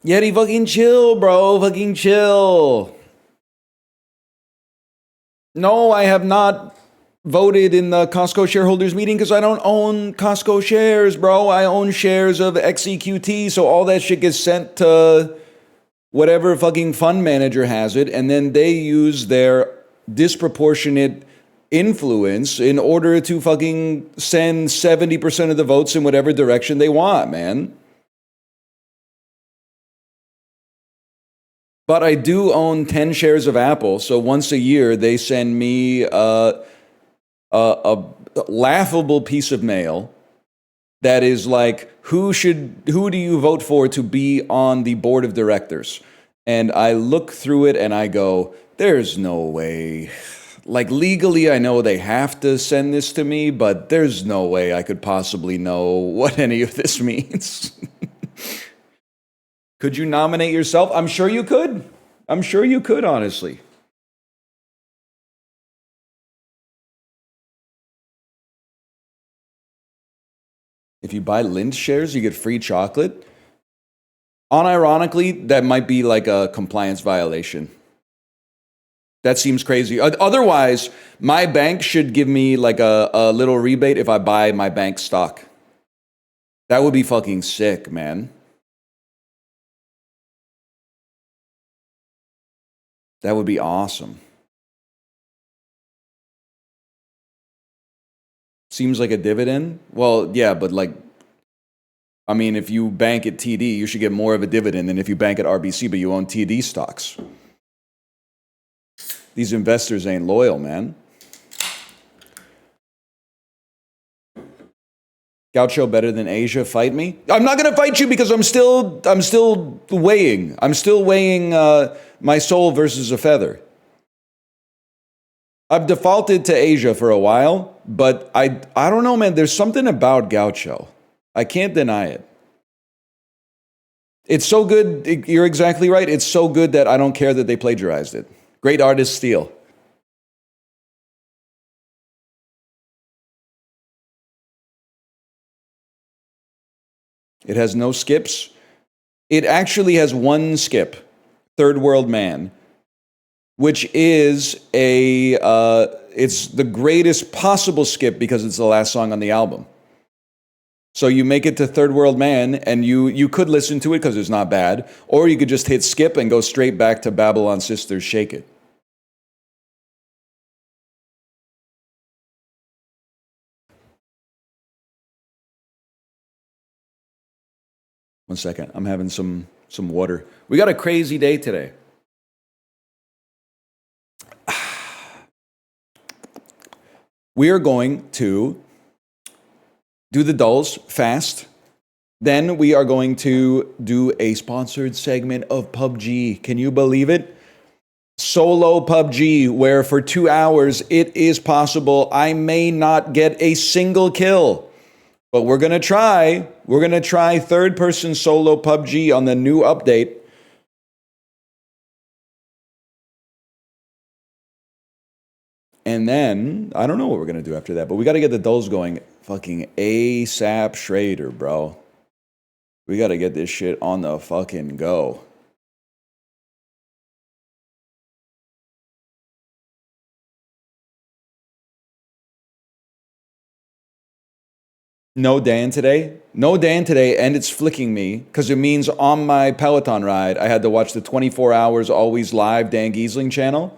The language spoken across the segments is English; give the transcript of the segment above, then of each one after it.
Yeti, fucking chill, bro. Fucking chill. No, I have not voted in the Costco shareholders meeting because I don't own Costco shares, bro. I own shares of XEQT, so all that shit gets sent to whatever fucking fund manager has it, and then they use their disproportionate influence in order to fucking send 70% of the votes in whatever direction they want, man. But I do own 10 shares of Apple, so once a year they send me a laughable piece of mail that is like, who do you vote for to be on the board of directors? And I look through it and I go, there's no way. Like, legally, I know they have to send this to me, but there's no way I could possibly know what any of this means. Could you nominate yourself? I'm sure you could. I'm sure you could, honestly. If you buy Lindt shares, you get free chocolate. Unironically, that might be like a compliance violation. That seems crazy. Otherwise, my bank should give me like a little rebate if I buy my bank stock. That would be fucking sick, man. That would be awesome. Seems like a dividend? Well, yeah, but like, I mean, if you bank at TD, you should get more of a dividend than if you bank at RBC, but you own TD stocks. These investors ain't loyal, man. Gaucho better than Asia, fight me? I'm not gonna fight you because I'm still weighing. I'm still weighing my soul versus a feather. I've defaulted to Asia for a while, but I don't know, man. There's something about Gaucho. I can't deny it. It's so good. You're exactly right. It's so good that I don't care that they plagiarized it. Great artist steal. It has no skips. It actually has one skip, Third World Man, which is it's the greatest possible skip because it's the last song on the album. So you make it to Third World Man, and you could listen to it because it's not bad, or you could just hit skip and go straight back to Babylon Sisters' Shake It. One second, I'm having some water. We got a crazy day today. We are going to do the dulls fast. Then we are going to do a sponsored segment of PUBG. Can you believe it? Solo PUBG, where for 2 hours it is possible I may not get a single kill. But we're going to try. We're going to try third-person solo PUBG on the new update. And then, I don't know what we're going to do after that, but we got to get the dulls going fucking ASAP Schrader, bro. We got to get this shit on the fucking go. No Dan today. No Dan today, and it's flicking me because it means on my Peloton ride, I had to watch the 24 hours always live Dan Giesling channel,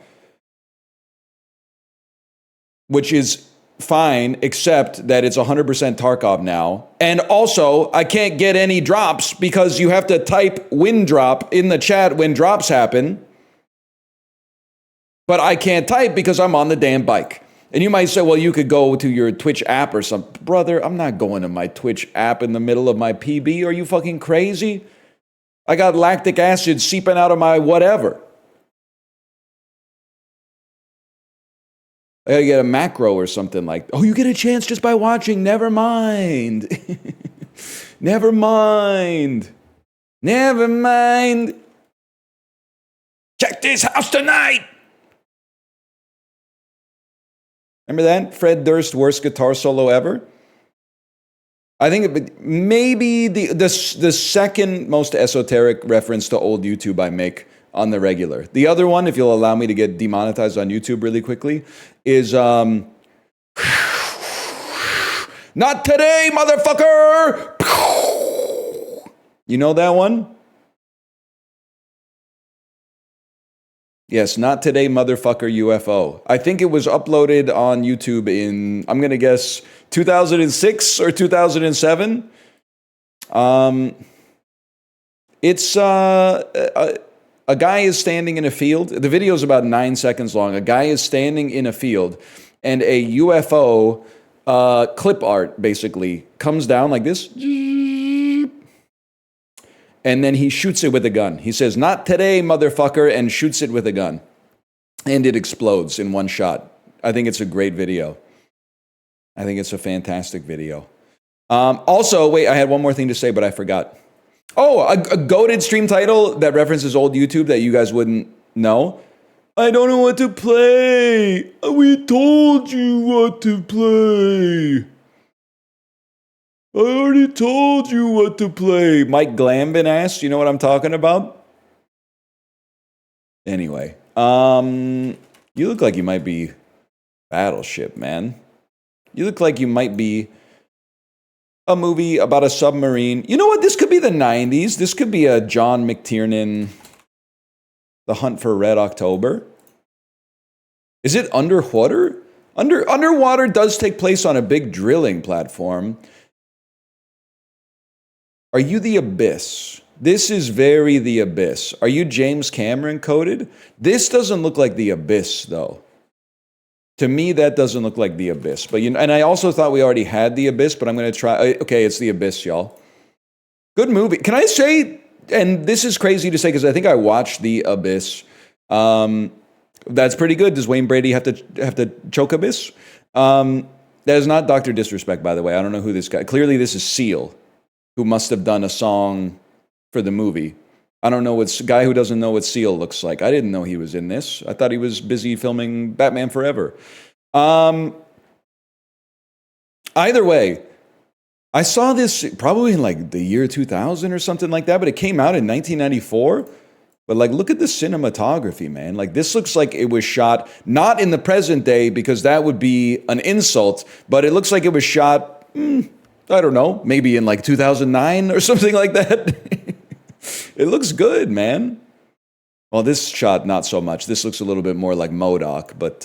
which is fine, except that it's 100% Tarkov now. And also, I can't get any drops because you have to type win drop in the chat when drops happen. But I can't type because I'm on the damn bike. And you might say, well, you could go to your Twitch app or something. Brother, I'm not going to my Twitch app in the middle of my PB. Are you fucking crazy? I got lactic acid seeping out of my whatever. I gotta get a macro or something like, oh, you get a chance just by watching. Never mind. Never mind. Never mind. Check this house tonight. Remember that? Fred Durst, worst guitar solo ever? I think maybe the second most esoteric reference to old YouTube I make on the regular. The other one, if you'll allow me to get demonetized on YouTube really quickly, is not today, motherfucker. You know that one? Yes, not today, motherfucker UFO. I think it was uploaded on YouTube in, I'm going to guess, 2006 or 2007. It's a guy is standing in a field. The video is about 9 seconds long. A guy is standing in a field, and a UFO clip art basically comes down like this. And then he shoots it with a gun. He says, not today, motherfucker, and shoots it with a gun. And it explodes in one shot. I think it's a great video. I think it's a fantastic video. Also, wait, I had one more thing to say, but I forgot. Oh, a goated stream title that references old YouTube that you guys wouldn't know. I don't know what to play. We told you what to play. I already told you what to play. Mike Glambin asked, you know what I'm talking about? Anyway, you look like you might be Battleship, man. You look like you might be a movie about a submarine. You know what? This could be the 90s. This could be a John McTiernan, The Hunt for Red October. Is it underwater? Underwater does take place on a big drilling platform. Are you the Abyss? This is very the Abyss. Are you James Cameron coded? This doesn't look like the Abyss, though. To me, that doesn't look like the Abyss. But and I also thought we already had the Abyss, but I'm going to try. Okay, it's the Abyss, y'all. Good movie. Can I say, and this is crazy to say because I think I watched the Abyss. That's pretty good. Does Wayne Brady have to choke Abyss? That is not Dr. Disrespect, by the way. I don't know who this guy. Clearly, this is Seal, who must have done a song for the movie. I don't know what guy who doesn't know what Seal looks like. I didn't know he was in this. I thought he was busy filming Batman Forever. Either way, I saw this probably in like the year 2000 or something like that, but it came out in 1994. But like, look at the cinematography, man. Like, this looks like it was shot not in the present day because that would be an insult, but it looks like it was shot, I don't know, maybe in like 2009 or something like that. It looks good, man. Well, this shot, not so much. This looks a little bit more like MODOK, but...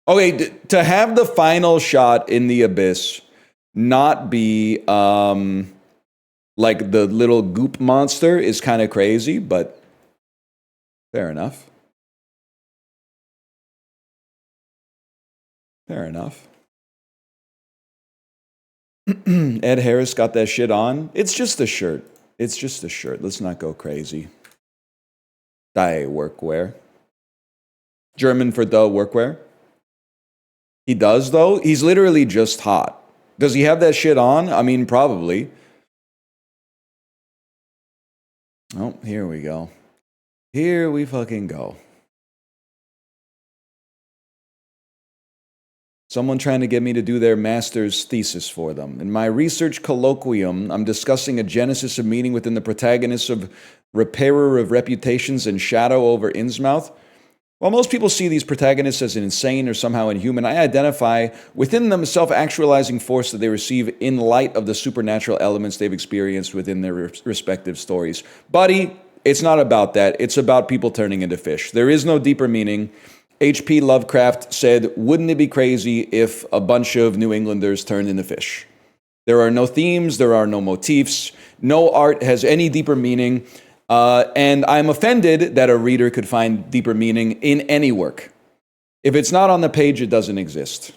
Okay, to have the final shot in the Abyss not be like the little goop monster is kind of crazy, but fair enough. Fair enough. Ed Harris got that shit on. It's just a shirt. It's just a shirt. Let's not go crazy. Die workwear. German for the workwear. He does, though. He's literally just hot. Does he have that shit on? I mean, probably. Oh, here we go. Here we fucking go. Someone trying to get me to do their master's thesis for them. In my research colloquium, I'm discussing a genesis of meaning within the protagonists of Repairer of Reputations and Shadow over Innsmouth. While most people see these protagonists as insane or somehow inhuman, I identify within them a self-actualizing force that they receive in light of the supernatural elements they've experienced within their respective stories. Buddy, it's not about that. It's about people turning into fish. There is no deeper meaning. H.P. Lovecraft said, wouldn't it be crazy if a bunch of New Englanders turned into fish? There are no themes, there are no motifs, no art has any deeper meaning, and I'm offended that a reader could find deeper meaning in any work. If it's not on the page, it doesn't exist.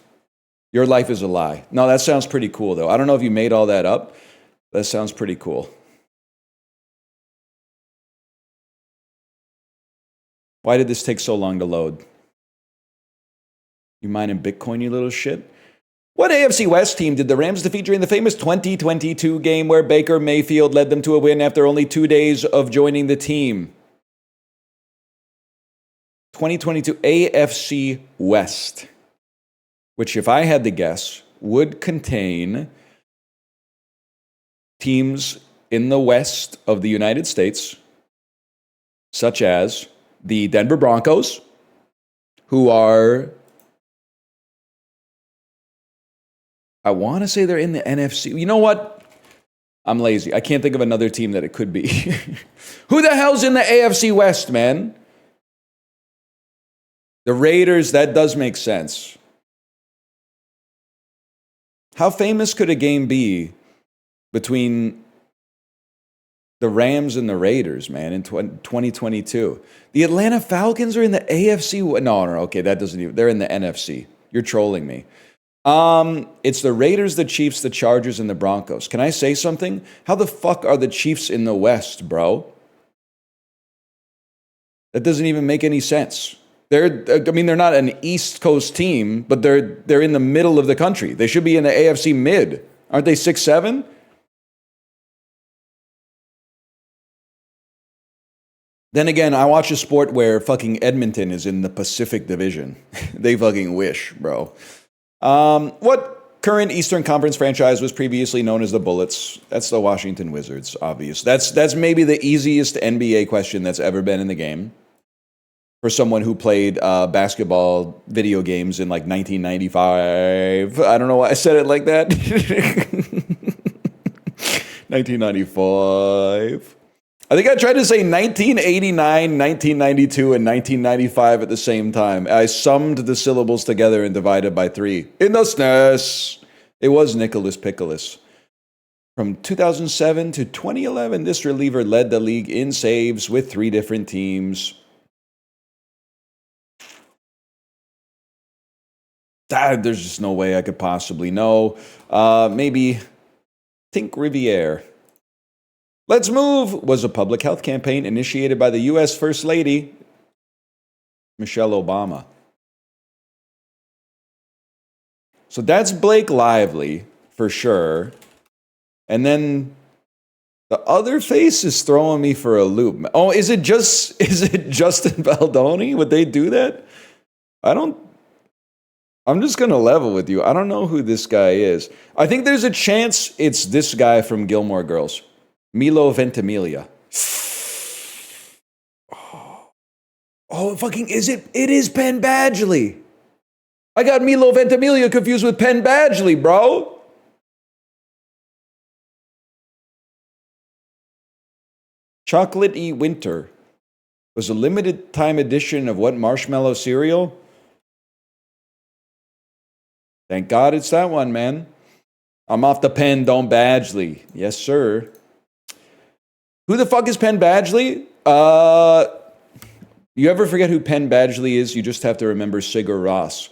Your life is a lie. No, that sounds pretty cool, though. I don't know if you made all that up. That sounds pretty cool. Why did this take so long to load? You mining Bitcoin, you little shit? What AFC West team did the Rams defeat during the famous 2022 game where Baker Mayfield led them to a win after only 2 days of joining the team? 2022 AFC West, which if I had to guess, would contain teams in the west of the United States, such as the Denver Broncos, who are, I want to say they're in the NFC. You know what? I'm lazy. I can't think of another team that it could be. Who the hell's in the AFC West, man? The Raiders, that does make sense. How famous could a game be between the Rams and the Raiders, man, in 2022? The Atlanta Falcons are in the AFC. No, okay, that doesn't even. They're in the NFC. You're trolling me. It's the Raiders, the Chiefs, the Chargers, and the Broncos. Can I say something? How the fuck are the Chiefs in the West, bro? That doesn't even make any sense. They're not an East Coast team, but they're in the middle of the country. They should be in the AFC mid. Aren't they 6-7? Then again, I watch a sport where fucking Edmonton is in the Pacific Division. They fucking wish, bro. What current Eastern Conference franchise was previously known as the Bullets? That's the Washington Wizards, obvious. That's maybe the easiest NBA question that's ever been in the game. For someone who played basketball video games in like 1995. I don't know why I said it like that. 1995. I think I tried to say 1989, 1992, and 1995 at the same time. I summed the syllables together and divided by 3. In the SNES. It was Nicholas Pickles. From 2007 to 2011, this reliever led the league in saves with 3 different teams. There's just no way I could possibly know. Maybe Tink Riviere. Let's Move was a public health campaign initiated by the U.S. First Lady, Michelle Obama. So that's Blake Lively, for sure. And then the other face is throwing me for a loop. Oh, is it Justin Baldoni? Would they do that? I'm just going to level with you. I don't know who this guy is. I think there's a chance it's this guy from Gilmore Girls. Milo Ventimiglia. Oh, fucking is it? It is Penn Badgley. I got Milo Ventimiglia confused with Penn Badgley, bro. Chocolate-y Winter was a limited time edition of what marshmallow cereal? Thank God it's that one, man. I'm off the Penn, don't Badgley. Yes, sir. Who the fuck is Penn Badgley? You ever forget who Penn Badgley is? You just have to remember Sigur Rós.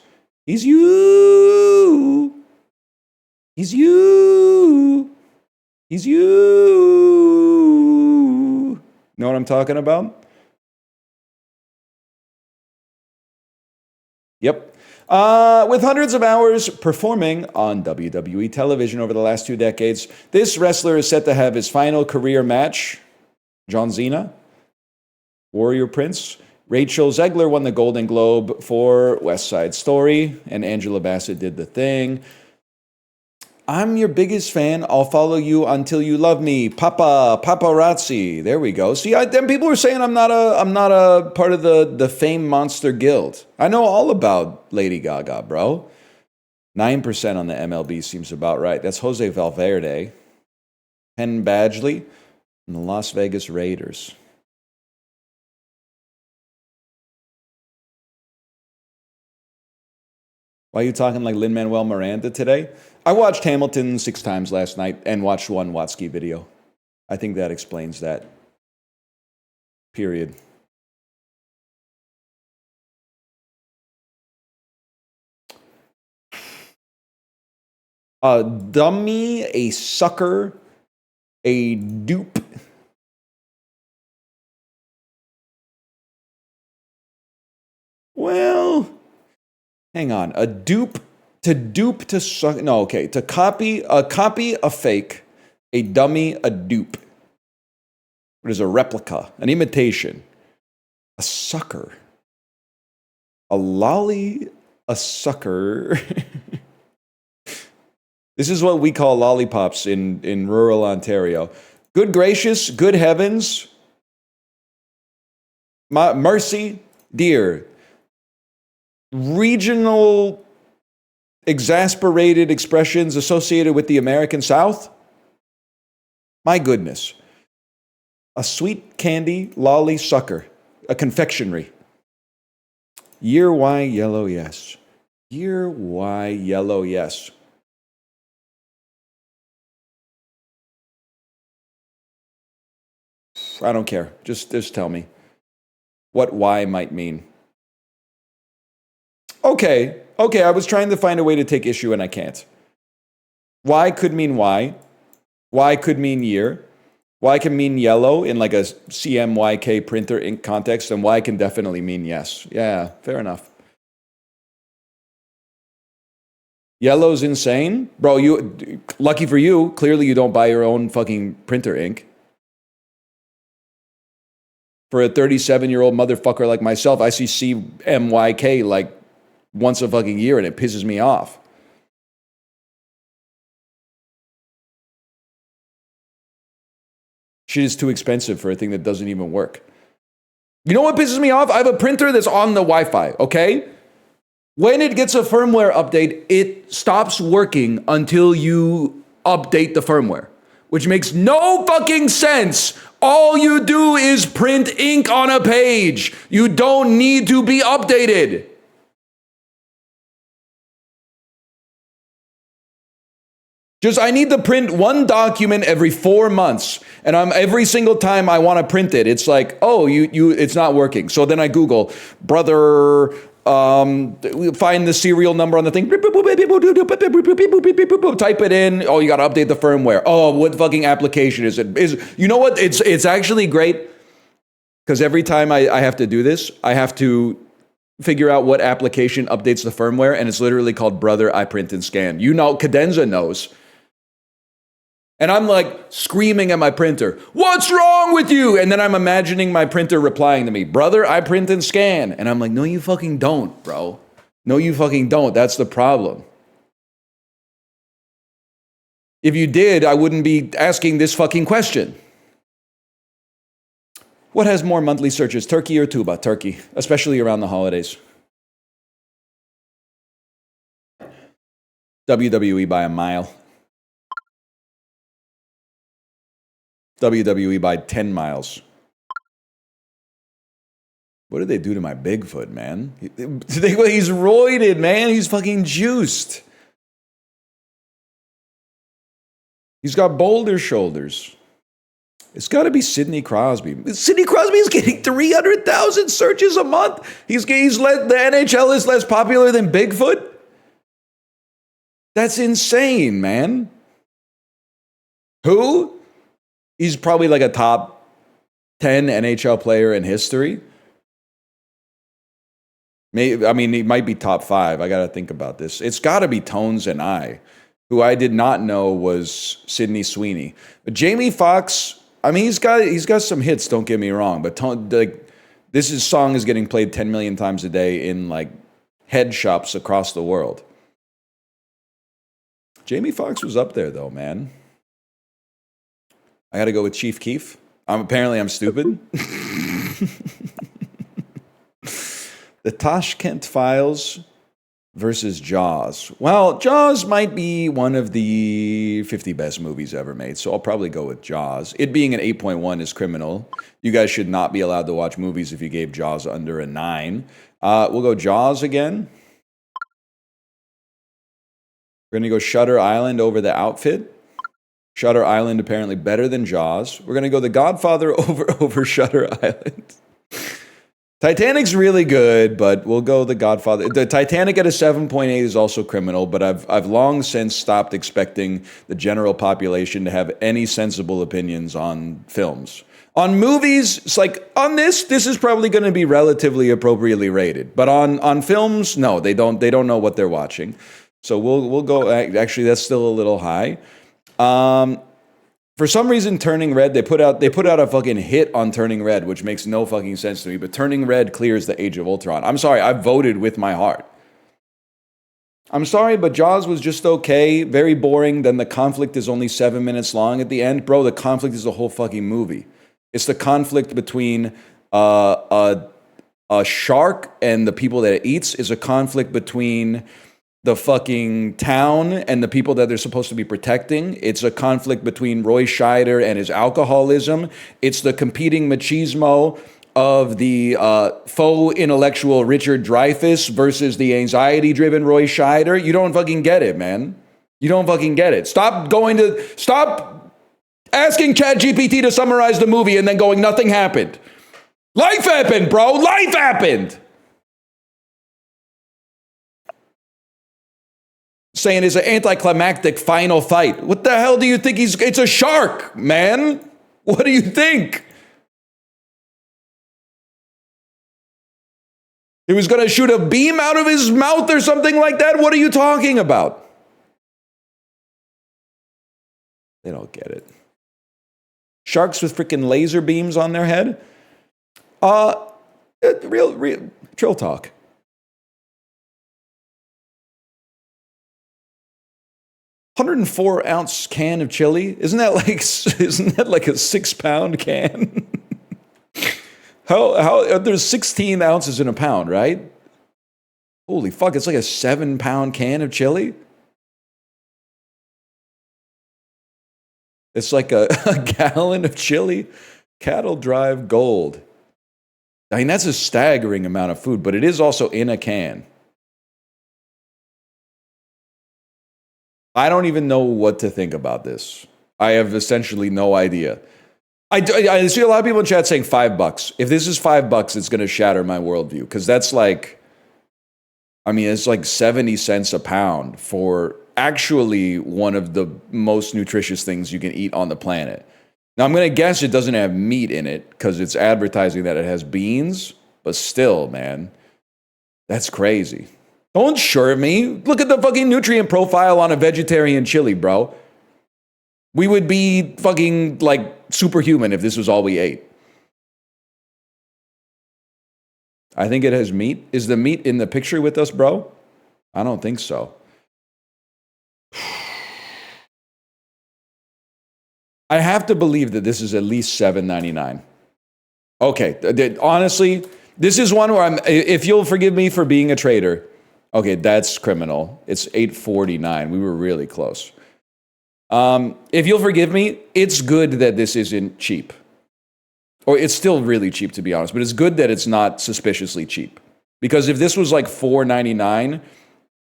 He's you. He's you. He's you. Know what I'm talking about? Yep. With hundreds of hours performing on WWE television over the last 2 decades, this wrestler is set to have his final career match. John Cena, Warrior Prince. Rachel Zegler won the Golden Globe for West Side Story, and Angela Bassett did the thing. I'm your biggest fan. I'll follow you until you love me. Paparazzi. There we go. See, then people were saying I'm not a part of the Fame Monster Guild. I know all about Lady Gaga, bro. 9% on the MLB seems about right. That's Jose Valverde. Penn Badgley and the Las Vegas Raiders. Why are you talking like Lin-Manuel Miranda today? I watched Hamilton 6 times last night and watched one Watsky video. I think that explains that. Period. A dummy, a sucker, a dupe. Well, hang on. A dupe to suck. No, okay. To copy, a fake, a dummy, a dupe. What is a replica? An imitation. A sucker. A lolly, a sucker. This is what we call lollipops in rural Ontario. Good gracious, good heavens, mercy, dear. Regional exasperated expressions associated with the American South? My goodness. A sweet candy lolly sucker. A confectionery. Year Y yellow yes. Year Y yellow yes. I don't care. Just tell me what Y might mean. Okay, I was trying to find a way to take issue and I can't. Y could mean Y. Y could mean year. Y can mean yellow in like a CMYK printer ink context, and Y can definitely mean yes. Yeah, fair enough. Yellow's insane? Bro, lucky for you, clearly you don't buy your own fucking printer ink. For a 37-year-old motherfucker like myself, I see CMYK like once a fucking year and it pisses me off. Shit is too expensive for a thing that doesn't even work. You know what pisses me off? I have a printer that's on the Wi-Fi, okay? When it gets a firmware update, it stops working until you update the firmware, which makes no fucking sense. All you do is print ink on a page. You don't need to be updated. I need to print one document every 4 months, and every single time I want to print it, it's like, oh, it's not working. So then I Google, brother, find the serial number on the thing, type it in. Oh, you got to update the firmware. Oh, what fucking application is it? You know what? It's actually great because every time I have to do this, I have to figure out what application updates the firmware, and it's literally called Brother I Print and Scan. You know, Cadenza knows. And I'm like screaming at my printer, what's wrong with you? And then I'm imagining my printer replying to me, brother, I print and scan. And I'm like, no, you fucking don't, bro. No, you fucking don't. That's the problem. If you did, I wouldn't be asking this fucking question. What has more monthly searches, Turkey or Tuba? Turkey, especially around the holidays. WWE by a mile. WWE by 10 miles. What did they do to my Bigfoot, man? He's roided, man. He's fucking juiced. He's got boulder shoulders. It's got to be Sidney Crosby. Sidney Crosby is getting 300,000 searches a month. The NHL is less popular than Bigfoot. That's insane, man. Who? He's probably like a top 10 NHL player in history. Maybe, I mean, he might be top 5. I got to think about this. It's got to be Tones and I, who I did not know was Sidney Sweeney. But Jamie Foxx, I mean, he's got some hits, don't get me wrong. But this song is getting played 10 million times a day in like head shops across the world. Jamie Foxx was up there though, man. I got to go with Chief Keef. Apparently I'm stupid. The Tashkent Files versus Jaws. Well, Jaws might be one of the 50 best movies ever made, so I'll probably go with Jaws. It being an 8.1 is criminal. You guys should not be allowed to watch movies if you gave Jaws under a 9. We'll go Jaws again. We're going to go Shutter Island over The Outfit. Shutter Island apparently better than Jaws. We're going to go The Godfather over Shutter Island. Titanic's really good, but we'll go The Godfather. The Titanic at a 7.8 is also criminal, but I've long since stopped expecting the general population to have any sensible opinions on films. On movies, it's like, on this is probably going to be relatively appropriately rated. But on films, no, they don't know what they're watching. So we'll go, actually that's still a little high. For some reason, Turning Red, they put out a fucking hit on Turning Red, which makes no fucking sense to me. But Turning Red clears the Age of Ultron. I'm sorry, I voted with my heart. I'm sorry, but Jaws was just okay, very boring. Then the conflict is only 7 minutes long at the end. Bro, the conflict is a whole fucking movie. It's the conflict between a shark and the people that it eats, is a conflict between the fucking town and the people that they're supposed to be protecting. It's a conflict between Roy Scheider and his alcoholism. It's the competing machismo of the faux intellectual Richard Dreyfuss versus the anxiety-driven Roy Scheider. You don't fucking get it, man. You don't fucking get it. Stop asking ChatGPT to summarize the movie and then going, nothing happened. Life happened, bro. Life happened. Saying it's an anticlimactic final fight. What the hell do you think it's a shark, man. What do you think? He was going to shoot a beam out of his mouth or something like that? What are you talking about? They don't get it. Sharks with freaking laser beams on their head? Real trill talk. $104-ounce can of chili? Isn't that like a 6-pound can? How there's 16 ounces in a pound, right? Holy fuck, it's like a 7-pound can of chili? It's like a gallon of chili. Cattle Drive Gold. I mean, that's a staggering amount of food, but it is also in a can. I don't even know what to think about this. I have essentially no idea. I see a lot of people in chat saying $5. If this is $5, it's going to shatter my worldview. Because that's like, I mean, it's like 70 cents a pound for actually one of the most nutritious things you can eat on the planet. Now, I'm going to guess it doesn't have meat in it because it's advertising that it has beans. But still, man, that's crazy. Don't short me. Look at the fucking nutrient profile on a vegetarian chili, bro. We would be fucking like superhuman if this was all we ate. I think it has meat. Is the meat in the picture with us, bro? I don't think so. I have to believe that this is at least $7.99. Okay, honestly, this is one where if you'll forgive me for being a traitor, okay, that's criminal. It's $8.49. We were really close. If you'll forgive me, it's good that this isn't cheap. Or it's still really cheap, to be honest, but it's good that it's not suspiciously cheap. Because if this was like $4.99,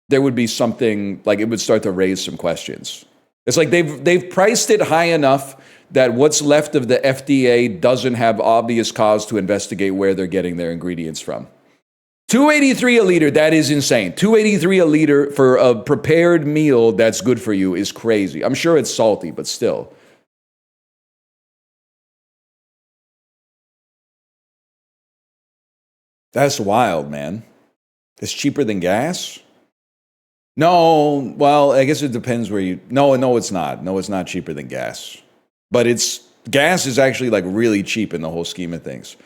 there would be something, like it would start to raise some questions. It's like they've priced it high enough that what's left of the FDA doesn't have obvious cause to investigate where they're getting their ingredients from. $2.83 a liter, that is insane. $2.83 a liter for a prepared meal that's good for you is crazy. I'm sure it's salty, but still. That's wild, man. It's cheaper than gas? No, well, I guess it depends where you... No, it's not. No, it's not cheaper than gas. But gas is actually like really cheap in the whole scheme of things.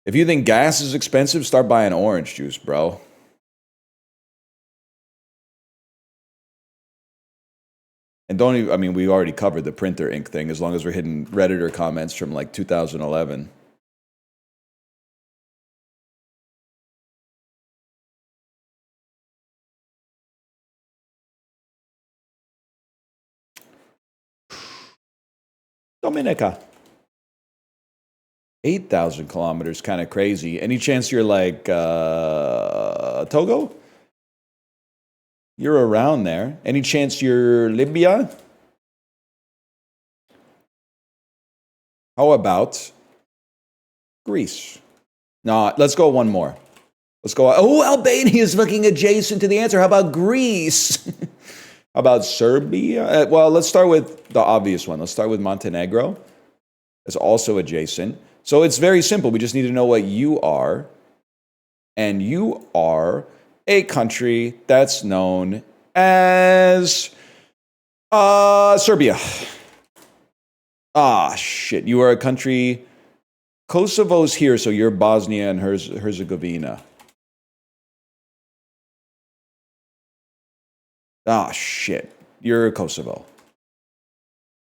If you think gas is expensive, start buying orange juice, bro. And don't even, I mean, we already covered the printer ink thing as long as we're hitting Redditor comments from like 2011. Dominica. 8,000 kilometers, kind of crazy. Any chance you're like Togo? You're around there. Any chance you're Libya? How about Greece? No, let's go one more. Let's go. Oh, Albania is fucking adjacent to the answer. How about Greece? How about Serbia? Well, let's start with the obvious one. Let's start with Montenegro. It's also adjacent. So it's very simple. We just need to know what you are. And you are a country that's known as Serbia. Ah, shit. You are a country. Kosovo's here, so you're Bosnia and Herzegovina. Ah, shit. You're Kosovo.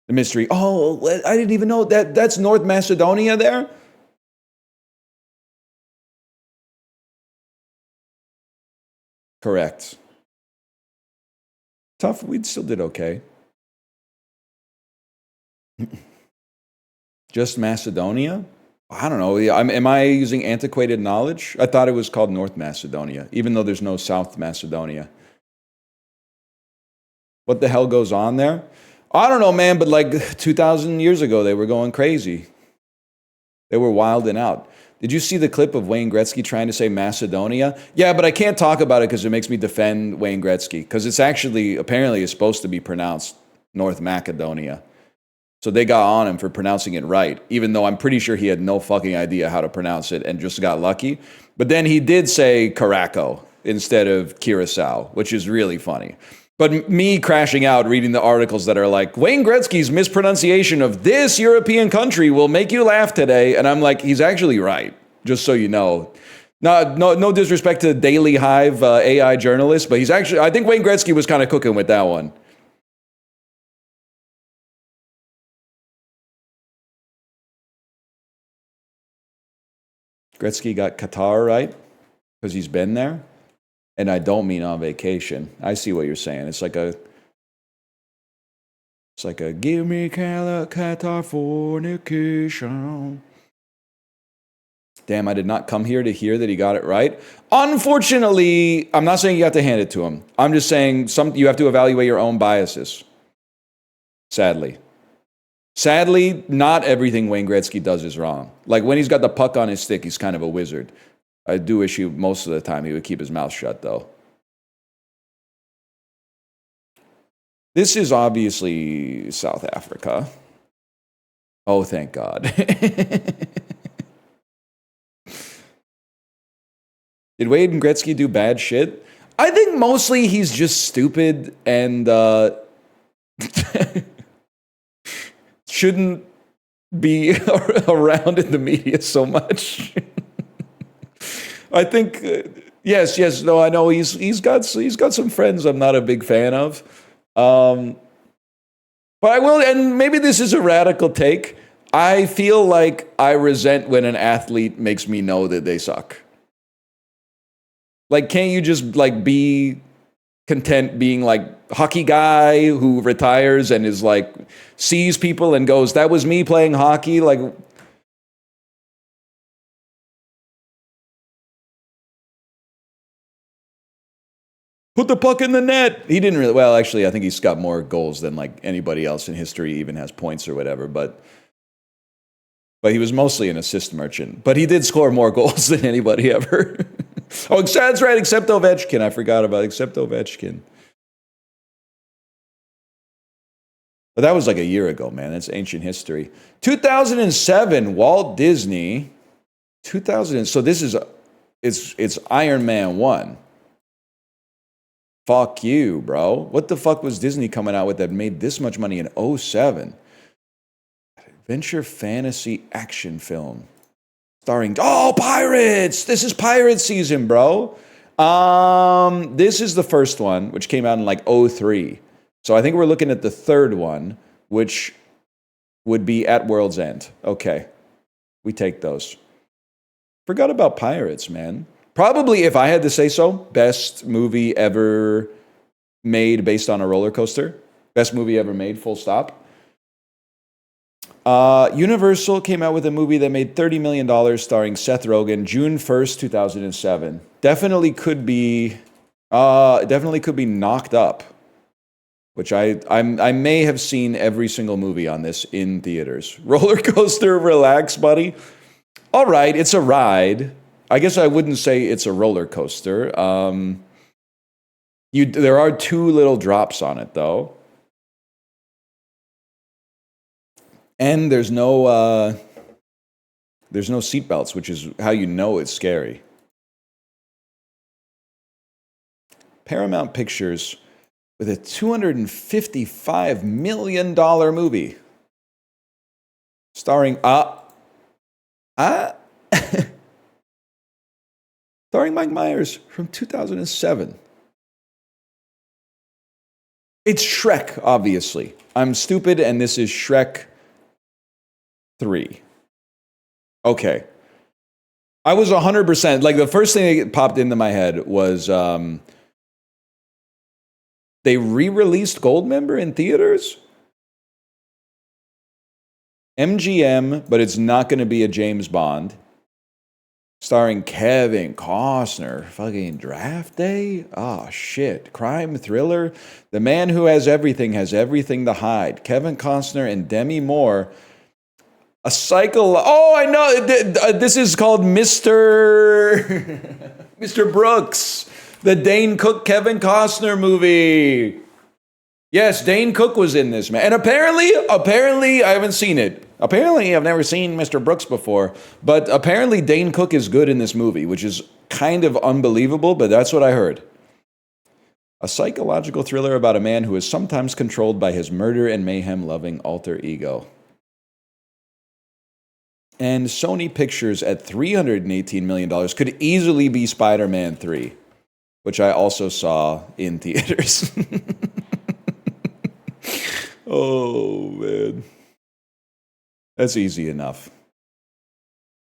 The mystery. Oh, I didn't even know that. That's North Macedonia there? Correct. Tough. We still did okay. Just Macedonia? I don't know. Am I using antiquated knowledge? I thought it was called North Macedonia, even though there's no South Macedonia. What the hell goes on there? I don't know, man, but like 2,000 years ago, they were going crazy. They were wilding out. Did you see the clip of Wayne Gretzky trying to say Macedonia? Yeah, but I can't talk about it because it makes me defend Wayne Gretzky, because it's actually, apparently, it's supposed to be pronounced North Macedonia. So they got on him for pronouncing it right, even though I'm pretty sure he had no fucking idea how to pronounce it and just got lucky. But then he did say Caraco instead of Curacao, which is really funny. But me crashing out reading the articles that are like, Wayne Gretzky's mispronunciation of this European country will make you laugh today. And I'm like, he's actually right, just so you know. No disrespect to Daily Hive AI journalists, but he's actually, I think Wayne Gretzky was kind of cooking with that one. Gretzky got Qatar right because he's been there. And I don't mean on vacation. I see what you're saying. It's like a give me Qatar fornication. Damn, I did not come here to hear that he got it right. Unfortunately, I'm not saying you have to hand it to him. I'm just saying you have to evaluate your own biases. Sadly. Sadly, not everything Wayne Gretzky does is wrong. Like when he's got the puck on his stick, he's kind of a wizard. I do wish most of the time he would keep his mouth shut, though. This is obviously South Africa. Oh, thank God. Did Wayne Gretzky do bad shit? I think mostly he's just stupid and shouldn't be around in the media so much. I think yes. No, I know he's got some friends I'm not a big fan of, but I will. And maybe this is a radical take. I feel like I resent when an athlete makes me know that they suck. Like, can't you just like be content being like hockey guy who retires and is like sees people and goes, "That was me playing hockey." Like. Put the puck in the net. He didn't really. Well, actually, I think he's got more goals than like anybody else in history even has points or whatever. But he was mostly an assist merchant. But he did score more goals than anybody ever. Oh, that's right. Except Ovechkin. I forgot about except Ovechkin. But that was like a year ago, man. That's ancient history. 2007, Walt Disney. 2000. So this is it's Iron Man 1. Fuck you, bro. What the fuck was Disney coming out with that made this much money in 2007? Adventure fantasy action film. Starring, pirates! This is pirate season, bro. This is the first one, which came out in like 2003. So I think we're looking at the third one, which would be At World's End. Okay. We take those. Forgot about pirates, man. Probably, if I had to say so, best movie ever made based on a roller coaster. Best movie ever made, full stop. Universal came out with a movie that made $30 million starring Seth Rogen, June 1st, 2007. Definitely could be Knocked Up, which I may have seen every single movie on this in theaters. Roller coaster, relax, buddy. All right, it's a ride. I guess I wouldn't say it's a roller coaster. There are two little drops on it, though. And there's no seatbelts, which is how you know it's scary. Paramount Pictures with a $255 million movie starring starring Mike Myers from 2007. It's Shrek, obviously. I'm stupid, and this is Shrek 3. Okay. I was 100%, like the first thing that popped into my head was they re-released Goldmember in theaters? MGM, but it's not going to be a James Bond. Starring Kevin Costner. Fucking Draft Day? Oh, shit. Crime thriller? The man who has everything to hide. Kevin Costner and Demi Moore. A cycle. Oh, I know. This is called Mr. Mr. Brooks. The Dane Cook Kevin Costner movie. Yes, Dane Cook was in this, man. And apparently, I haven't seen it. Apparently, I've never seen Mr. Brooks before. But apparently, Dane Cook is good in this movie, which is kind of unbelievable, but that's what I heard. A psychological thriller about a man who is sometimes controlled by his murder and mayhem-loving alter ego. And Sony Pictures at $318 million could easily be Spider-Man 3, which I also saw in theaters. Oh, man. That's easy enough.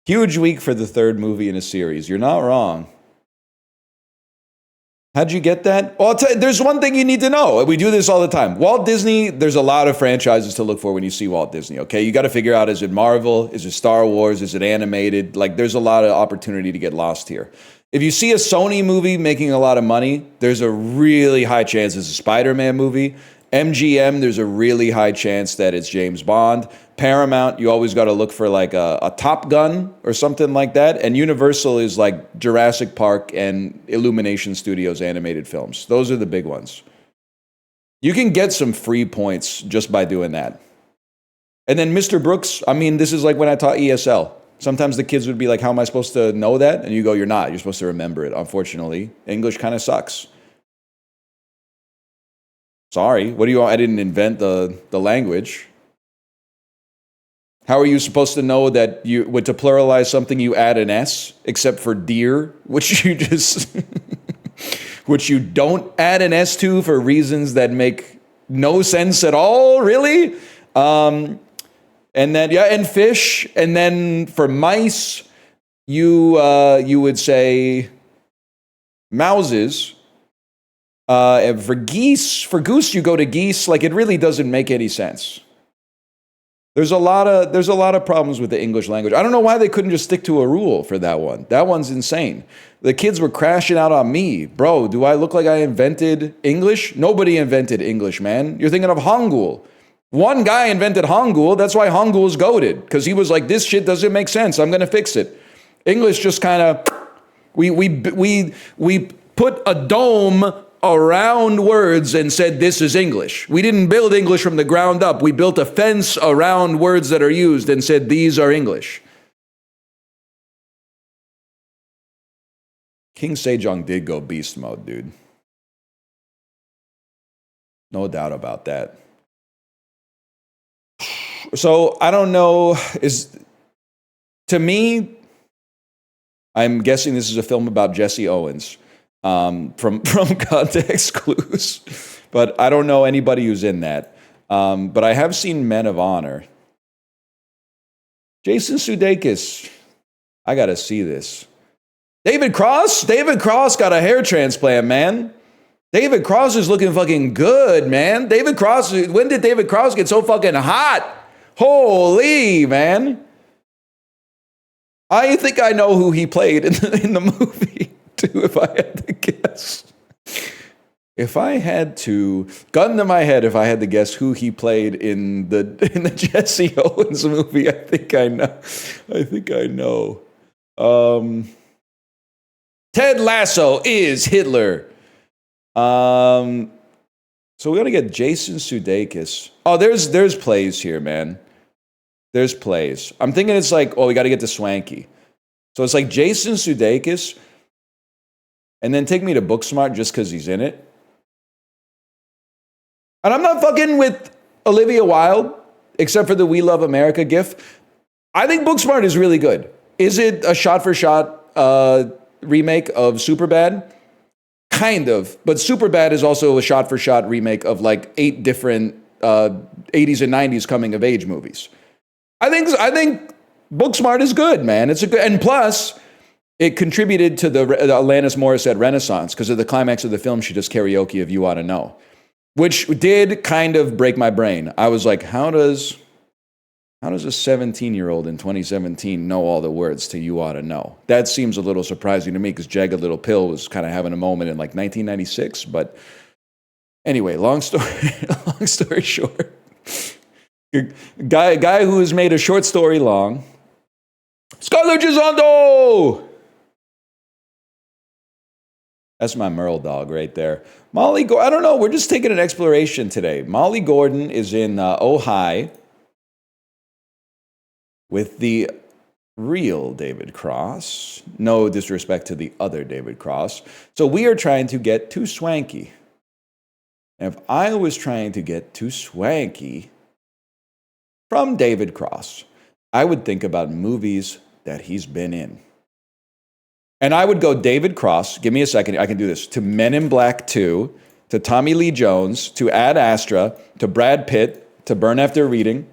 Huge week for the third movie in a series. You're not wrong. How'd you get that? Well, I'll tell you, there's one thing you need to know. We do this all the time. Walt Disney, there's a lot of franchises to look for when you see Walt Disney, okay? You got to figure out, is it Marvel? Is it Star Wars? Is it animated? Like, there's a lot of opportunity to get lost here. If you see a Sony movie making a lot of money, there's a really high chance it's a Spider-Man movie. MGM, there's a really high chance that it's James Bond. Paramount, you always got to look for like a Top Gun or something like that. And Universal is like Jurassic Park and Illumination Studios animated films. Those are the big ones. You can get some free points just by doing that. And then Mr. Brooks, I mean, this is like when I taught ESL. Sometimes the kids would be like, how am I supposed to know that? And you go, you're not. You're supposed to remember it. Unfortunately, English kind of sucks. Sorry, what do you want? I didn't invent the language. How are you supposed to know that to pluralize something you add an S, except for deer, which you just, which you don't add an S to for reasons that make no sense at all, really? And then, yeah, and fish, and then for mice, you would say mouses. And for goose, you go to geese. Like, it really doesn't make any sense. There's a lot of problems with the English language. I don't know why they couldn't just stick to a rule for that one. That one's insane. The kids were crashing out on me. Bro, do I look like I invented English? Nobody invented English, man. You're thinking of Hangul. One guy invented Hangul. That's why Hangul is goated. Because he was like, this shit doesn't make sense. I'm going to fix it. English just kind of, we put a dome around words and said, this is English. We didn't build English from the ground up. We built a fence around words that are used and said, these are English. King Sejong did go beast mode, dude. No doubt about that. So, I don't know, to me, I'm guessing this is a film about Jesse Owens. From context clues, but I don't know anybody who's in that. But I have seen Men of Honor. Jason Sudeikis, I gotta see this. David Cross got a hair transplant, man. David Cross is looking fucking good, man. When did David Cross get so fucking hot? Holy, man. I think I know who he played in the movie. Too, if I had to guess. If I had to, gun to my head, if I had to guess who he played in the Jesse Owens movie, I think I know. Ted Lasso is Hitler. So we're gonna get Jason Sudeikis. Oh, there's plays here, man. There's plays. I'm thinking it's like, we got to get to Swanky. So it's like Jason Sudeikis. And then take me to Booksmart just because he's in it. And I'm not fucking with Olivia Wilde, except for the We Love America gif. I think Booksmart is really good. Is it a shot-for-shot remake of Superbad? kind of. But Superbad is also a shot-for-shot remake of like 8 different 80s and 90s coming-of-age movies. I think Booksmart is good, man. It's a good, and plus, it contributed to the Alanis Morissette renaissance because of the climax of the film. She does karaoke of "You Ought to Know," which did kind of break my brain. I was like, how does a 17-year-old in 2017 know all the words to "You Ought to Know"? That seems a little surprising to me because Jagged Little Pill was kind of having a moment in like 1996. But anyway, long story short, guy who has made a short story long, Scarlett Gisondo. That's my Merle dog right there. I don't know. We're just taking an exploration today. Molly Gordon is in Ojai with the real David Cross. No disrespect to the other David Cross. So we are trying to get too swanky. And if I was trying to get too swanky from David Cross, I would think about movies that he's been in. And I would go David Cross, give me a second, I can do this, to Men in Black 2, to Tommy Lee Jones, to Ad Astra, to Brad Pitt, to Burn After Reading,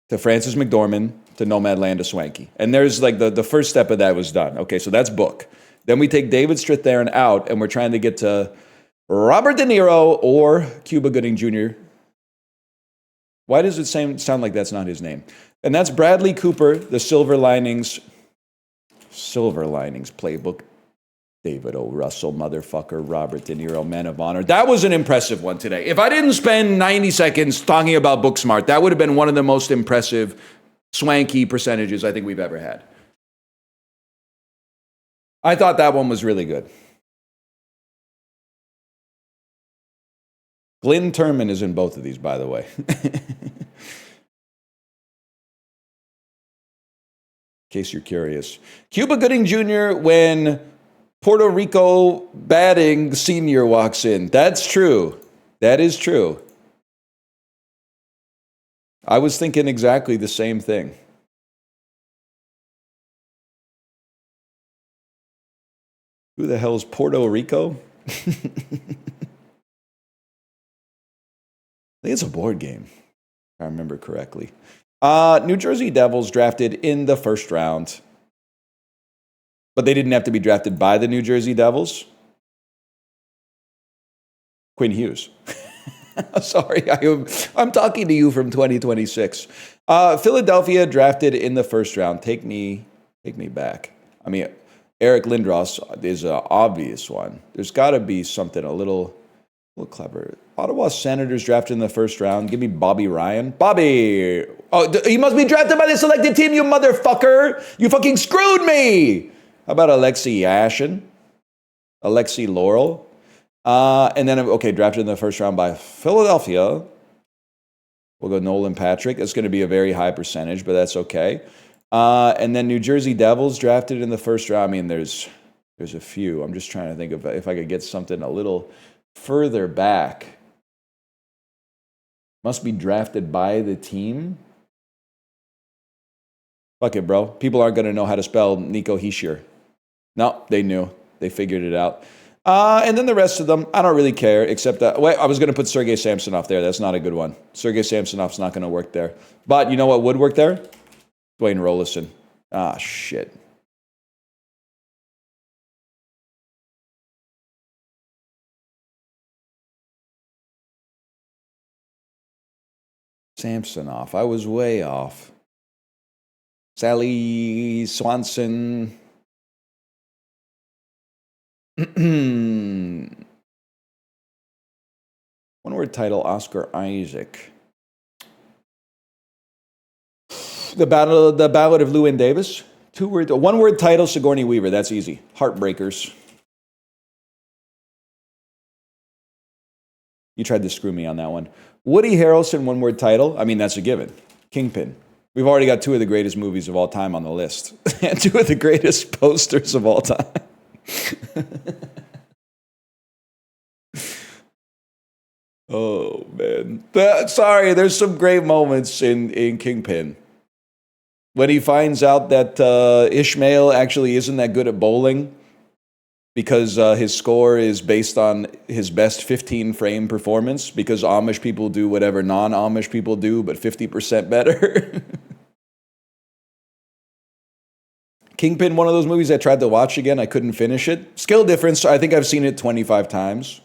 to Frances McDormand, to Nomadland, to Swanky. And there's like the first step of that was done. Okay, so that's book. Then we take David Strathairn out, and we're trying to get to Robert De Niro or Cuba Gooding Jr. Why does it sound like that's not his name? And that's Bradley Cooper, The Silver Linings Playbook, David O. Russell, motherfucker, Robert De Niro, Man of Honor. That was an impressive one today. If I didn't spend 90 seconds talking about Booksmart, that would have been one of the most impressive swanky percentages I think we've ever had. I thought that one was really good. Glynn Turman is in both of these, by the way. In case you're curious. Cuba Gooding Jr. when Puerto Rico batting senior walks in. That's true. That is true. I was thinking exactly the same thing. Who the hell is Puerto Rico? I think it's a board game, if I remember correctly. New Jersey Devils drafted in the first round. But they didn't have to be drafted by the New Jersey Devils. Quinn Hughes. Sorry, I'm talking to you from 2026. Philadelphia drafted in the first round. Take me back. I mean, Eric Lindros is an obvious one. There's got to be something a little clever. Ottawa Senators drafted in the first round. Give me Bobby Ryan. Bobby! Oh, he must be drafted by the selected team, you motherfucker! You fucking screwed me! How about Alexei Yashin? Alexei Laurel? And then, drafted in the first round by Philadelphia. We'll go Nolan Patrick. It's going to be a very high percentage, but that's okay. And then New Jersey Devils drafted in the first round. I mean, there's a few. I'm just trying to think of if I could get something a little further back. Must be drafted by the team. Fuck it, bro. People aren't going to know how to spell Nico Hischier. No, they knew. They figured it out. And then the rest of them, I don't really care, except that, I was going to put Sergei Samsonov there. That's not a good one. Sergei Samsonov's not going to work there. But you know what would work there? Dwayne Rollison. Ah, shit. Samsonov. I was way off. Sally Swanson. One word title, Oscar Isaac. The Ballad of Llewyn Davis. One word title, Sigourney Weaver. That's easy. Heartbreakers. You tried to screw me on that one. Woody Harrelson, one word title. I mean, that's a given. Kingpin. We've already got 2 of the greatest movies of all time on the list. And 2 of the greatest posters of all time. Oh, man. Sorry, there's some great moments in Kingpin. When he finds out that Ishmael actually isn't that good at bowling. because his score is based on his best 15 frame performance, because Amish people do whatever non-Amish people do, but 50% better. Kingpin, one of those movies I tried to watch again. I couldn't finish it. Skill difference, I think I've seen it 25 times.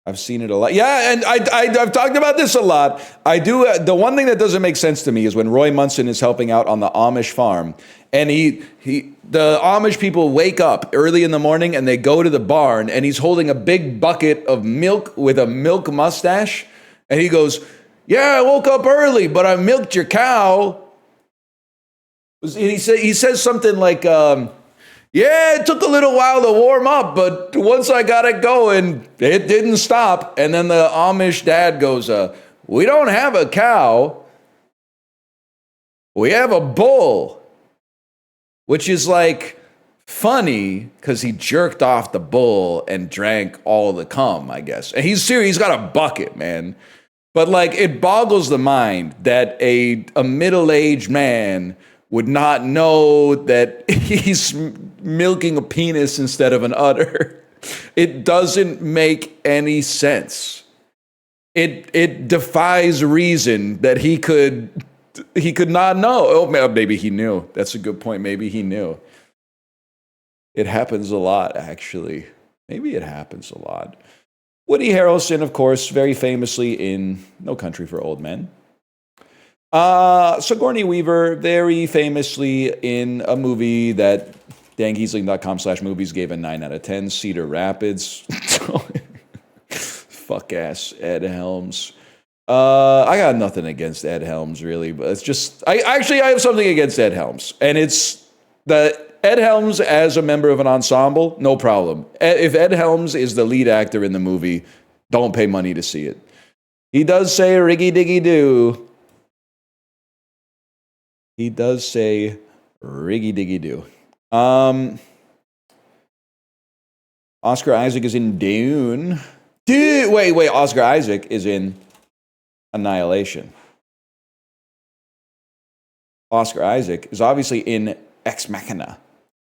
I've seen it a lot. Yeah, and I've talked about this a lot. I do. The one thing that doesn't make sense to me is when Roy Munson is helping out on the Amish farm, and the Amish people wake up early in the morning and they go to the barn, and he's holding a big bucket of milk with a milk mustache, and he goes, "Yeah, I woke up early, but I milked your cow." He says something like, "Yeah, it took a little while to warm up, but once I got it going, it didn't stop." And then the Amish dad goes, "We don't have a cow. We have a bull." Which is like funny because he jerked off the bull and drank all the cum, I guess. And he's serious, he's got a bucket, man. But like, it boggles the mind that a middle-aged man would not know that he's milking a penis instead of an udder. It doesn't make any sense. It defies reason that he could not know. Oh, maybe he knew. That's a good point. Maybe he knew. It happens a lot, actually. Maybe it happens a lot. Woody Harrelson, of course, very famously in No Country for Old Men. Sigourney Weaver, very famously in a movie that dangiesling.com/movies gave a 9 out of 10, Cedar Rapids. Fuck ass Ed Helms. I got nothing against Ed Helms, really, but it's just, I have something against Ed Helms, and it's that Ed Helms as a member of an ensemble, no problem. If Ed Helms is the lead actor in the movie, don't pay money to see it. He does say riggy diggy doo. He does say riggy diggy doo. Oscar Isaac is in Dune. Dude, wait, Oscar Isaac is in Annihilation. Oscar Isaac is obviously in Ex Machina.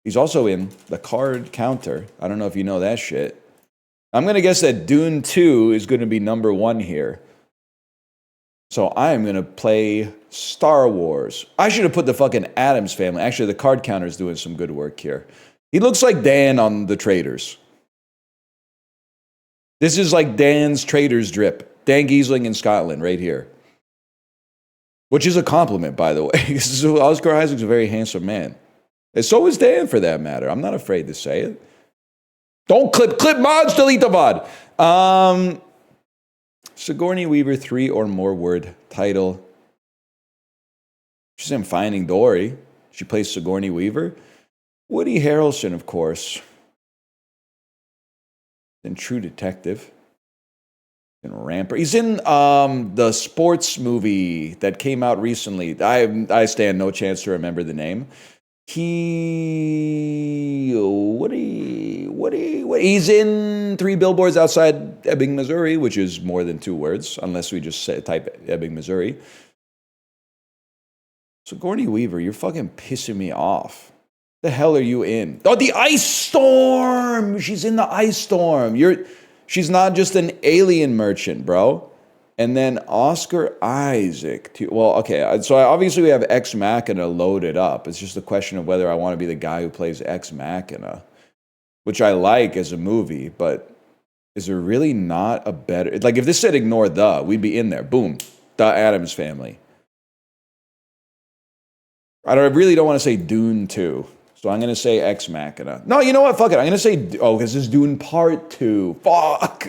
He's also in The Card Counter. I don't know if you know that shit. I'm going to guess that Dune 2 is going to be number 1 here. So I am going to play Star Wars. I should have put the fucking Addams Family. Actually, The Card Counter is doing some good work here. He looks like Dan on The Traders. This is like Dan's Traders drip. Dan Giesling in Scotland, right here. Which is a compliment, by the way. Oscar Isaac's a very handsome man. And so is Dan, for that matter. I'm not afraid to say it. Don't clip mods, delete the mod. Sigourney Weaver, 3 or more word title. She's in Finding Dory. She plays Sigourney Weaver. Woody Harrelson, of course. In True Detective. In Rampart. He's in the sports movie that came out recently. I stand no chance to remember the name. He's in 3 Billboards Outside Ebbing, Missouri, which is more than 2 words, unless we just type Ebbing, Missouri. Sigourney Weaver, you're fucking pissing me off. The hell are you in? Oh, the Ice Storm! She's in the Ice Storm. She's not just an alien merchant, bro. And then Oscar Isaac. Well, okay, so obviously we have Ex Machina loaded up. It's just a question of whether I want to be the guy who plays Ex Machina, which I like as a movie, but is there really not a better... Like, if this said ignore the, we'd be in there. Boom. The Addams Family. I really don't want to say Dune 2. So I'm going to say Ex Machina. No, you know what? Fuck it. I'm going to say... Oh, because this is Dune Part 2. Fuck.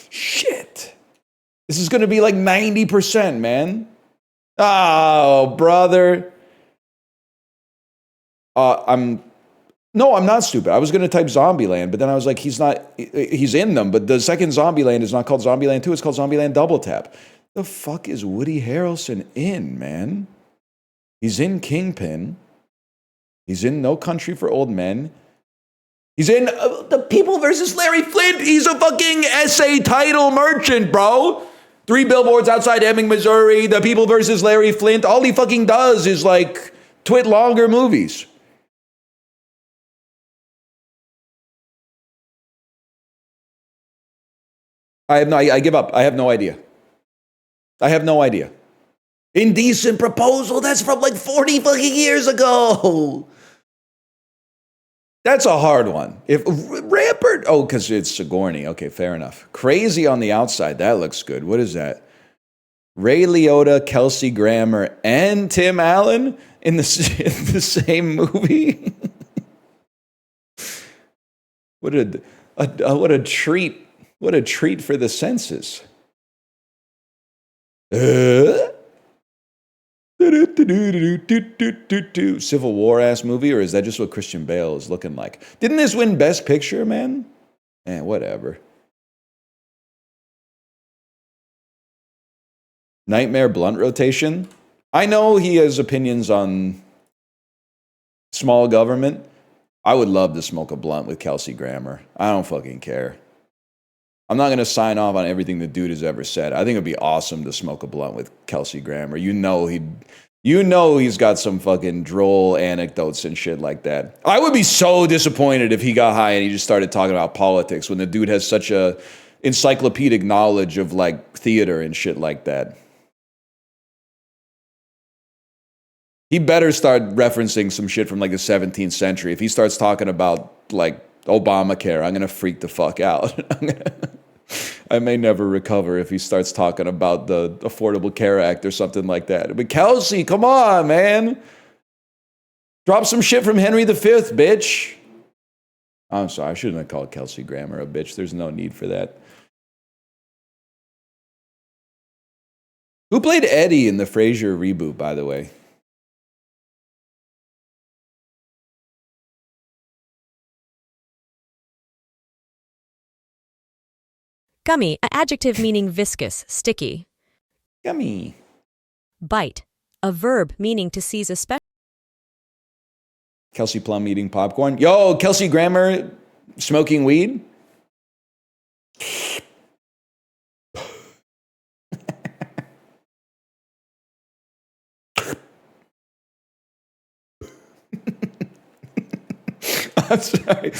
Shit. This is going to be like 90%, man. Oh, brother. I'm not stupid. I was going to type Zombieland, but then I was like, he's in them. But the second Zombieland is not called Zombieland 2. It's called Zombieland Double Tap. The fuck is Woody Harrelson in, man? He's in Kingpin. He's in No Country for Old Men. He's in The People versus Larry Flint. He's a fucking essay title merchant, bro. 3 Billboards Outside Ebbing, Missouri. The People versus Larry Flint. All he fucking does is like twit longer movies. I give up. I have no idea. I have no idea. Indecent proposal? That's from like 40 fucking years ago. That's a hard one. If Rampart, oh, because it's Sigourney. Okay, fair enough. Crazy on the outside. That looks good. What is that? Ray Liotta, Kelsey Grammer, and Tim Allen in the same movie. What a treat! What a treat for the senses. Civil War ass movie, or is that just what Christian Bale is looking like? Didn't this win Best Picture, man? Whatever. Nightmare blunt rotation. I know he has opinions on small government. I would love to smoke a blunt with Kelsey Grammer. I don't fucking care. I'm not going to sign off on everything the dude has ever said. I think it'd be awesome to smoke a blunt with Kelsey Grammer. You know he's got some fucking droll anecdotes and shit like that. I would be so disappointed if he got high and he just started talking about politics when the dude has such a encyclopedic knowledge of like theater and shit like that. He better start referencing some shit from like the 17th century. If he starts talking about like Obamacare, I'm going to freak the fuck out. I may never recover if he starts talking about the Affordable Care Act or something like that. But Kelsey, come on, man. Drop some shit from Henry V, bitch. I'm sorry, I shouldn't have called Kelsey Grammer a bitch. There's no need for that. Who played Eddie in the Frasier reboot, by the way? Gummy, an adjective meaning viscous, sticky. Gummy. Bite, a verb meaning to seize a special. Kelsey Plum eating popcorn. Yo, Kelsey Grammer smoking weed. I'm sorry.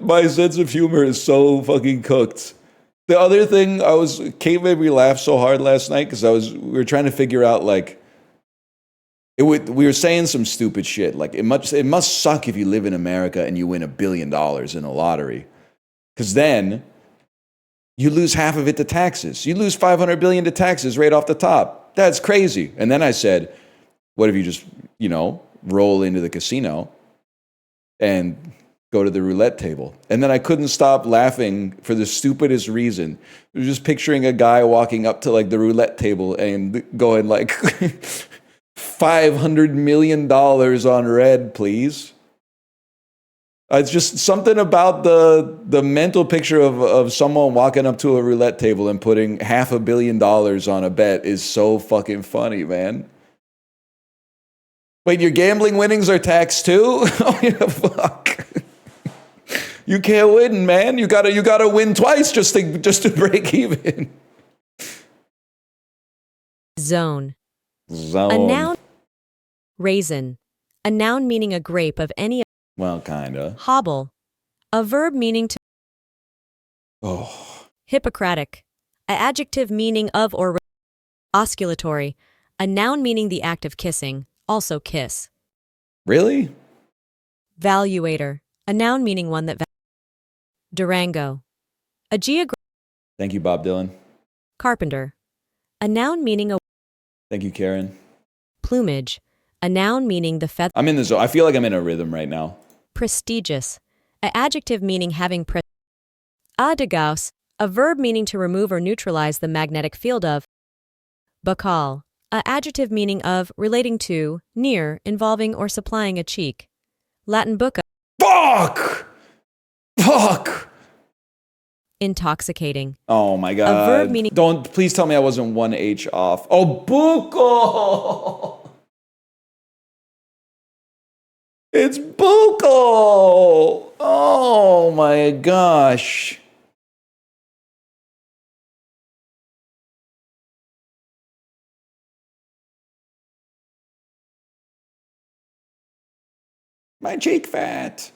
My sense of humor is so fucking cooked. The other thing made me laugh so hard last night because we were trying to figure out like we were saying some stupid shit like it must suck if you live in America and you win $1 billion in a lottery because then you lose half of it to taxes. You lose 500 billion to taxes right off the top. That's crazy. And then I said, what if you just roll into the casino and go to the roulette table? And then I couldn't stop laughing for the stupidest reason. I was just picturing a guy walking up to like the roulette table and going like, $500 million on red, please. It's just something about the mental picture of someone walking up to a roulette table and putting $500 million on a bet is so fucking funny, man. Wait, your gambling winnings are taxed too? Oh yeah, fuck. You can't win, man. You gotta win twice just to break even. Zone. A noun. Raisin. A noun meaning a grape of any. Well, kinda. Hobble. A verb meaning to. Oh. Hippocratic. A adjective meaning of or. Osculatory. A noun meaning the act of kissing. Also kiss. Really? Valuator. A noun meaning one that. Durango. A Thank you, Bob Dylan. Carpenter. A noun meaning a. Thank you, Karen. Plumage. A noun meaning the feather. I'm in the zone. I feel like I'm in a rhythm right now. Prestigious. A adjective meaning having de Gauss. A verb meaning to remove or neutralize the magnetic field of. Bacal. A adjective meaning of, relating to, near, involving or supplying a cheek. Latin bucca. Fuck! Intoxicating. Oh my god. A verb meaning. Please tell me I wasn't 1H off. Oh, buccal! It's buccal! Oh my gosh. My cheek fat.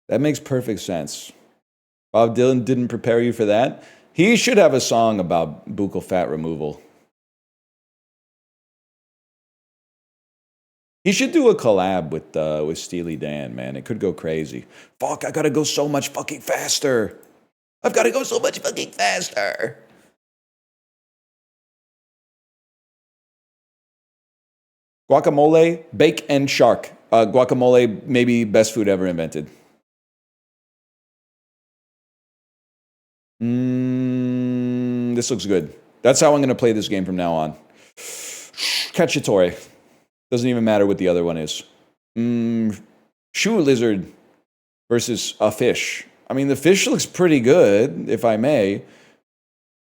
That makes perfect sense. Bob Dylan didn't prepare you for that. He should have a song about buccal fat removal. He should do a collab with Steely Dan, man. It could go crazy. Fuck, I gotta go so much fucking faster. I've gotta go so much fucking faster. Guacamole, bake and shark. Guacamole, maybe best food ever invented. This looks good. That's how I'm gonna play this game from now on. Cacciatore. Doesn't even matter what the other one is. Shoe lizard versus a fish. I mean, the fish looks pretty good, if I may.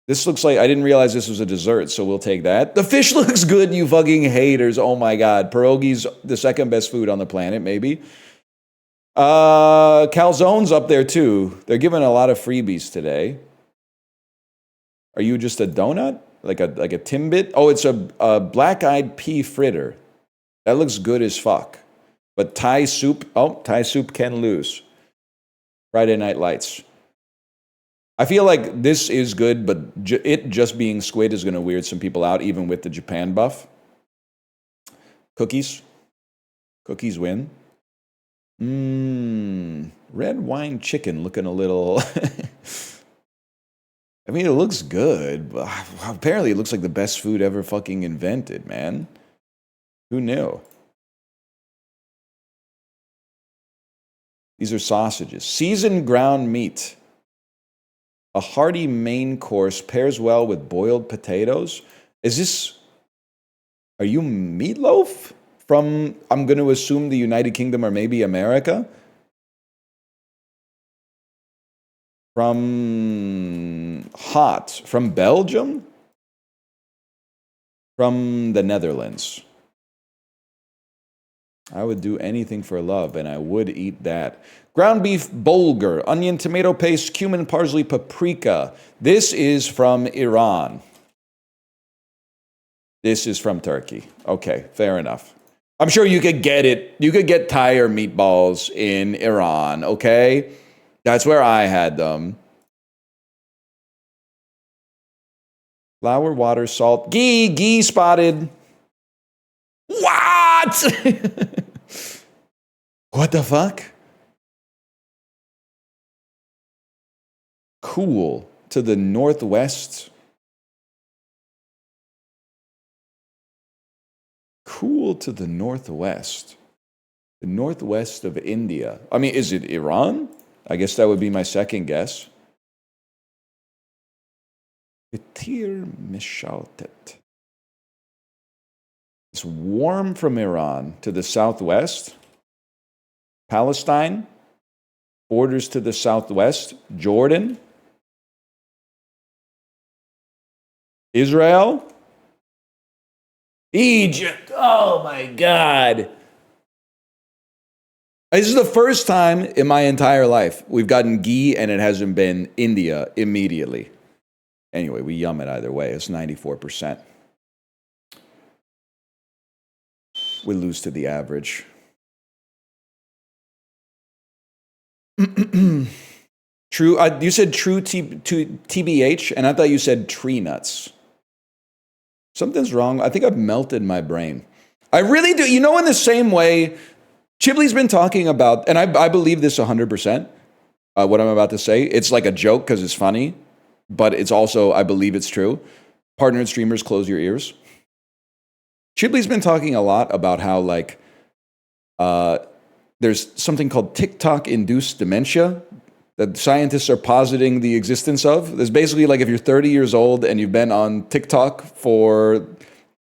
This looks like, I didn't realize this was a dessert, so we'll take that. The fish looks good, you fucking haters. Oh my God. Pierogi's the second best food on the planet, maybe. Calzone's up there too. They're giving a lot of freebies today. Are you just a donut? Like a Timbit? Oh, it's a black-eyed pea fritter. That looks good as fuck. But Thai soup, Thai soup can lose. Friday Night Lights. I feel like this is good, but it just being squid is going to weird some people out, even with the Japan buff. Cookies. Cookies win. Red wine chicken looking a little... I mean, it looks good, but apparently it looks like the best food ever fucking invented, man. Who knew? These are sausages. Seasoned ground meat. A hearty main course pairs well with boiled potatoes. Is this... Are you meatloaf? From, I'm going to assume, the United Kingdom or maybe America? From hot. From Belgium? From the Netherlands. I would do anything for love, and I would eat that. Ground beef bulgur, onion, tomato paste, cumin, parsley, paprika. This is from Iran. This is from Turkey. Okay, fair enough. I'm sure you could get it. You could get Thai or meatballs in Iran, okay? That's where I had them. Flour, water, salt. Ghee spotted. What? What the fuck? Cool to the northwest. Cool to the northwest. The northwest of India. I mean, is it Iran? I guess that would be my second guess. Itir mishaltet. It's warm from Iran to the southwest. Palestine, borders to the southwest. Jordan, Israel, Egypt. Oh my God. This is the first time in my entire life we've gotten ghee and it hasn't been India immediately. Anyway, we yum it either way. It's 94%. We lose to the average. True. You said true TBH, and I thought you said tree nuts. Something's wrong. I think I've melted my brain. I really do. You know, in the same way, Chibley's been talking about, and I believe this 100%, what I'm about to say. It's like a joke because it's funny, but it's also, I believe it's true. Partnered streamers, close your ears. Chibley's been talking a lot about how, like, there's something called TikTok-induced dementia that scientists are positing the existence of. There's basically, like, if you're 30 years old and you've been on TikTok for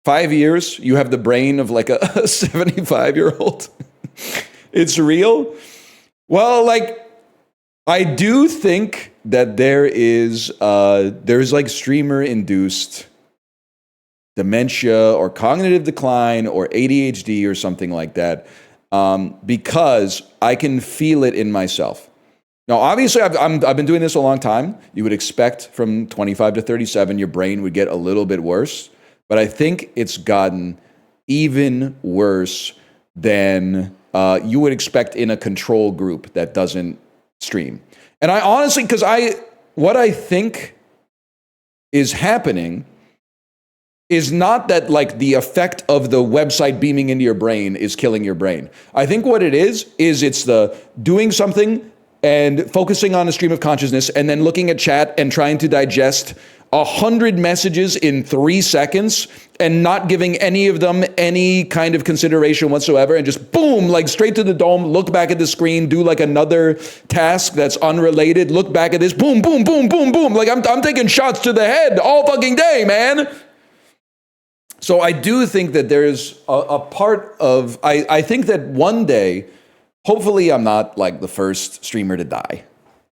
5 years, you have the brain of, like, a 75-year-old. It's real. Well, like, I do think that there's like streamer-induced dementia or cognitive decline or ADHD or something like that, because I can feel it in myself. Now, obviously, I've been doing this a long time. You would expect from 25 to 37, your brain would get a little bit worse, but I think it's gotten even worse than you would expect in a control group that doesn't stream. And I honestly, because what I think is happening is not that like the effect of the website beaming into your brain is killing your brain. I think what it is it's the doing something and focusing on a stream of consciousness and then looking at chat and trying to digest 100 messages in 3 seconds and not giving any of them any kind of consideration whatsoever and just boom, like straight to the dome, look back at the screen, do like another task that's unrelated, look back at this, boom, boom, boom, boom, boom. Like I'm taking shots to the head all fucking day, man. So I do think that there's a part of, I think that one day, hopefully I'm not like the first streamer to die,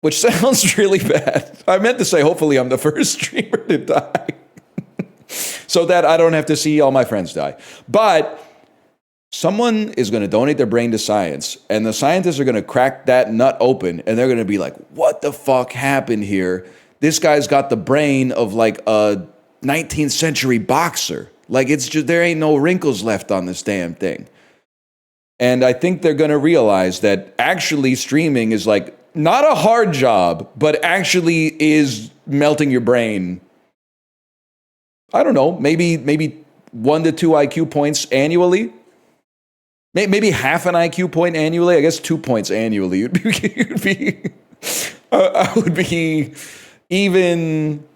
which sounds really bad. I meant to say hopefully I'm the first streamer to die so that I don't have to see all my friends die. But someone is going to donate their brain to science and the scientists are going to crack that nut open and they're going to be like, what the fuck happened here? This guy's got the brain of like a 19th century boxer. Like it's just, there ain't no wrinkles left on this damn thing. And I think they're going to realize that actually streaming is like not a hard job, but actually is melting your brain. I don't know, maybe 1 to 2 IQ points annually. Maybe half an IQ point annually. I guess 2 points annually. I would be even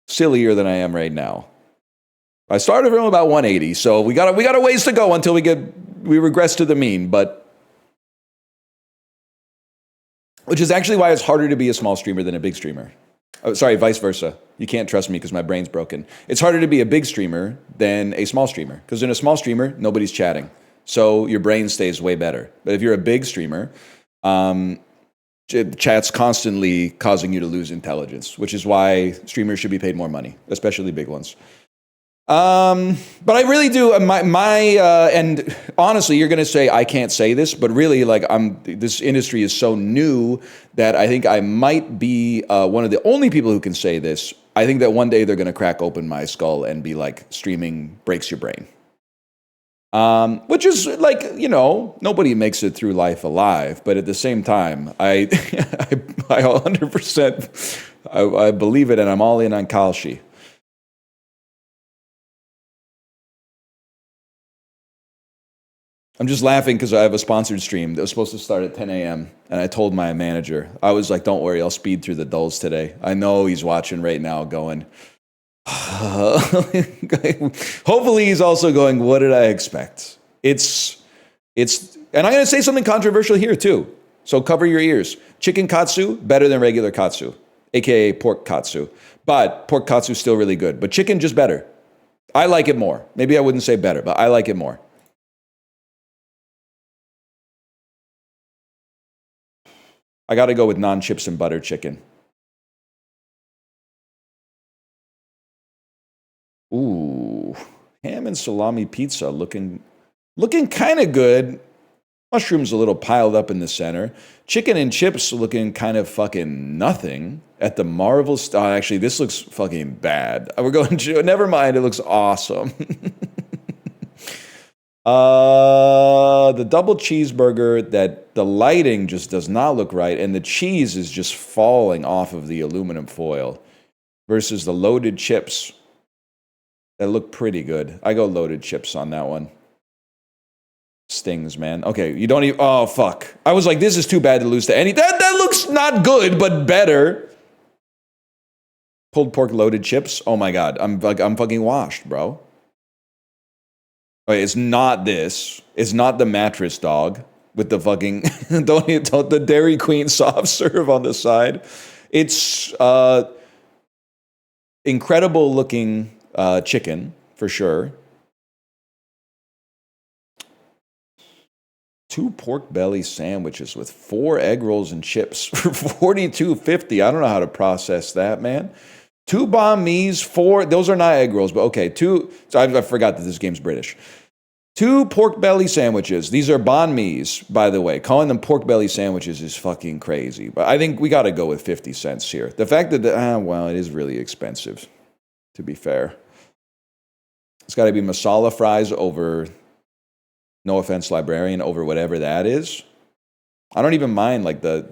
sillier than I am right now. I started from about 180, so we got a ways to go until we regress to the mean, but which is actually why it's harder to be a small streamer than a big streamer. Oh, sorry, vice versa. You can't trust me because my brain's broken. It's harder to be a big streamer than a small streamer because in a small streamer, nobody's chatting, so your brain stays way better. But if you're a big streamer, chat's constantly causing you to lose intelligence, which is why streamers should be paid more money, especially big ones. But I really do, and honestly, you're going to say, I can't say this, but really like this industry is so new that I think I might be, one of the only people who can say this. I think that one day they're going to crack open my skull and be like, streaming breaks your brain. Which is like, you know, nobody makes it through life alive, but at the same time, I 100%, I believe it and I'm all in on Kalshi. I'm just laughing because I have a sponsored stream that was supposed to start at 10 a.m. And I told my manager, I was like, don't worry, I'll speed through the dulls today. I know he's watching right now going, hopefully he's also going, what did I expect? It's, and I'm going to say something controversial here too. So cover your ears. Chicken katsu, better than regular katsu, AKA pork katsu. But pork katsu is still really good. But chicken, just better. I like it more. Maybe I wouldn't say better, but I like it more. I got to go with non-chips and butter chicken. Ooh, ham and salami pizza looking kind of good. Mushrooms a little piled up in the center. Chicken and chips looking kind of fucking nothing at the Marvel style. Actually, this looks fucking bad. We're going to, never mind, it looks awesome. The double cheeseburger, that the lighting just does not look right, and the cheese is just falling off of the aluminum foil versus the loaded chips that look pretty good. I go loaded chips on that one. Stings, man. Okay, you don't even, oh fuck. I was like, this is too bad to lose to any, that looks not good, but better. Pulled pork loaded chips, oh my god, I'm fucking washed, bro. Okay, it's not this. It's not the mattress dog with the fucking don't the Dairy Queen soft serve on the side. It's incredible looking chicken for sure. 2 pork belly sandwiches with 4 egg rolls and chips for $42.50. I don't know how to process that, man. 2 banh mi's, 4, those are not egg rolls, but okay, 2, so I forgot that this game's British. 2 pork belly sandwiches. These are banh mi's, by the way. Calling them pork belly sandwiches is fucking crazy. But I think we got to go with 50 cents here. The fact that, well, it is really expensive, to be fair. It's got to be masala fries over, no offense, librarian, over whatever that is. I don't even mind, like, the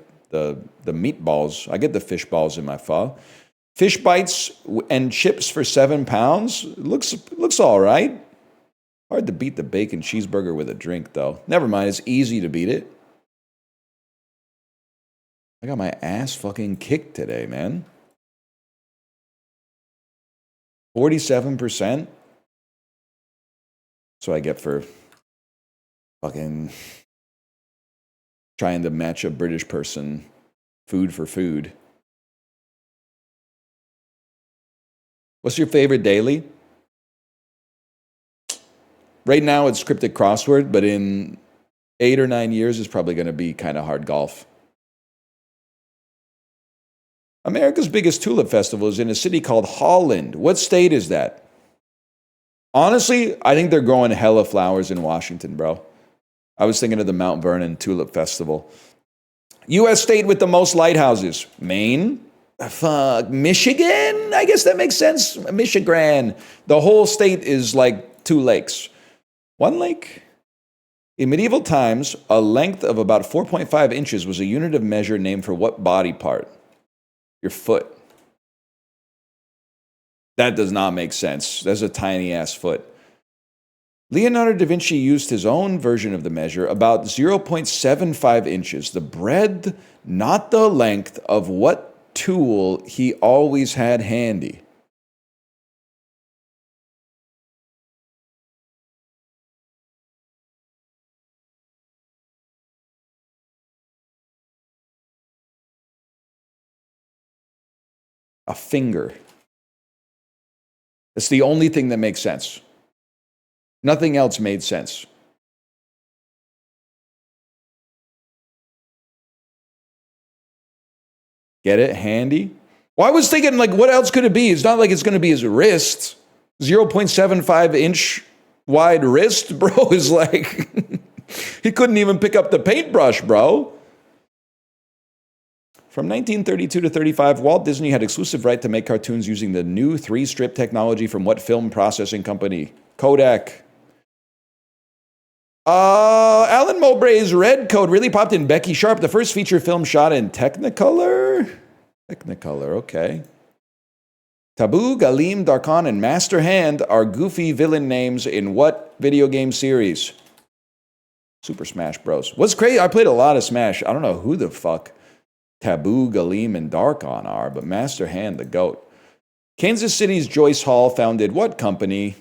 meatballs. I get the fish balls in my pho. Fish bites and chips for £7. Looks all right. Hard to beat the bacon cheeseburger with a drink, though. Never mind, it's easy to beat it. I got my ass fucking kicked today, man. 47%. That's what I get for fucking trying to match a British person food for food. What's your favorite daily? Right now it's cryptic crossword, but in 8 or 9 years it's probably going to be kind of hard golf. America's biggest tulip festival is in a city called Holland. What state is that? Honestly, I think they're growing hella flowers in Washington, bro. I was thinking of the Mount Vernon Tulip Festival. U.S. state with the most lighthouses. Maine? Fuck. Michigan? I guess that makes sense. Michigan. The whole state is like 2 lakes. 1 lake? In medieval times, a length of about 4.5 inches was a unit of measure named for what body part? Your foot. That does not make sense. That's a tiny-ass foot. Leonardo da Vinci used his own version of the measure, about 0.75 inches. The breadth, not the length, of what tool he always had handy. A finger. It's the only thing that makes sense. Nothing else made sense. Get it? Handy? Well, I was thinking, like, what else could it be? It's not like it's going to be his wrist. 0.75 inch wide wrist, bro, is like... he couldn't even pick up the paintbrush, bro. From 1932 to 35, Walt Disney had exclusive right to make cartoons using the new 3-strip technology from what film processing company? Kodak. Alan Mowbray's Red Coat really popped in Becky Sharp, the first feature film shot in Technicolor? Technicolor, okay. Taboo, Galim, Darkon, and Master Hand are goofy villain names in what video game series? Super Smash Bros. What's crazy, I played a lot of Smash. I don't know who the fuck Taboo, Galim, and Darkon are, but Master Hand, the GOAT. Kansas City's Joyce Hall founded what company?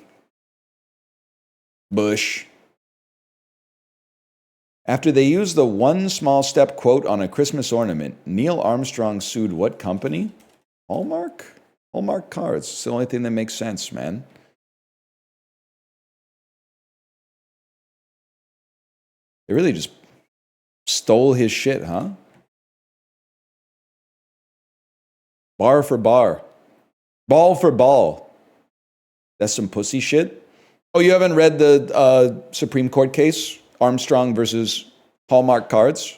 Bush. After they used the one small step quote on a Christmas ornament, Neil Armstrong sued what company? Hallmark? Hallmark cards. It's the only thing that makes sense, man. They really just stole his shit, huh? Bar for bar. Ball for ball. That's some pussy shit. Oh, you haven't read the Supreme Court case? Armstrong versus Hallmark cards.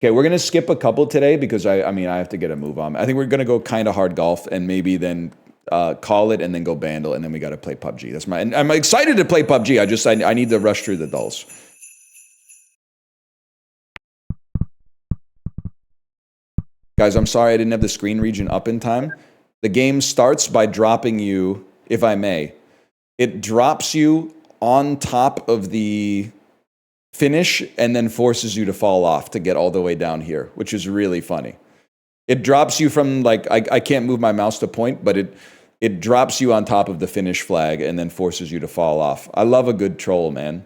Okay, we're going to skip a couple today because I have to get a move on. I think we're going to go kind of hard golf and maybe then call it and then go Bandle and then we got to play PUBG. And I'm excited to play PUBG. I need to rush through the dulls. Guys, I'm sorry I didn't have the screen region up in time. The game starts by dropping you, if I may. It drops you on top of the finish and then forces you to fall off to get all the way down here, which is really funny. It drops you from, like, I can't move my mouse to point, but it drops you on top of the finish flag and then forces you to fall off. I love a good troll, man.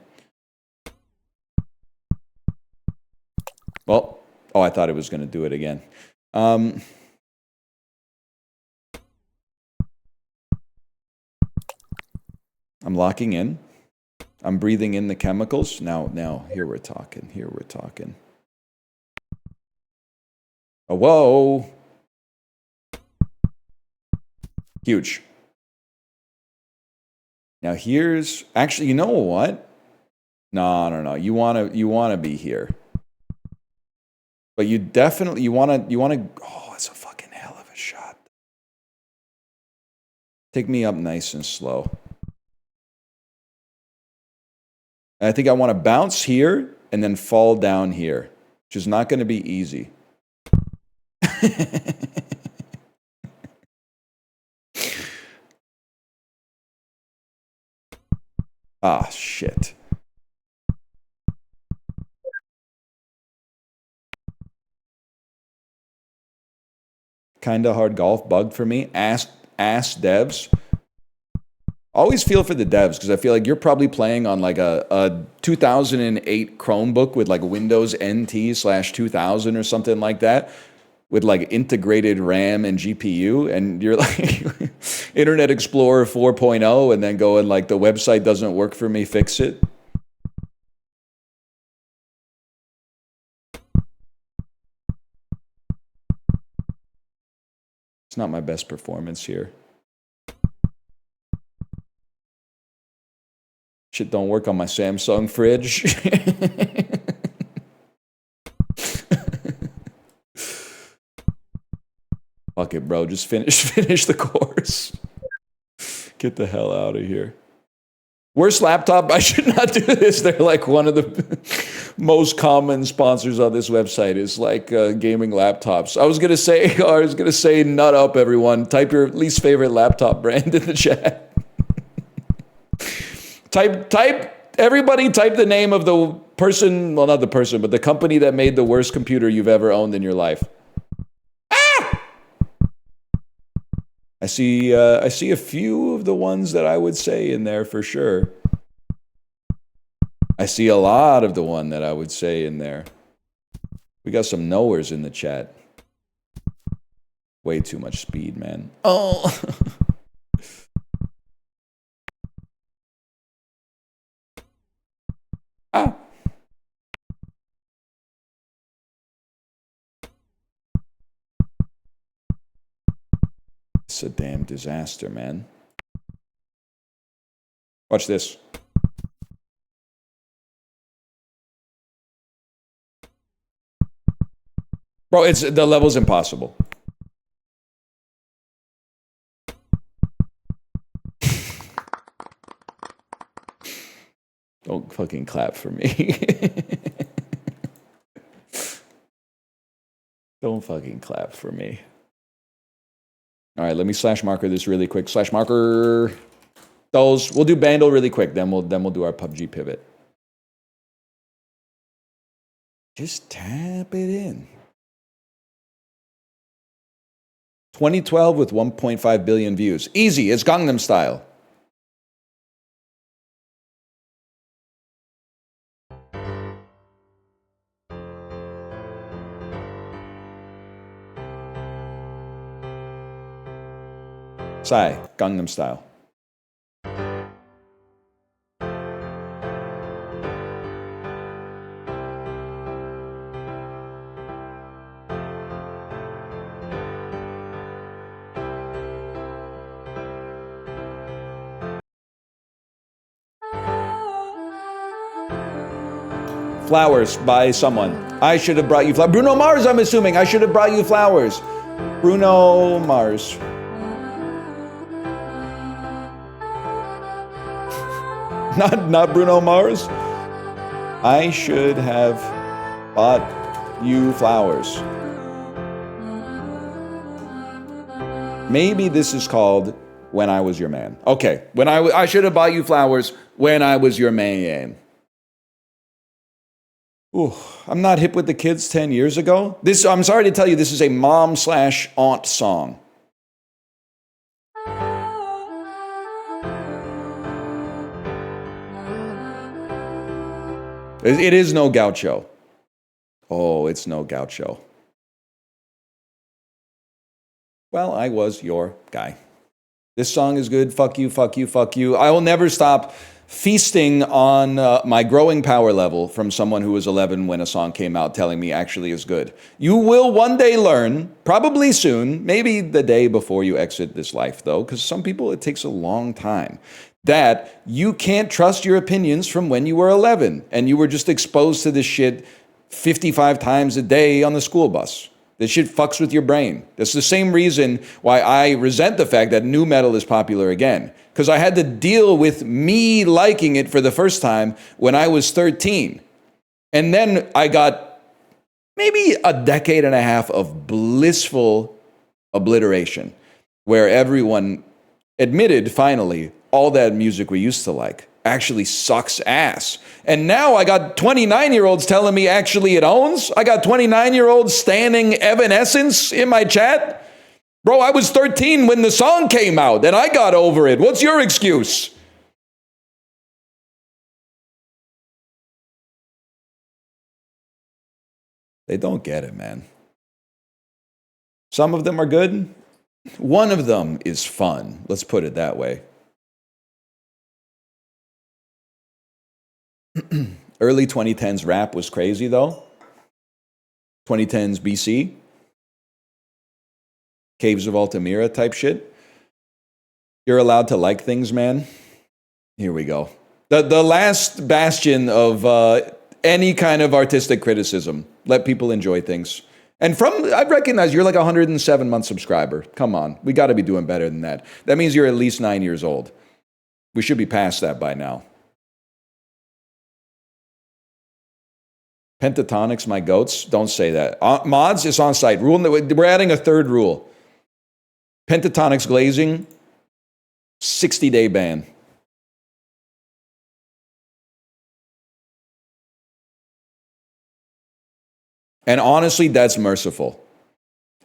Well, oh, I thought it was going to do it again. I'm locking in. I'm breathing in the chemicals. Now, here we're talking. Oh, whoa. Huge. Now here's, actually, you know what? No. You wanna be here. But you definitely, you wanna, oh, it's a fucking hell of a shot. Take me up nice and slow. I think I want to bounce here and then fall down here. which is not going to be easy. Ah, shit. Kinda hard golf bugged for me. Ask devs. Always feel for the devs because I feel like you're probably playing on like a 2008 Chromebook with like Windows NT/2000 or something like that with like integrated RAM and GPU, and you're like Internet Explorer 4.0 and then going like the website doesn't work for me, fix it. It's not my best performance here. Shit don't work on my Samsung fridge. Fuck it, bro. Just finish the course. Get the hell out of here. Worst laptop? I should not do this. They're like one of the most common sponsors on this website is like gaming laptops. I was gonna say nut up, everyone. Type your least favorite laptop brand in the chat. Everybody type the name of the person, well, not the person, but the company that made the worst computer you've ever owned in your life. Ah! I see a few of the ones that I would say in there for sure. I see a lot of the one that I would say in there. We got some knowers in the chat. Way too much speed, man. Oh. Ah. It's a damn disaster, man. Watch this. Bro, the level's impossible. Don't fucking clap for me. Don't fucking clap for me. All right, let me slash marker this really quick. Slash marker those. We'll do Bandle really quick. Then we'll do our PUBG pivot. Just tap it in. 2012 with 1.5 billion views. Easy. It's Gangnam Style. Psy, Gangnam Style. Flowers by someone. I should have brought you flowers. Bruno Mars, I'm assuming. I should have brought you flowers. Bruno Mars. Not Bruno Mars. I should have bought you flowers. Maybe this is called When I Was Your Man. Okay, I should have bought you flowers when I was your man. Ooh, I'm not hip with the kids 10 years ago. I'm sorry to tell you, this is a mom/aunt song. It is no gaucho. Oh, it's no gaucho. Well, I was your guy. This song is good. Fuck you, fuck you, fuck you. I will never stop feasting on my growing power level from someone who was 11 when a song came out telling me actually is good. You will one day learn, probably soon, maybe the day before you exit this life though, because some people it takes a long time, that you can't trust your opinions from when you were 11 and you were just exposed to this shit 55 times a day on the school bus. This shit fucks with your brain. That's the same reason why I resent the fact that nu metal is popular again. Because I had to deal with me liking it for the first time when I was 13. And then I got maybe a decade and a half of blissful obliteration where everyone admitted finally all that music we used to like actually sucks ass. And now I got 29-year-olds telling me actually it owns. I got 29-year-olds standing Evanescence in my chat. Bro, I was 13 when the song came out and I got over it. What's your excuse? They don't get it, man. Some of them are good. One of them is fun. Let's put it that way. Early 2010s rap was crazy, though. 2010s BC. Caves of Altamira type shit. You're allowed to like things, man. Here we go. The last bastion of any kind of artistic criticism. Let people enjoy things. And I recognize you're like a 107-month subscriber. Come on. We got to be doing better than that. That means you're at least 9 years old. We should be past that by now. Pentatonics, my goats. Don't say that. Mods, it's on site. We're adding a third rule. Pentatonics glazing, 60-day ban. And honestly, that's merciful.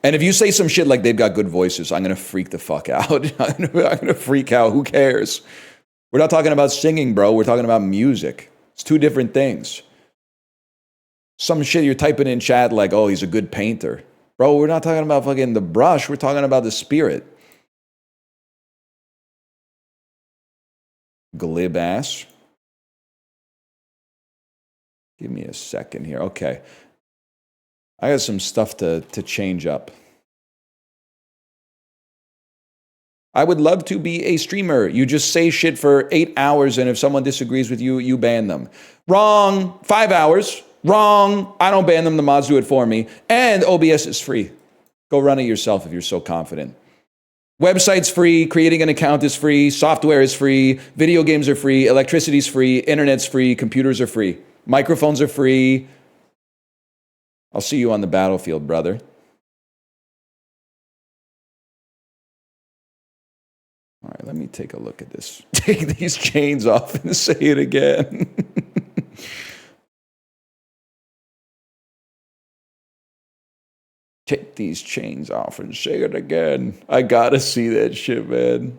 And if you say some shit like they've got good voices, I'm going to freak the fuck out. I'm going to freak out. Who cares? We're not talking about singing, bro. We're talking about music. It's two different things. Some shit you're typing in chat like, oh, he's a good painter. Bro, we're not talking about fucking the brush. We're talking about the spirit. Glib ass. Give me a second here. Okay. I got some stuff to change up. I would love to be a streamer. You just say shit for 8 hours, and if someone disagrees with you, you ban them. Wrong. 5 hours. Wrong. I don't ban them. The mods do it for me. And OBS is free. Go run it yourself if you're so confident. Website's free. Creating an account is free. Software is free. Video games are free. Electricity's free. Internet's free. Computers are free. Microphones are free. I'll see you on the battlefield, brother. All right, let me take a look at this. Take these chains off and say it again. Take these chains off and say it again. I gotta see that shit, man.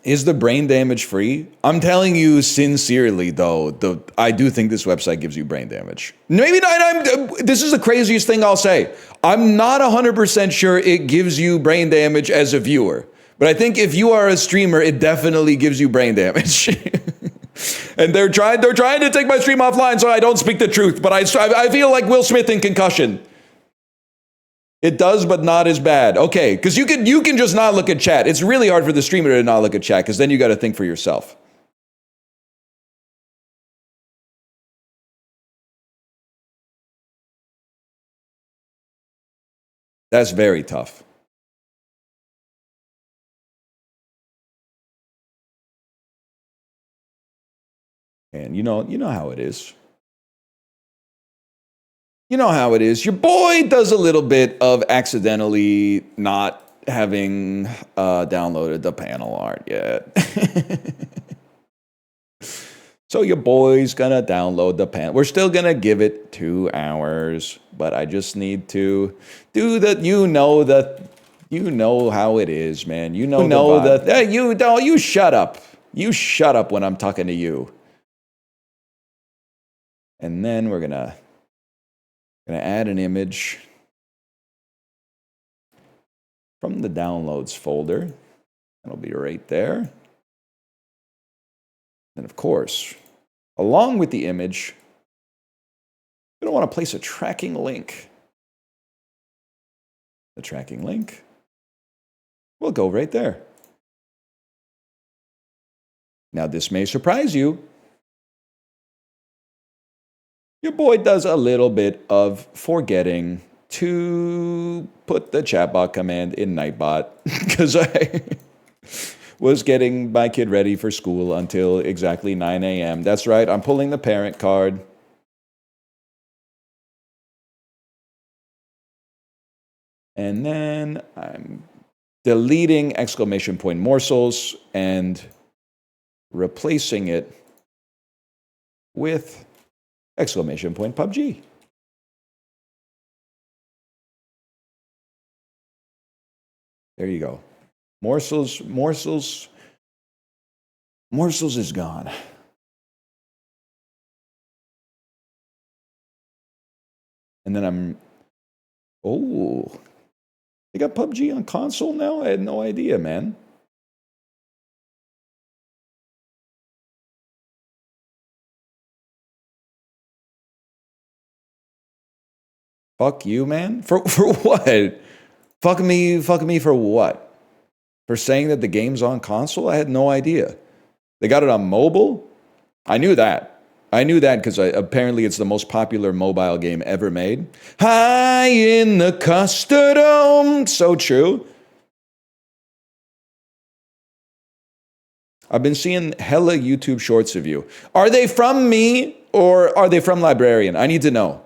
Is the brain damage free? I'm telling you sincerely, though, I do think this website gives you brain damage. Maybe not. This is the craziest thing I'll say. I'm not 100% sure it gives you brain damage as a viewer. But I think if you are a streamer, it definitely gives you brain damage. And they're trying to take my stream offline so I don't speak the truth. But I feel like Will Smith in Concussion. It does, but not as bad. Okay, because you can just not look at chat. It's really hard for the streamer to not look at chat, because then you got to think for yourself. That's very tough. And you know how it is. You know how it is. Your boy does a little bit of accidentally not having downloaded the panel art yet. So your boy's gonna download the panel. We're still gonna give it 2 hours, but I just need to do that. You know how it is, man. You know that. You shut up. You shut up when I'm talking to you. And then we're gonna add an image from the downloads folder. That'll be right there. And of course, along with the image, you're going to want to place a tracking link. The tracking link will go right there. Now, this may surprise you. Your boy does a little bit of forgetting to put the chatbot command in Nightbot because I was getting my kid ready for school until exactly 9 a.m. That's right, I'm pulling the parent card. And then I'm deleting exclamation point morsels and replacing it with exclamation point PUBG. There you go. Morsels is gone. And then they got PUBG on console now? I had no idea, man. Fuck you, man. For what? Fuck me for what? For saying that the game's on console? I had no idea. They got it on mobile? I knew that. I knew that because apparently it's the most popular mobile game ever made. High in the custard dome. So true. I've been seeing hella YouTube shorts of you. Are they from me or are they from Librarian? I need to know.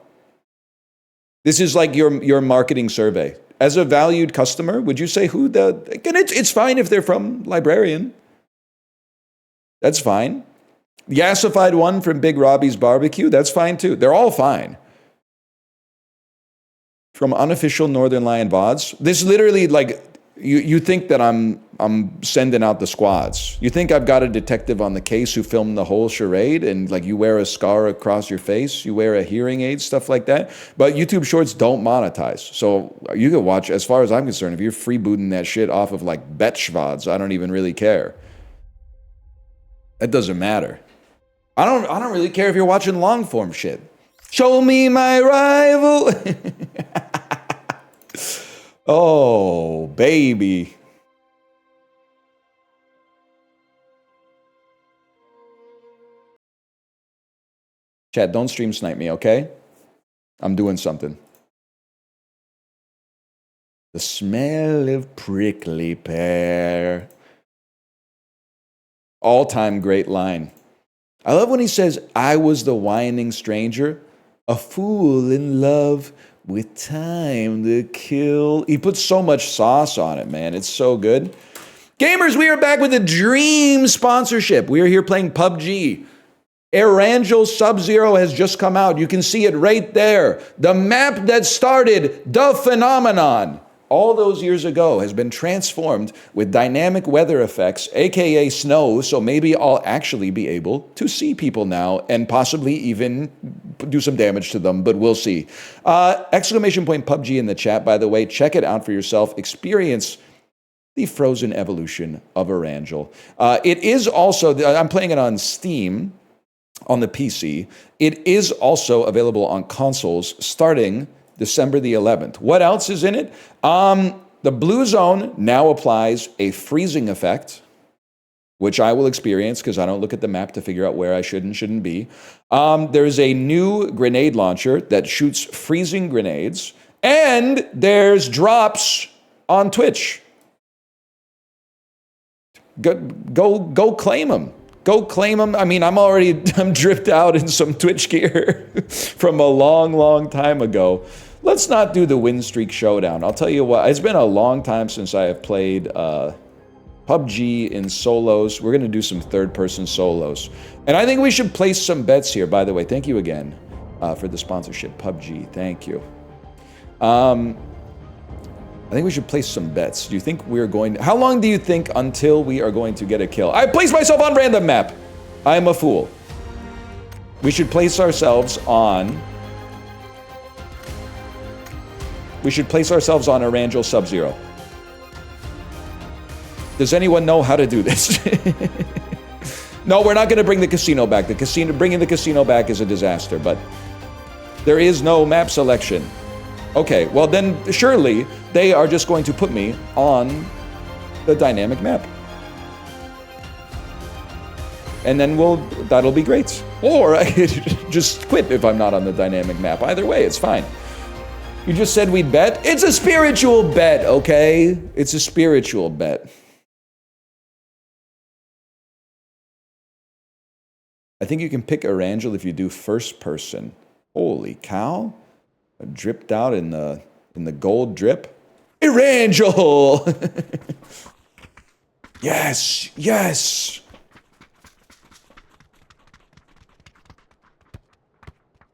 This is like your marketing survey. As a valued customer, would you say who the... It's fine if they're from Librarian. That's fine. The Yassified one from Big Robbie's Barbecue, that's fine too. They're all fine. From Unofficial Northernlion VODs. This literally, like, you think that I'm sending out the squads. You think I've got a detective on the case who filmed the whole charade and like you wear a scar across your face, you wear a hearing aid, stuff like that. But YouTube Shorts don't monetize. So you can watch, as far as I'm concerned, if you're freebooting that shit off of like Betch VODs, I don't even really care. It doesn't matter. I don't really care if you're watching long form shit. Show me my rival. Oh, baby. Chat, don't stream snipe me, okay? I'm doing something. The smell of prickly pear. All-time great line. I love when he says, I was the whining stranger, a fool in love with time to kill. He puts so much sauce on it, man. It's so good. Gamers, we are back with a dream sponsorship. We are here playing PUBG. Erangel Sub-Zero has just come out. You can see it right there. The map that started the phenomenon all those years ago has been transformed with dynamic weather effects, aka snow, so maybe I'll actually be able to see people now and possibly even do some damage to them, but we'll see. Exclamation point PUBG in the chat, by the way. Check it out for yourself. Experience the frozen evolution of Erangel. It is also, I'm playing it on Steam, on the PC. It is also available on consoles starting December the 11th. What else is in it? The blue zone now applies a freezing effect, which I will experience because I don't look at the map to figure out where I should and shouldn't be. There's a new grenade launcher that shoots freezing grenades, and there's drops on Twitch. Go claim them. Go claim them. I mean, I'm dripped out in some Twitch gear from a long time ago. Let's not do the win streak showdown. I'll tell you what, it's been a long time since I have played PUBG in solos. We're going to do some third-person solos. And I think we should place some bets here, by the way. Thank you again for the sponsorship, PUBG. Thank you. I think we should place some bets. Do you think we're going to... How long do you think until we are going to get a kill? I placed myself on random map. I am a fool. We should place ourselves on... We should place ourselves on Erangel Sub-Zero. Does anyone know how to do this? No, we're not going to bring the casino back. Bringing the casino back is a disaster, but there is no map selection. Okay, well then surely they are just going to put me on the dynamic map. And then that'll be great. Or I could just quit if I'm not on the dynamic map. Either way, it's fine. You just said we'd bet? It's a spiritual bet, okay? It's a spiritual bet. I think you can pick Erangel if you do first person. Holy cow. Dripped out in the gold drip. Erangel! Yes, yes!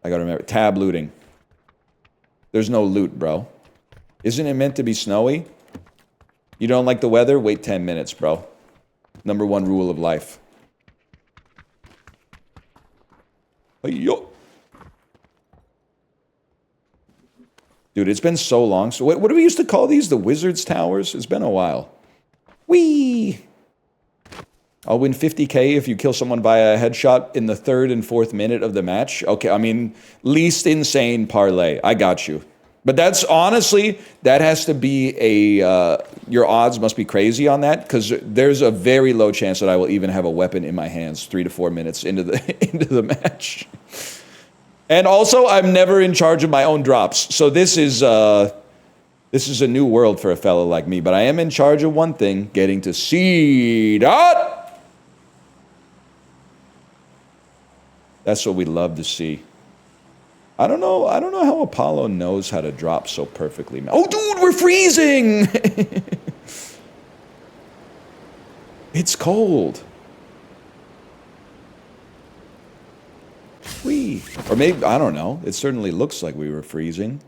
I gotta remember, tab looting. There's no loot, bro. Isn't it meant to be snowy? You don't like the weather? Wait 10 minutes, bro. #1 rule of life. Hey, yo. Dude, it's been so long. So what do we used to call these? The Wizard's Towers? It's been a while. Whee! I'll win 50K if you kill someone via a headshot in the 3rd and 4th minute of the match. Okay, I mean, least insane parlay. I got you. But that's honestly, that has to be a, your odds must be crazy on that, because there's a very low chance that I will even have a weapon in my hands 3 to 4 minutes into the, into the match. And also, I'm never in charge of my own drops. So this is a new world for a fellow like me. But I am in charge of one thing, getting to see that. That's what we love to see. I don't know how Apollo knows how to drop so perfectly. Oh, dude, we're freezing! It's cold. Whee. Or maybe, I don't know. It certainly looks like we were freezing.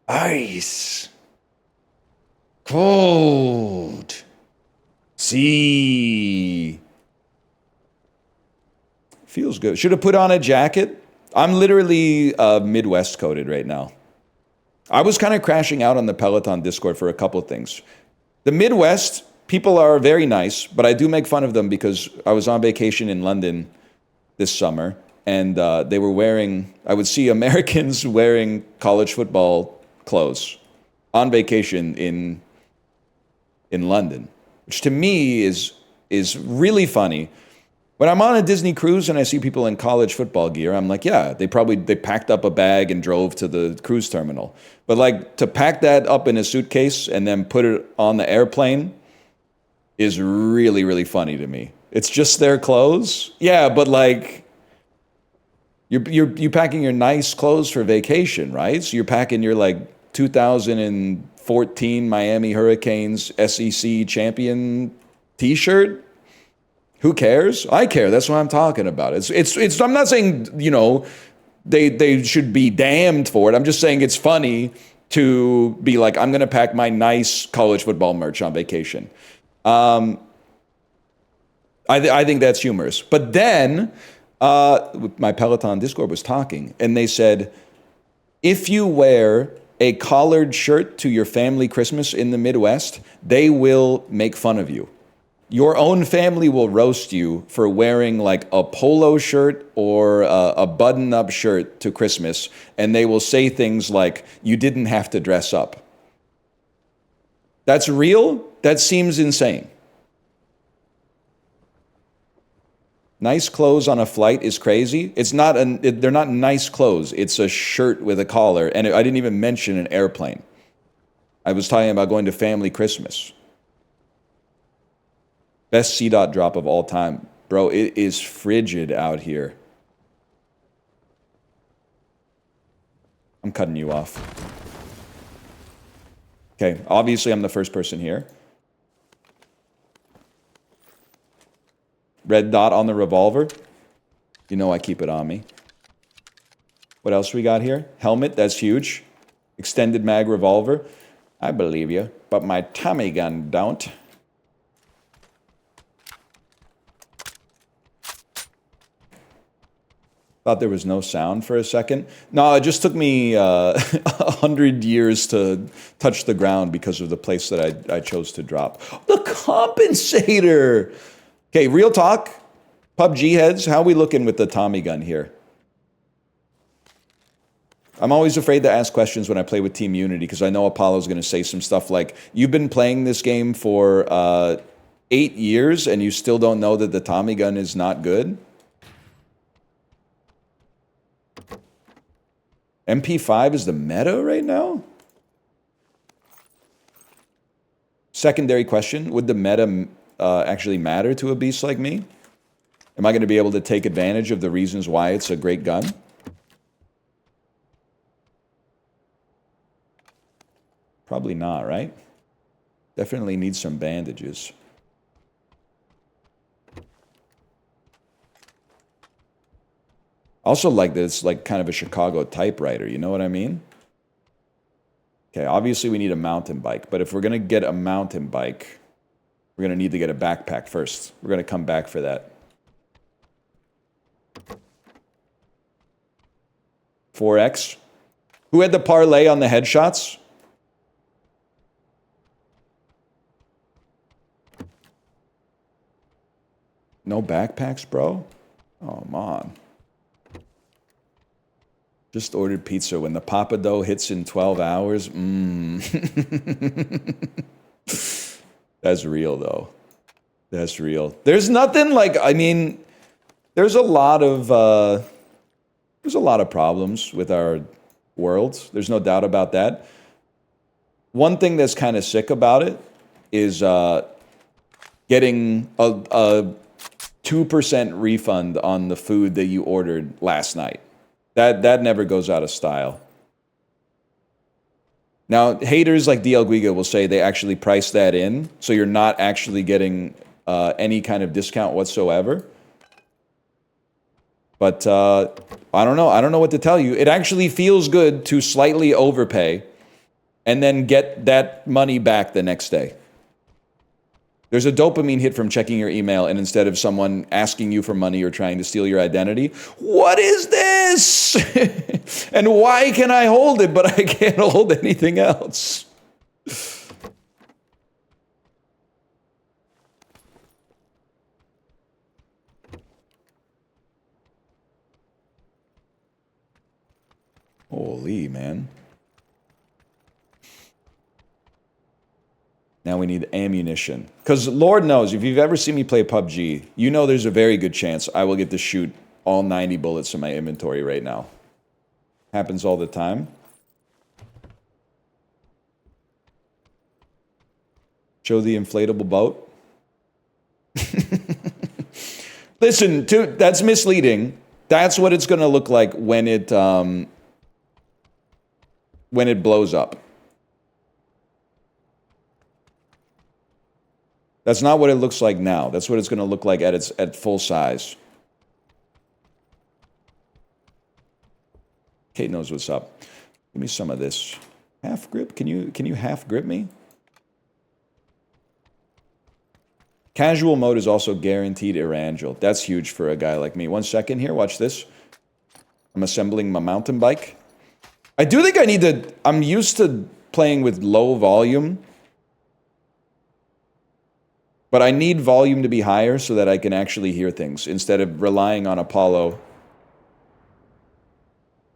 Ice. Cold. Sea. Feels good. Should have put on a jacket. I'm literally Midwest coded right now. I was kind of crashing out on the Peloton Discord for a couple of things. The Midwest, people are very nice, but I do make fun of them because I was on vacation in London this summer, and they were wearing, I would see Americans wearing college football clothes on vacation in London, which to me is really funny. When I'm on a Disney cruise and I see people in college football gear, I'm like, yeah, they packed up a bag and drove to the cruise terminal. But like, to pack that up in a suitcase and then put it on the airplane is really, really funny to me. It's just their clothes. Yeah, but like, you're packing your nice clothes for vacation, right? So you're packing your like 2014 Miami Hurricanes SEC champion t-shirt. Who cares? I care. That's what I'm talking about. It's I'm not saying, you know, they should be damned for it. I'm just saying it's funny to be like, I'm going to pack my nice college football merch on vacation. I think that's humorous. But then my Peloton Discord was talking, and they said, if you wear a collared shirt to your family Christmas in the Midwest, they will make fun of you. Your own family will roast you for wearing like a polo shirt or a button-up shirt to Christmas, and they will say things like, you didn't have to dress up. That's real? That seems insane. Nice clothes on a flight is crazy. It's not they're not nice clothes. It's a shirt with a collar, and I didn't even mention an airplane. I was talking about going to family Christmas. Best C-Dot drop of all time. Bro, it is frigid out here. I'm cutting you off. Okay, obviously I'm the first person here. Red dot on the revolver. You know I keep it on me. What else we got here? Helmet, that's huge. Extended mag revolver. I believe you, but my Tommy gun don't. Thought there was no sound for a second. No, it just took me 100 years to touch the ground because of the place that I chose to drop. The compensator! Okay, real talk. PUBG heads, how are we looking with the Tommy gun here? I'm always afraid to ask questions when I play with Team Unity because I know Apollo's going to say some stuff like, you've been playing this game for 8 years and you still don't know that the Tommy gun is not good? MP5 is the meta right now? Secondary question, would the meta actually matter to a beast like me? Am I going to be able to take advantage of the reasons why it's a great gun? Probably not, right? Definitely need some bandages. Also like this, like kind of a Chicago typewriter, you know what I mean? Okay, obviously we need a mountain bike, but if we're gonna get a mountain bike, we're gonna need to get a backpack first. We're gonna come back for that. 4X. Who had the parlay on the headshots? No backpacks, bro? Oh, man. Just ordered pizza. When the Papa Dough hits in 12 hours, That's real, though. That's real. There's nothing like, I mean, there's a lot of problems with our world. There's no doubt about that. One thing that's kind of sick about it is getting a 2% refund on the food that you ordered last night. That never goes out of style. Now, haters like DL Guiga will say they actually price that in, so you're not actually getting any kind of discount whatsoever. But I don't know. I don't know what to tell you. It actually feels good to slightly overpay and then get that money back the next day. There's a dopamine hit from checking your email, and instead of someone asking you for money or trying to steal your identity, what is this? And why can I hold it, but I can't hold anything else? Holy, man. Now we need ammunition. Because Lord knows, if you've ever seen me play PUBG, you know there's a very good chance I will get to shoot all 90 bullets in my inventory right now. Happens all the time. Show the inflatable boat. Listen, that's misleading. That's what it's going to look like when it blows up. That's not what it looks like now. That's what it's going to look like at full size. Kate knows what's up. Give me some of this. Half grip? Can you half grip me? Casual mode is also guaranteed Erangel. That's huge for a guy like me. 1 second here. Watch this. I'm assembling my mountain bike. I do think I need to... I'm used to playing with low volume. But I need volume to be higher so that I can actually hear things instead of relying on Apollo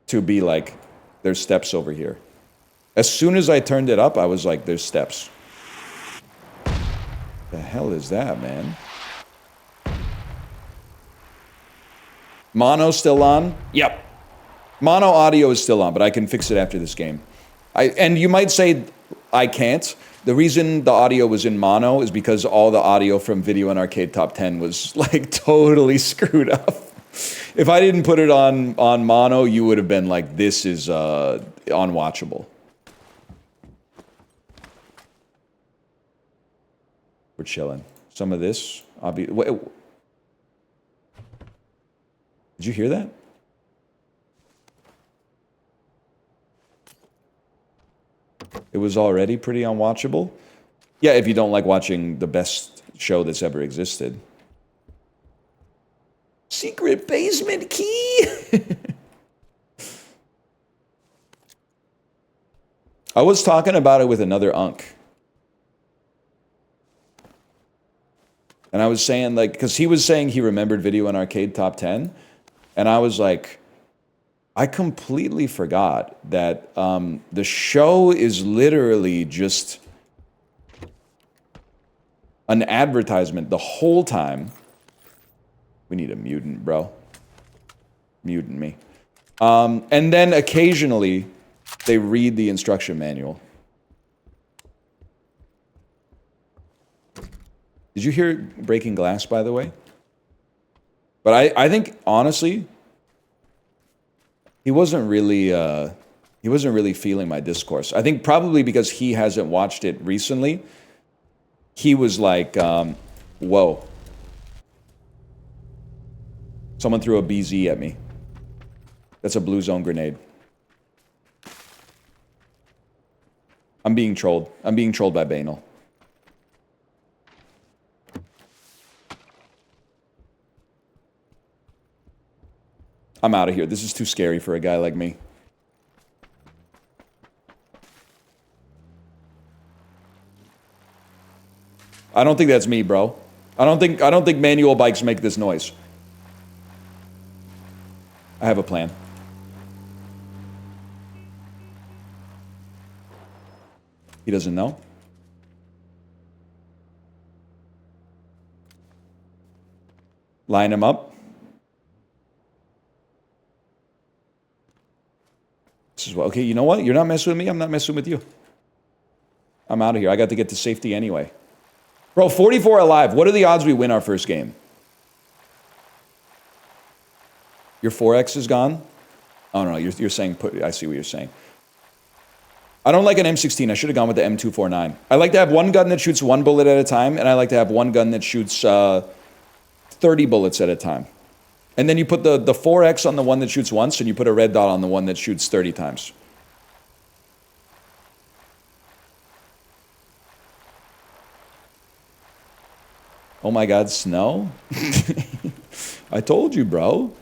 to be like, there's steps over here. As soon as I turned it up, I was like, there's steps. The hell is that, man? Mono still on? Yep. Mono audio is still on, but I can fix it after this game. And you might say I can't. The reason the audio was in mono is because all the audio from Video and Arcade Top 10 was like totally screwed up. If I didn't put it on mono, you would have been like, this is unwatchable. We're chilling. Some of this, wait, did you hear that? It was already pretty unwatchable. Yeah, if you don't like watching the best show that's ever existed. Secret basement key! I was talking about it with another unk. And I was saying, like, because he was saying he remembered Video and Arcade Top 10. And I was like, I completely forgot that the show is literally just an advertisement the whole time. We need a mutant, bro. Mutant me. And then occasionally, they read the instruction manual. Did you hear breaking glass, by the way? But I think, honestly, he wasn't really He wasn't really feeling my discourse. I think probably because he hasn't watched it recently, he was like, whoa. Someone threw a BZ at me. That's a blue zone grenade. I'm being trolled. I'm being trolled by Banal. I'm out of here. This is too scary for a guy like me. I don't think that's me, bro. I don't think manual bikes make this noise. I have a plan. He doesn't know. Line him up. This is what, okay, you know what? You're not messing with me, I'm not messing with you. I'm out of here. I got to get to safety anyway. Bro, 44 alive. What are the odds we win our first game? Your 4X is gone? Oh, no, you're saying, I see what you're saying. I don't like an M16. I should have gone with the M249. I like to have one gun that shoots one bullet at a time, and I like to have one gun that shoots 30 bullets at a time. And then you put the 4X on the one that shoots once, and you put a red dot on the one that shoots 30 times. Oh my God, snow? I told you, bro.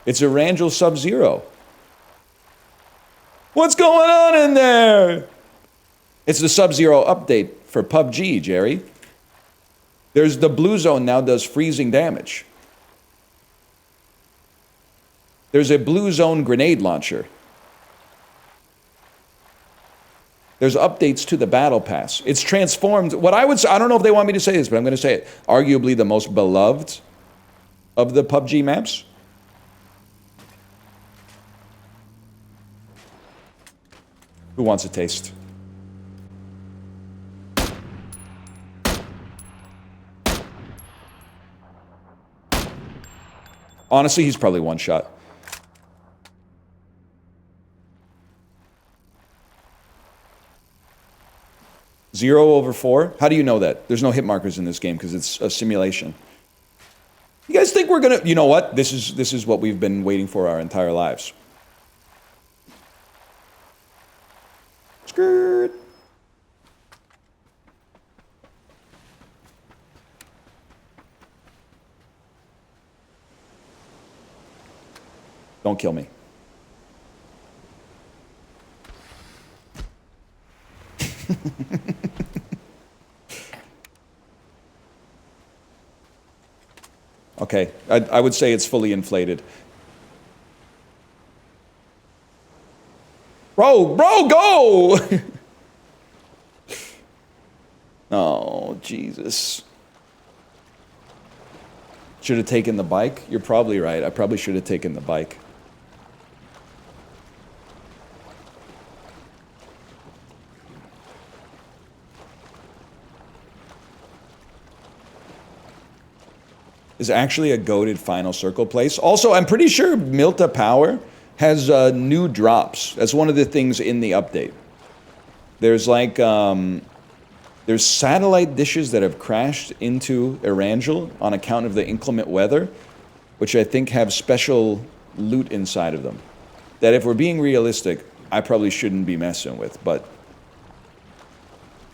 It's a Rangel Sub-Zero. What's going on in there? It's the Sub-Zero update for PUBG, Jerry. There's the blue zone now does freezing damage. There's a blue zone grenade launcher. There's updates to the battle pass. It's transformed. What I would say, I don't know if they want me to say this, but I'm going to say it. Arguably the most beloved of the PUBG maps. Who wants a taste? Honestly, he's probably one shot. Zero over 4? How do you know that? There's no hit markers in this game because it's a simulation. You guys think we're gonna... You know what? This is what we've been waiting for our entire lives. Skirt. Don't kill me. Okay, I would say it's fully inflated. Bro, go! Oh, Jesus. Should have taken the bike? You're probably right. I probably should have taken the bike. Is actually a goated final circle place. Also, I'm pretty sure Milta Power has new drops. That's one of the things in the update. There's like, there's satellite dishes that have crashed into Erangel on account of the inclement weather, which I think have special loot inside of them. That if we're being realistic, I probably shouldn't be messing with, but...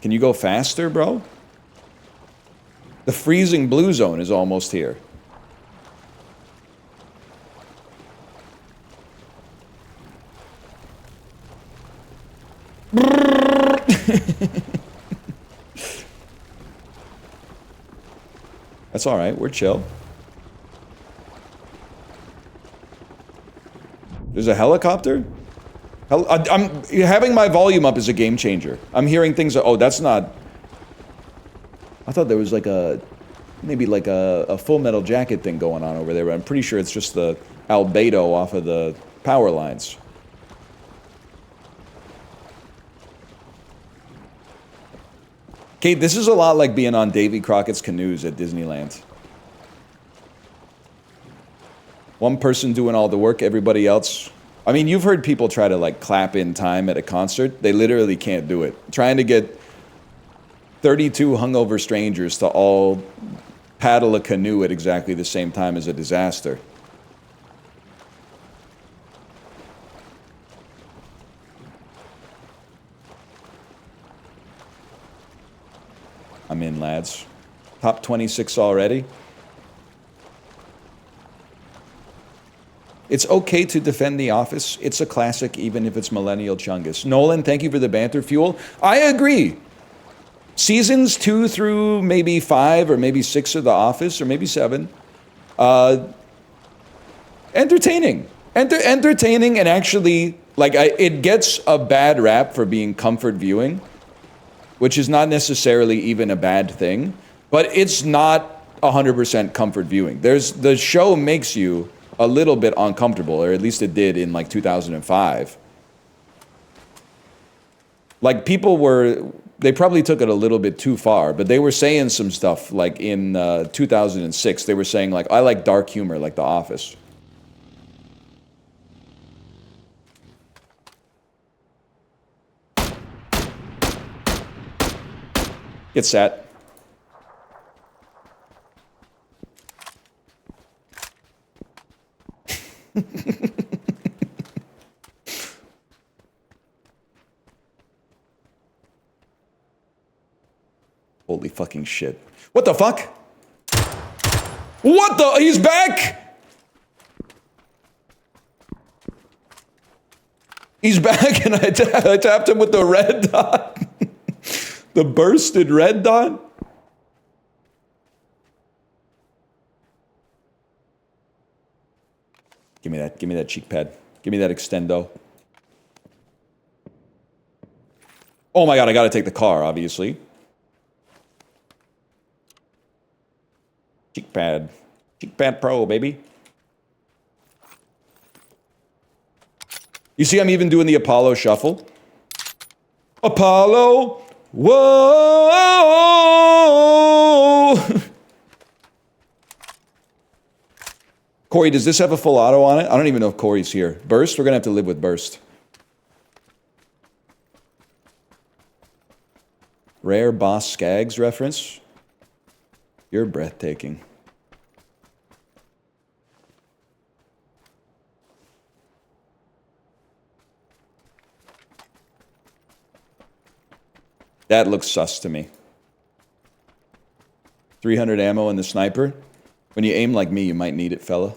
Can you go faster, bro? The freezing blue zone is almost here. That's all right. We're chill. There's a helicopter? I'm having my volume up is a game changer. I'm hearing things. Oh, that's not... I thought there was like a, maybe like a Full Metal Jacket thing going on over there, but I'm pretty sure it's just the albedo off of the power lines. Kate, this is a lot like being on Davy Crockett's canoes at Disneyland. One person doing all the work, everybody else. I mean, you've heard people try to like clap in time at a concert. They literally can't do it. Trying to get 32 hungover strangers to all paddle a canoe at exactly the same time is a disaster. I'm in, lads. Top 26 already. It's okay to defend The Office. It's a classic, even if it's Millennial Chungus. Nolan, thank you for the banter fuel. I agree. Seasons 2 through maybe 5 or maybe 6 of The Office, or maybe 7. Entertaining. Entertaining, and actually, like, it gets a bad rap for being comfort viewing, which is not necessarily even a bad thing, but it's not 100% comfort viewing. The show makes you a little bit uncomfortable, or at least it did in like 2005. Like, they probably took it a little bit too far, but they were saying some stuff like in 2006. They were saying like, I like dark humor like The Office. Get set. Holy fucking shit. What the fuck? What the? He's back! He's back, and I tapped him with the red dot. The bursted red dot? Give me that cheek pad. Give me that extendo. Oh my god, I gotta take the car, obviously. Cheek pad Pro, baby. You see, I'm even doing the Apollo shuffle. Apollo! Whoa! Corey, does this have a full auto on it? I don't even know if Corey's here. Burst? We're gonna have to live with Burst. Rare Boss Skaggs reference. You're breathtaking. That looks sus to me. 300 ammo in the sniper. When you aim like me, you might need it, fella.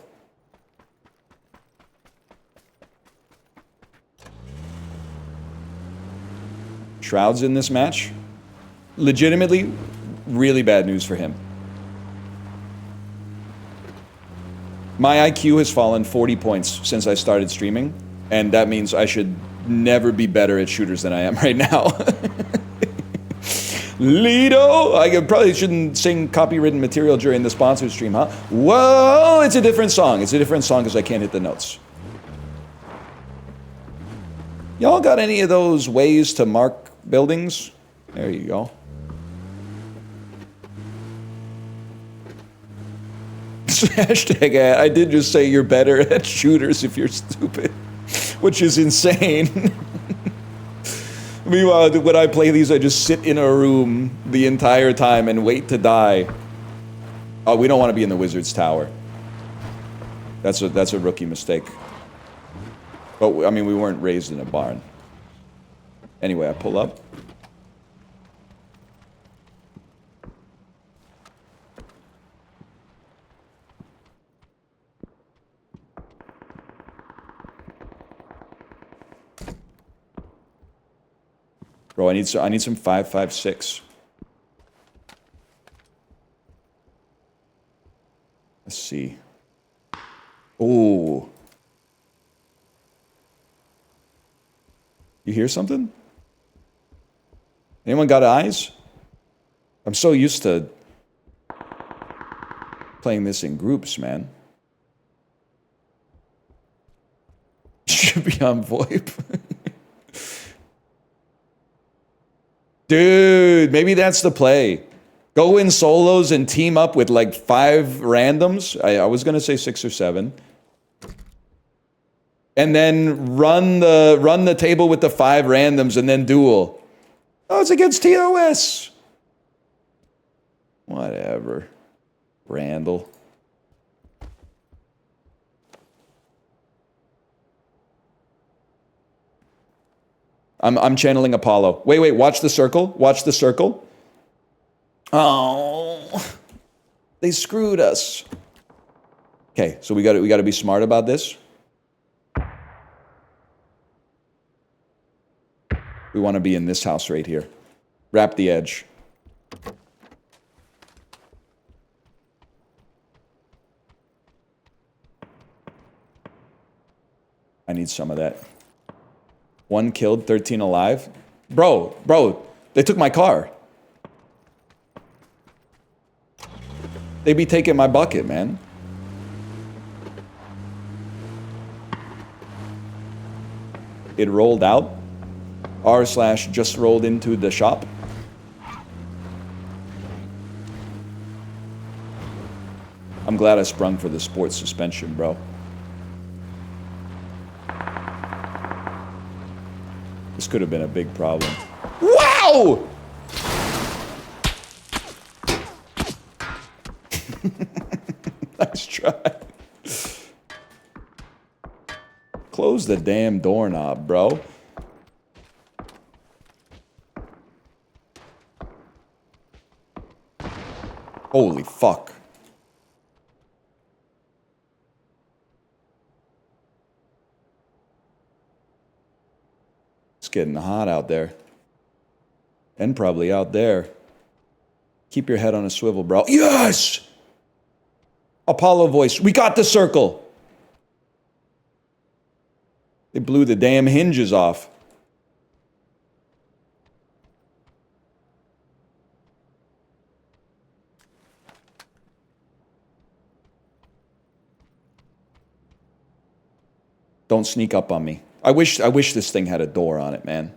Shroud's in this match. Legitimately, really bad news for him. My IQ has fallen 40 points since I started streaming, and that means I should never be better at shooters than I am right now. Lido! I probably shouldn't sing copywritten material during the sponsored stream, huh? Whoa! It's a different song. It's a different song because I can't hit the notes. Y'all got any of those ways to mark buildings? There you go. Hashtag ad. I did just say you're better at shooters if you're stupid, which is insane. Meanwhile, when I play these, I just sit in a room the entire time and wait to die. Oh, we don't want to be in the Wizard's Tower. That's a rookie mistake. But, I mean, we weren't raised in a barn. Anyway, I pull up. Bro, I need some 5.56. Let's see. Oh. You hear something? Anyone got eyes? I'm so used to playing this in groups, man. Should be on VoIP. Dude, maybe that's the play. Go in solos and team up with like 5 randoms. I was going to say 6 or 7. And then run the table with the 5 randoms and then duel. Oh, it's against TOS. Whatever. Randall. I'm channeling Apollo. Wait, watch the circle. Watch the circle. Oh. They screwed us. Okay, so we got to be smart about this. We want to be in this house right here. Wrap the edge. I need some of that. 1 killed, 13 alive. Bro, they took my car. They be taking my bucket, man. It rolled out. r/ just rolled into the shop. I'm glad I sprung for the sports suspension, bro. This could have been a big problem. Wow! Nice try. Close the damn doorknob, bro. Holy fuck. It's getting hot out there. And probably out there. Keep your head on a swivel, bro. Yes! Apollo voice. We got the circle. They blew the damn hinges off. Don't sneak up on me. I wish this thing had a door on it, man.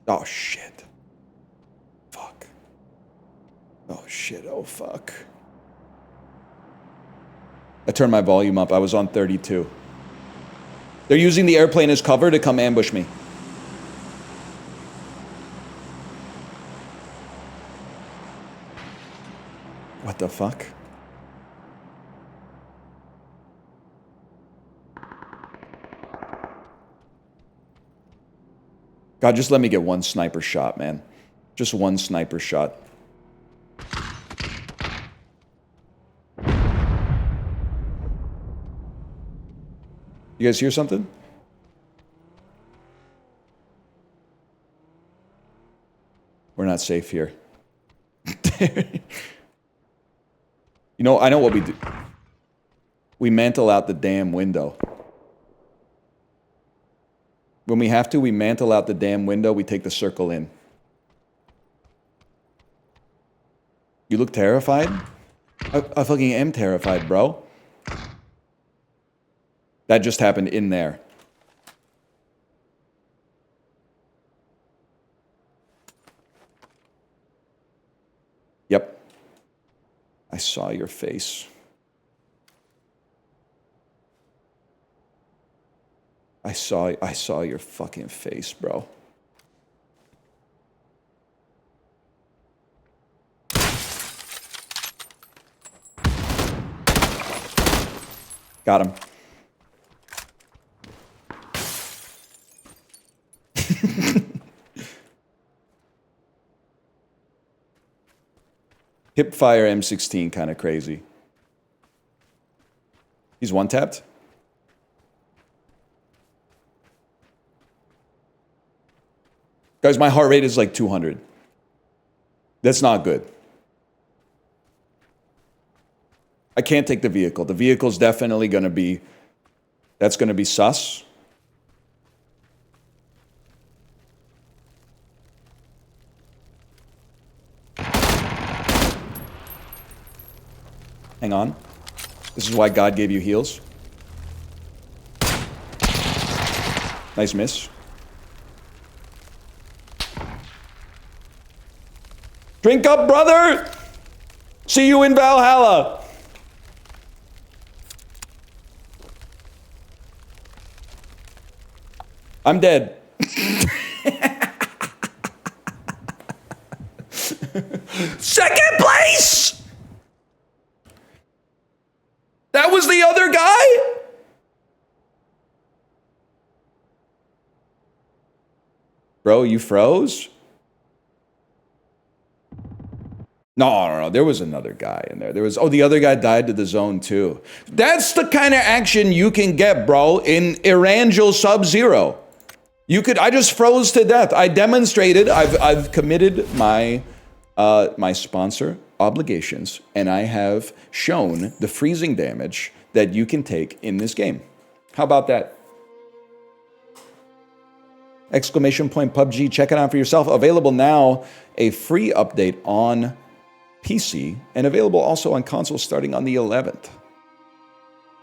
Oh shit. Fuck. Oh shit, oh fuck. I turned my volume up. I was on 32. They're using the airplane as cover to come ambush me. What the fuck? God, just let me get one sniper shot, man. Just one sniper shot. You guys hear something? We're not safe here. You know, I know what we do. We mantle out the damn window. When we have to, we mantle out the damn window, we take the circle in. You look terrified? I fucking am terrified, bro. That just happened in there. Yep. I saw your face. I saw your fucking face, bro. Got him. Hipfire M16, kind of crazy. He's one-tapped? Guys, my heart rate is like 200. That's not good. I can't take the vehicle. The vehicle's definitely going to be... That's going to be sus. Hang on. This is why God gave you heals. Nice miss. Drink up, brother! See you in Valhalla! I'm dead. Second place! That was the other guy? Bro, you froze? No. There was another guy in there. Oh, the other guy died to the zone too. That's the kind of action you can get, bro, in Erangel Sub-Zero. I just froze to death. I demonstrated, I've committed my sponsor obligations, and I have shown the freezing damage that you can take in this game. How about that? Exclamation point PUBG, check it out for yourself. Available now, a free update on PC, and available also on console starting on the 11th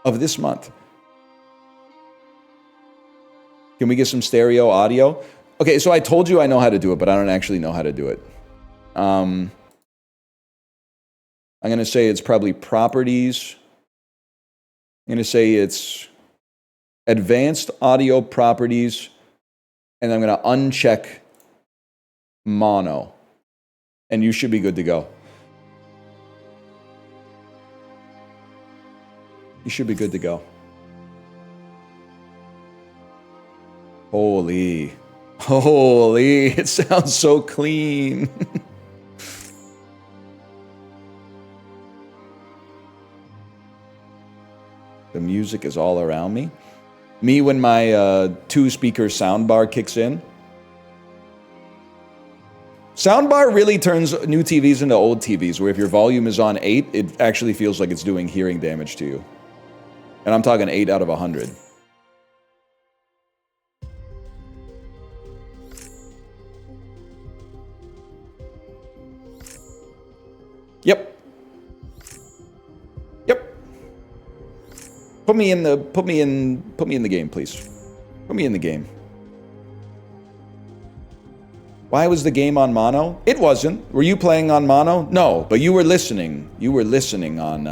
of this month. Can we get some stereo audio? Okay, so I told you I know how to do it, but I don't actually know how to do it. I'm going to say it's probably properties. I'm going to say it's advanced audio properties, and I'm going to uncheck mono, and you should be good to go. You should be good to go. Holy, it sounds so clean. The music is all around me. Me when my 2-speaker soundbar kicks in. Soundbar really turns new TVs into old TVs, where if your volume is on 8, it actually feels like it's doing hearing damage to you. And I'm talking 8 out of 100. Yep. Put me in the game, please. Put me in the game. Why was the game on mono? It wasn't. Were you playing on mono? No, but you were listening. You were listening on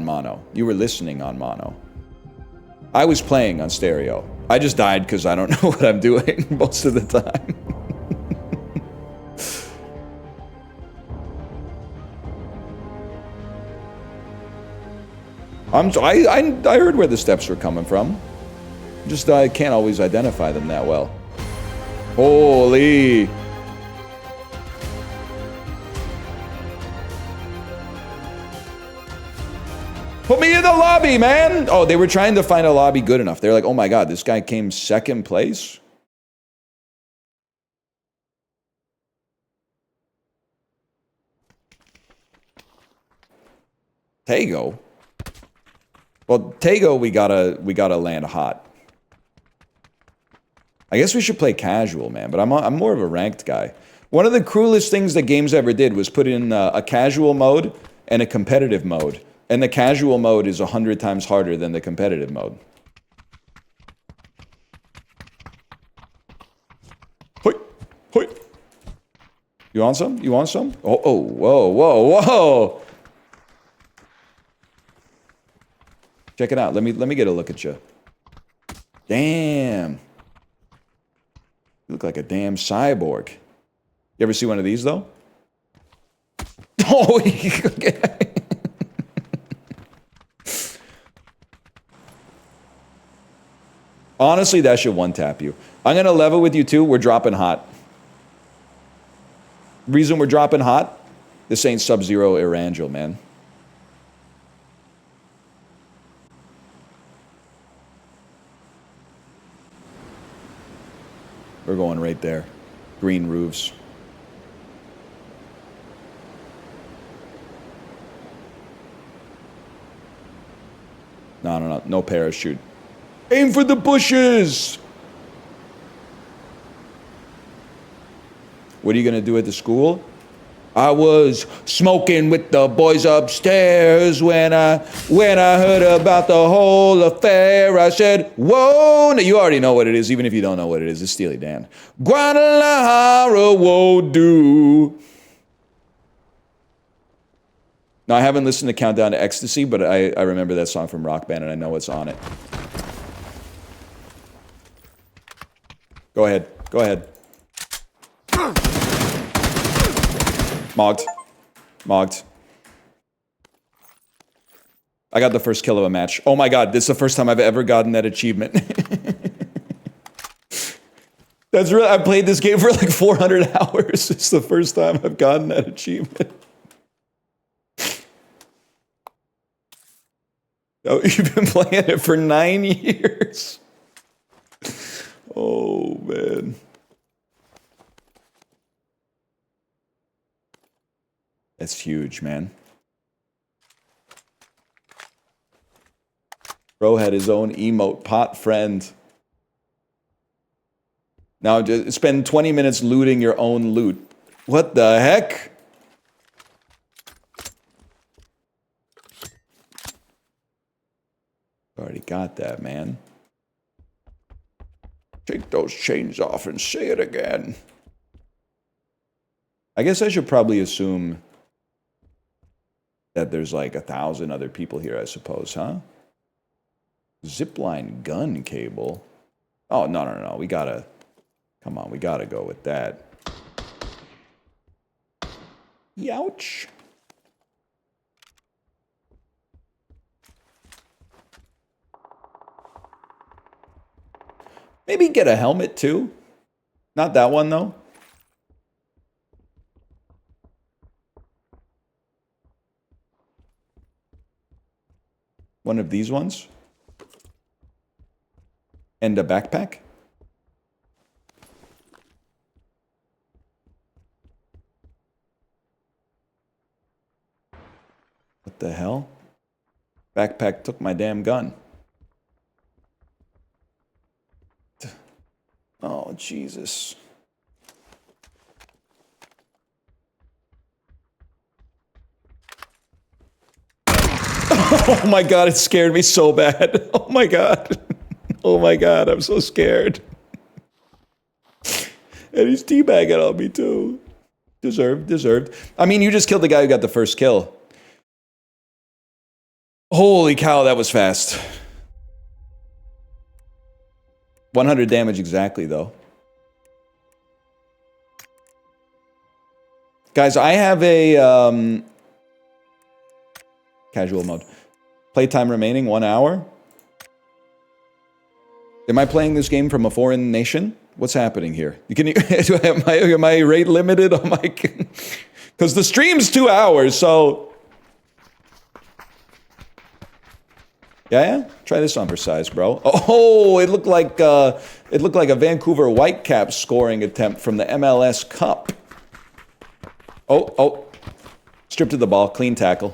mono. You were listening on mono. I was playing on stereo. I just died because I don't know what I'm doing most of the time. I heard where the steps were coming from. Just I can't always identify them that well. Holy. Put me in the lobby, man! Oh, they were trying to find a lobby good enough. They're like, oh my god, this guy came second place? Tago? Well, Tago, we gotta land hot. I guess we should play casual, man, but I'm more of a ranked guy. One of the cruelest things that games ever did was put in a casual mode and a competitive mode. And the casual mode is 100 times harder than the competitive mode. Hoi, hoi. You want some? You want some? Oh, whoa. Check it out. Let me get a look at you. Damn. You look like a damn cyborg. You ever see one of these, though? Oh, okay. Honestly, that should one-tap you. I'm going to level with you, too. We're dropping hot. Reason we're dropping hot? This ain't Sub-Zero Erangel, man. We're going right there. Green roofs. No. No parachute. Aim for the bushes! What are you gonna do at the school? I was smoking with the boys upstairs when I heard about the whole affair. I said, whoa, no, you already know what it is, even if you don't know what it is. It's Steely Dan. Guadalajara, whoa, do. Now, I haven't listened to Countdown to Ecstasy, but I remember that song from Rock Band, and I know what's on it. Go ahead. Go ahead. Mogged. Mogged. I got the first kill of a match. Oh my god, this is the first time I've ever gotten that achievement. That's real. I played this game for like 400 hours. It's the first time I've gotten that achievement. Oh, you've been playing it for 9 years. Oh, man. That's huge, man. Bro had his own emote pot friend. Now, spend 20 minutes looting your own loot. What the heck? Already got that, man. Take those chains off and say it again. I guess I should probably assume that there's like 1,000 other people here, I suppose, huh? Zipline gun cable. Oh, no. We gotta... Come on, we gotta go with that. Youch. Maybe get a helmet too. Not that one though. One of these ones. And a backpack. What the hell? Backpack took my damn gun. Oh, Jesus. Oh my god, it scared me so bad. Oh my god. Oh my god, I'm so scared. And he's teabagging on me too. Deserved. I mean, you just killed the guy who got the first kill. Holy cow, that was fast. 100 damage exactly, though. Guys, I have a casual mode. Playtime remaining 1 hour. Am I playing this game from a foreign nation? What's happening here? Am I rate limited on my? Because the stream's 2 hours, so. Yeah. Try this on for size, bro. Oh, it looked like a Vancouver Whitecaps scoring attempt from the MLS Cup. Oh, stripped of the ball, clean tackle.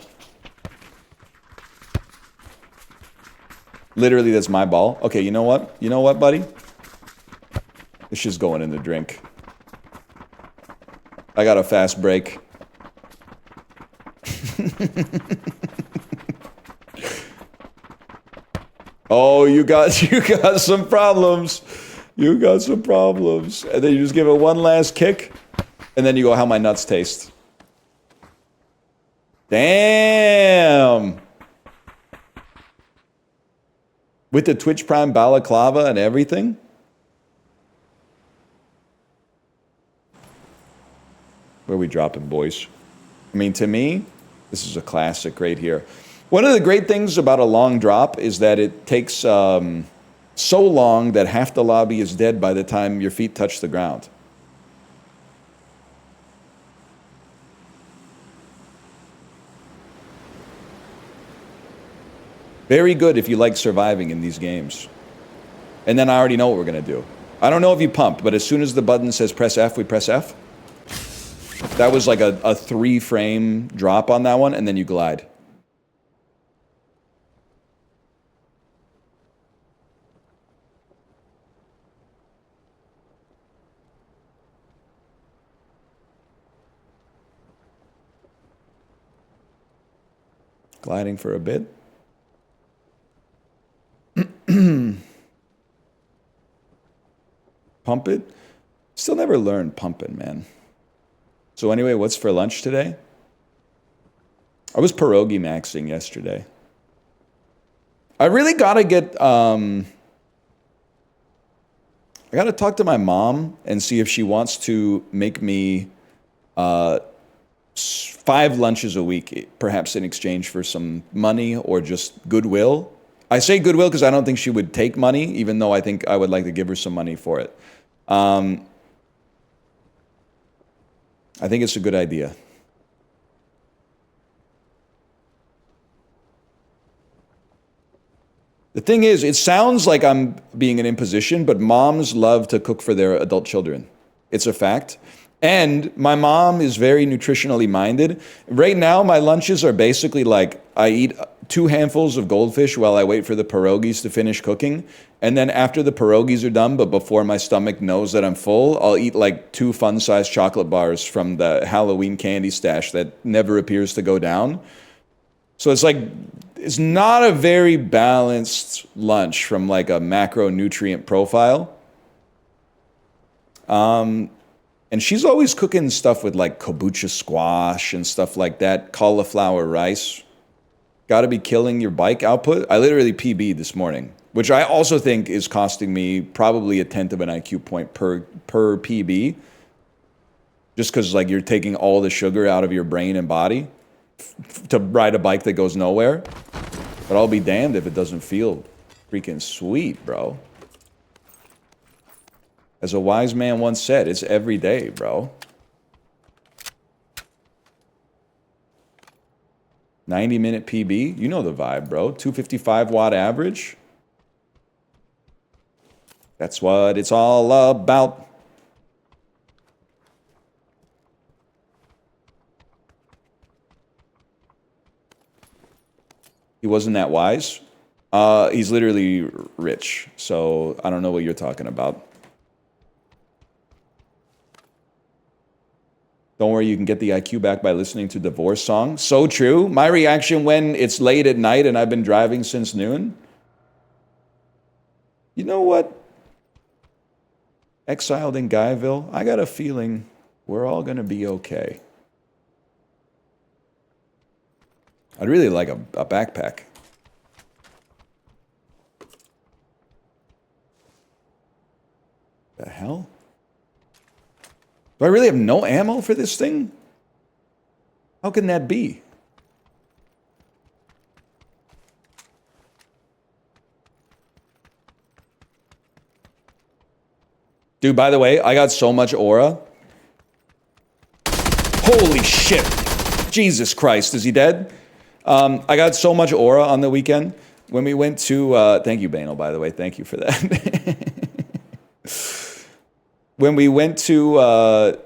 Literally, that's my ball. Okay, you know what? You know what, buddy? This shit's going in the drink. I got a fast break. Oh, you got some problems. You got some problems. And then you just give it one last kick, and then you go, how my nuts taste. Damn. With the Twitch Prime balaclava and everything? Where are we dropping, boys? I mean, to me, this is a classic right here. One of the great things about a long drop is that it takes so long that half the lobby is dead by the time your feet touch the ground. Very good if you like surviving in these games. And then I already know what we're going to do. I don't know if you pumped, but as soon as the button says press F, we press F. That was like a 3-frame drop on that one, and then you glide. Gliding for a bit. Pump it? Still never learned pumping, man. So anyway, what's for lunch today? I was pierogi maxing yesterday. I really gotta get I gotta talk to my mom and see if she wants to make me 5 lunches a week, perhaps in exchange for some money or just goodwill. I say goodwill because I don't think she would take money, even though I think I would like to give her some money for it. I think it's a good idea. The thing is, it sounds like I'm being an imposition, but moms love to cook for their adult children. It's a fact. And my mom is very nutritionally minded. Right now, my lunches are basically like I eat 2 handfuls of goldfish while I wait for the pierogies to finish cooking. And then after the pierogies are done, but before my stomach knows that I'm full, I'll eat like 2 fun-sized chocolate bars from the Halloween candy stash that never appears to go down. So it's like, it's not a very balanced lunch from like a macronutrient profile. And she's always cooking stuff with like kombucha squash and stuff like that, cauliflower rice. Got to be killing your bike output. I literally PB'd this morning, which I also think is costing me probably 1/10 of an IQ point per PB. Just because like you're taking all the sugar out of your brain and body to ride a bike that goes nowhere. But I'll be damned if it doesn't feel freaking sweet, bro. As a wise man once said, it's every day, bro. 90-minute PB, you know the vibe, bro. 255 watt average. That's what it's all about. He wasn't that wise. He's literally rich, so I don't know what you're talking about. Don't worry, you can get the IQ back by listening to Divorce Song. So true. My reaction when it's late at night and I've been driving since noon. You know what? Exiled in Guyville, I got a feeling we're all going to be okay. I'd really like a backpack. The hell? Do I really have no ammo for this thing? How can that be? Dude, by the way, I got so much aura. Holy shit. Jesus Christ, is he dead? I got so much aura on the weekend. When we went to, thank you, Banal, by the way. Thank you for that. When we went to a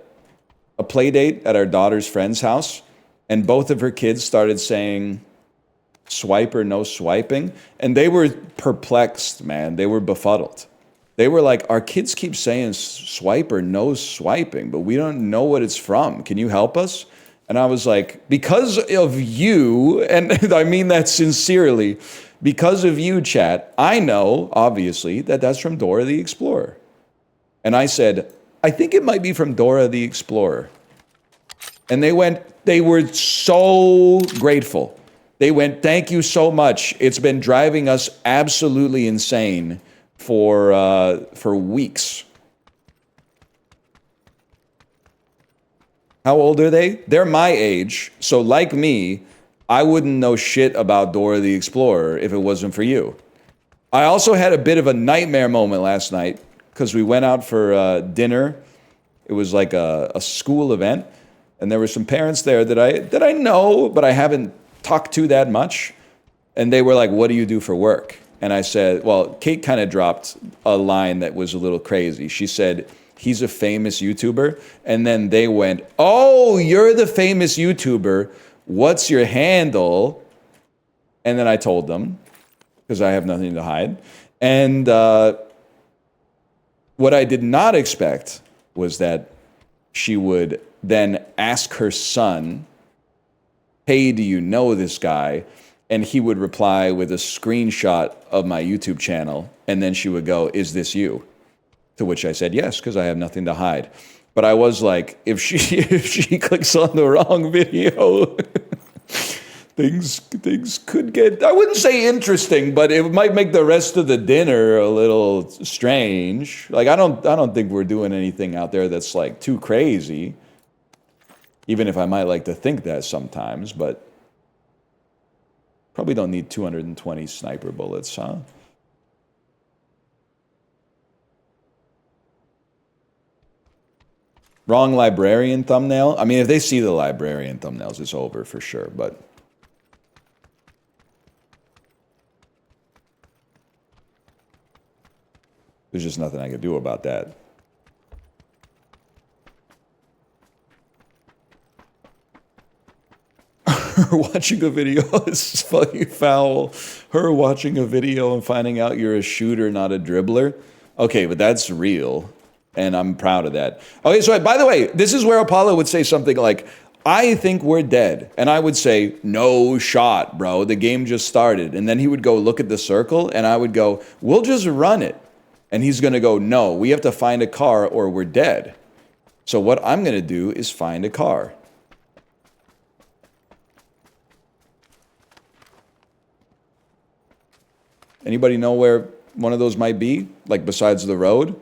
play date at our daughter's friend's house, and both of her kids started saying, swipe or no swiping, and they were perplexed, man. They were befuddled. They were like, our kids keep saying swipe or no swiping, but we don't know what it's from. Can you help us? And I was like, because of you, and I mean that sincerely, because of you, chat, I know, obviously, that that's from Dora the Explorer. And I said, I think it might be from Dora the Explorer. And they were so grateful. They went, thank you so much. It's been driving us absolutely insane for weeks. How old are they? They're my age. So like me, I wouldn't know shit about Dora the Explorer if it wasn't for you. I also had a bit of a nightmare moment last night because we went out for dinner. It was like a school event, and there were some parents there that I know, but I haven't talked to that much. And they were like, what do you do for work? And I said, well, Kate kind of dropped a line that was a little crazy. She said, he's a famous YouTuber. And then they went, oh, you're the famous YouTuber. What's your handle? And then I told them, because I have nothing to hide. And what I did not expect was that she would then ask her son, hey, do you know this guy? And he would reply with a screenshot of my YouTube channel. And then she would go, is this you? To which I said, yes, because I have nothing to hide. But I was like, if she clicks on the wrong video, things could get, I wouldn't say interesting, but it might make the rest of the dinner a little strange. Like I don't think we're doing anything out there that's like too crazy. Even if I might like to think that sometimes, but probably don't need 220 sniper bullets, huh? Wrong librarian thumbnail? I mean, if they see the librarian thumbnails, it's over for sure, but... there's just nothing I could do about that. Her watching a video is fucking foul. Her watching a video and finding out you're a shooter, not a dribbler. Okay, but that's real. And I'm proud of that. Okay, so by the way, this is where Apollo would say something like, I think we're dead. And I would say, no shot, bro. The game just started. And then he would go look at the circle, and I would go, we'll just run it. And he's going to go, no, we have to find a car or we're dead. So what I'm going to do is find a car. Anybody know where one of those might be? Like besides the road?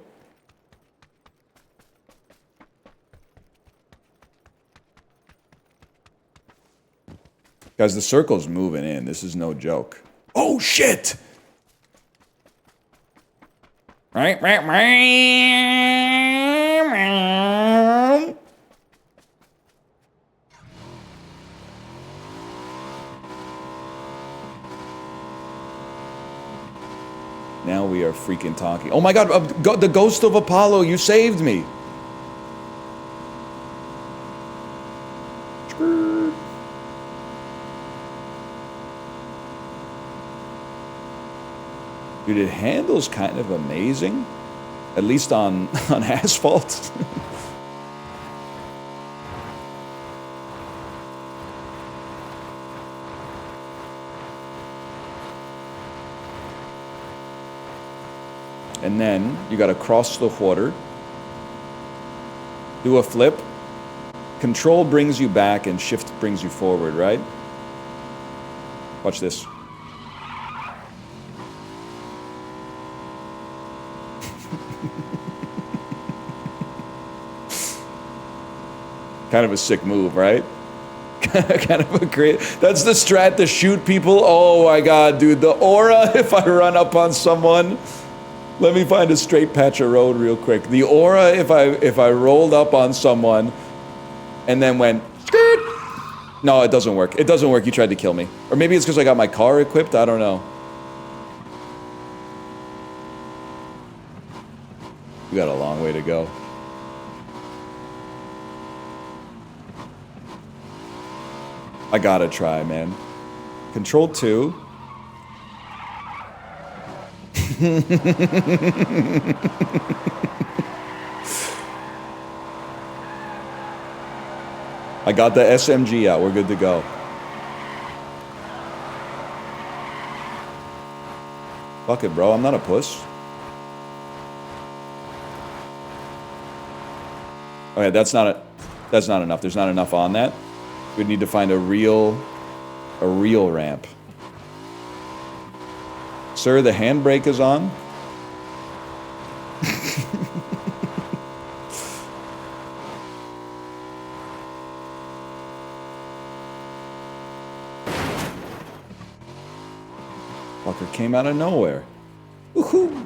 Guys, the circle's moving in. This is no joke. Oh, shit! Now we are freaking talking. Oh my god, the ghost of Apollo, you saved me. Dude, it handles kind of amazing. At least on asphalt. And then you gotta cross the water. Do a flip. Control brings you back and shift brings you forward, right? Watch this. Kind of a sick move, right? Kind of a great... that's the strat to shoot people. Oh my god, dude. The aura if I run up on someone. Let me find a straight patch of road real quick. The aura if I rolled up on someone and then went... skirt. No, it doesn't work. It doesn't work. You tried to kill me. Or maybe it's because I got my car equipped. I don't know. We got a long way to go. I gotta try, man. Control 2. I got the SMG out. We're good to go. Fuck it, bro. I'm not a puss. Okay, that's not enough. There's not enough on that. We need to find a real ramp. Sir, the handbrake is on. Fucker came out of nowhere. Woohoo!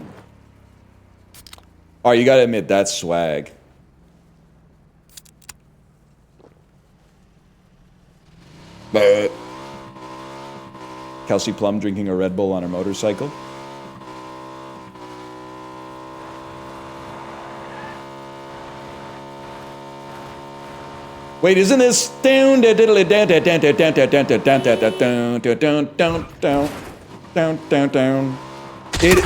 Alright, you gotta admit, that's swag. But Kelsey Plum drinking a Red Bull on her motorcycle. Wait, isn't this down down down down down down down down down down down down down? It.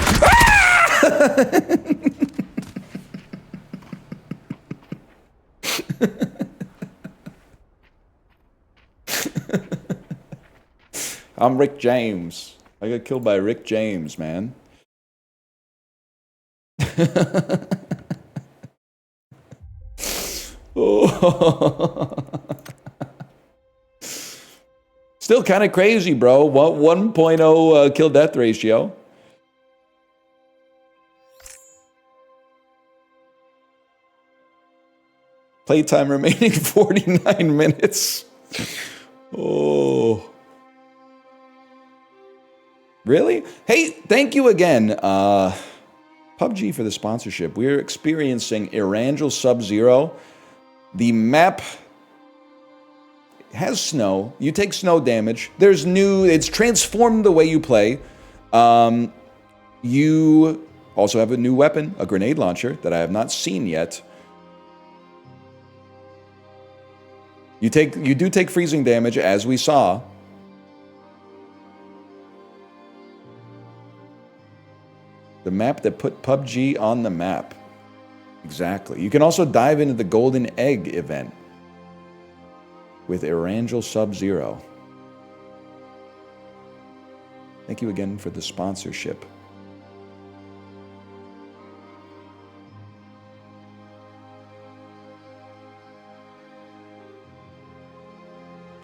I'm Rick James. I got killed by Rick James, man. Oh. Still kind of crazy, bro. 1.0 kill death ratio. Playtime remaining 49 minutes. Oh. Really? Hey, thank you again, PUBG, for the sponsorship. We're experiencing Erangel Sub-Zero. The map has snow. You take snow damage. There's it's transformed the way you play. You also have a new weapon, a grenade launcher, that I have not seen yet. You do take freezing damage, as we saw. The map that put PUBG on the map. Exactly. You can also dive into the Golden Egg event with Erangel Sub-Zero. Thank you again for the sponsorship.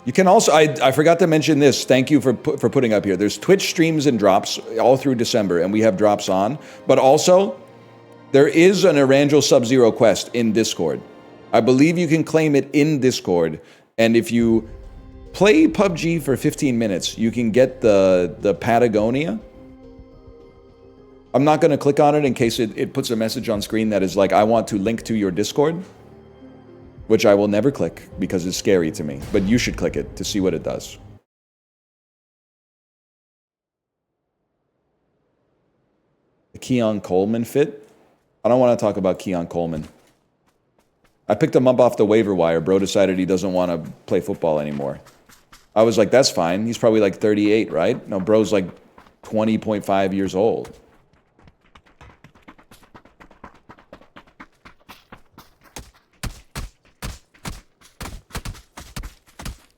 You can also, I forgot to mention this. Thank you for putting up here. There's Twitch streams and drops all through December, and we have drops on. But also, there is an Erangel Sub-Zero quest in Discord. I believe you can claim it in Discord. And if you play PUBG for 15 minutes, you can get the Patagonia. I'm not going to click on it in case it puts a message on screen that is like, I want to link to your Discord. Which I will never click because it's scary to me. But you should click it to see what it does. The Keon Coleman fit? I don't want to talk about Keon Coleman. I picked him up off the waiver wire. Bro decided he doesn't want to play football anymore. I was like, that's fine. He's probably like 38, right? No, bro's like 20.5 years old.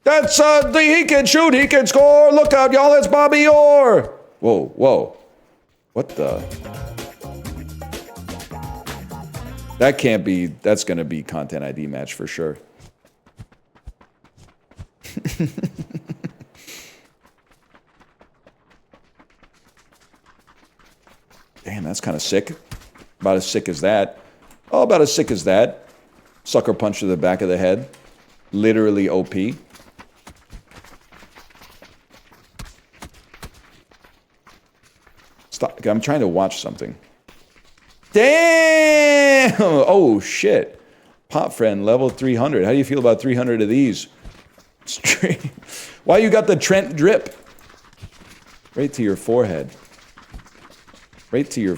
That's, he can shoot, he can score. Look out, y'all, it's Bobby Orr. Whoa, whoa. What the? That can't be, that's going to be content ID match for sure. Damn, that's kind of sick. About as sick as that. Oh, about as sick as that. Sucker punch to the back of the head. Literally OP. Stop. I'm trying to watch something. Damn! Oh, shit. Pop friend, level 300. How do you feel about 300 of these? Straight. Why you got the Trent drip? Right to your forehead. Right to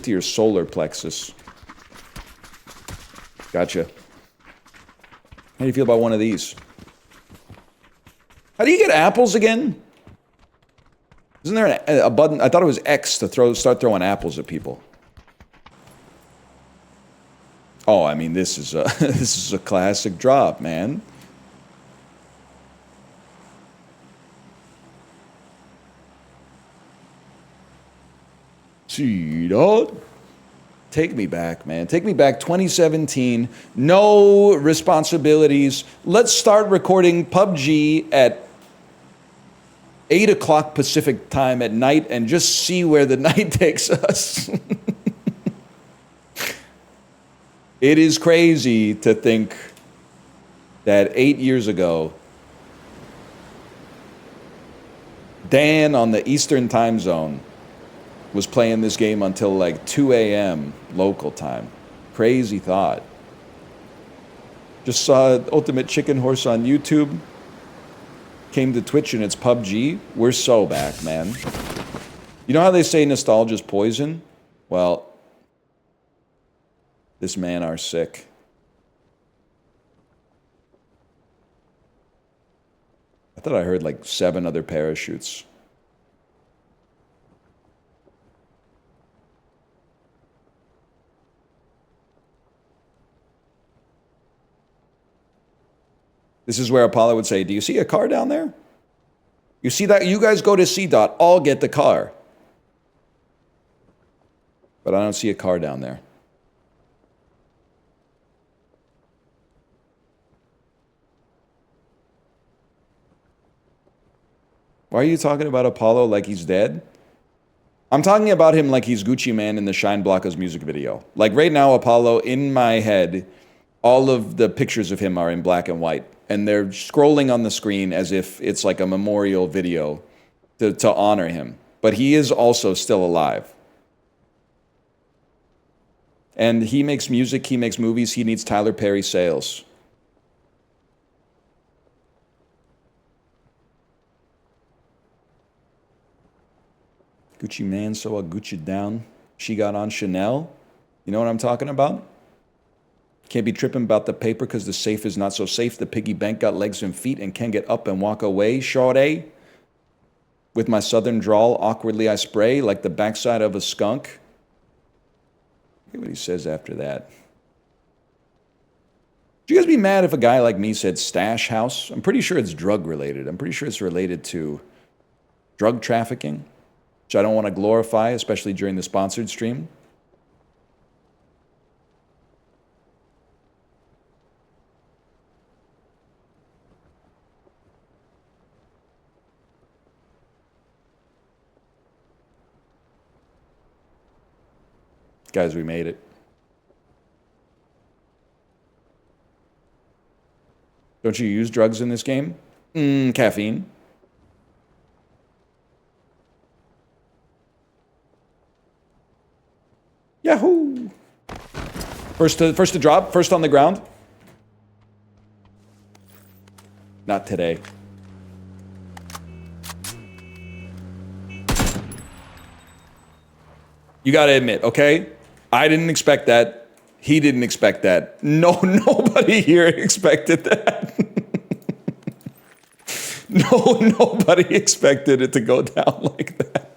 your solar plexus. Gotcha. How do you feel about one of these? How do you get apples again? Isn't there a button? I thought it was X to start throwing apples at people. Oh, I mean, this is a this is a classic drop, man. See that? Take me back, man. Take me back. 2017. No responsibilities. Let's start recording PUBG at 8 o'clock Pacific time at night and just see where the night takes us. It is crazy to think that 8 years ago, Dan on the Eastern time zone was playing this game until like 2 a.m. local time. Crazy thought. Just saw Ultimate Chicken Horse on YouTube. Came to Twitch and it's PUBG. We're so back, man. You know how they say nostalgia's poison? Well, this man are sick. I thought I heard like 7 other parachutes. This is where Apollo would say, do you see a car down there? You see that? You guys go to C-Dot, I'll get the car. But I don't see a car down there. Why are you talking about Apollo like he's dead? I'm talking about him like he's Gucci Man in the Shine Blanca's music video. Like right now, Apollo, in my head, all of the pictures of him are in black and white. And they're scrolling on the screen as if it's like a memorial video to honor him. But he is also still alive. And he makes music, he makes movies, he needs Tyler Perry sales. Gucci Man, so I Gucci down. She got on Chanel. You know what I'm talking about? Can't be tripping about the paper because the safe is not so safe. The piggy bank got legs and feet and can get up and walk away. Shawty. With my southern drawl, awkwardly I spray like the backside of a skunk. Look at what he says after that. Would you guys be mad if a guy like me said stash house? I'm pretty sure it's drug related. I'm pretty sure it's related to drug trafficking, which I don't want to glorify, especially during the sponsored stream. Guys, we made it. Don't you use drugs in this game? Caffeine. Yahoo! First to drop, first on the ground. Not today. You gotta admit, okay? I didn't expect that. He didn't expect that. No, nobody here expected that. No, nobody expected it to go down like that.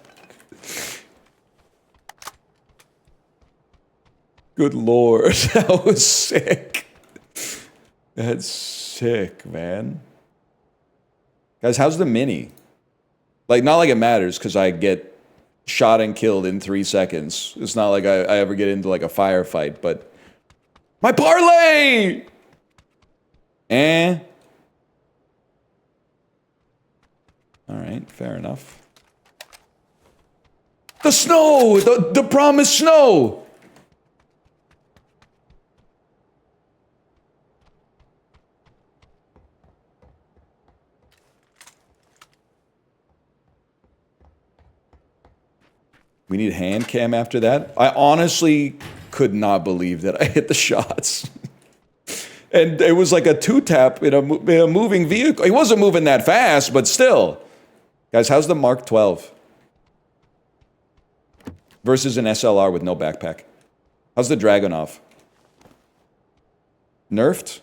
Good Lord, that was sick. That's sick, man. Guys, how's the mini? Like, not like it matters because I get shot and killed in 3 seconds. It's not like I ever get into like a firefight, but my parlay! Alright, fair enough. The snow! The promised snow! We need hand cam after that. I honestly could not believe that I hit the shots. And it was like a 2-tap in a moving vehicle. He wasn't moving that fast, but still. Guys, how's the Mark 12? Versus an SLR with no backpack. How's the Dragunov? Nerfed?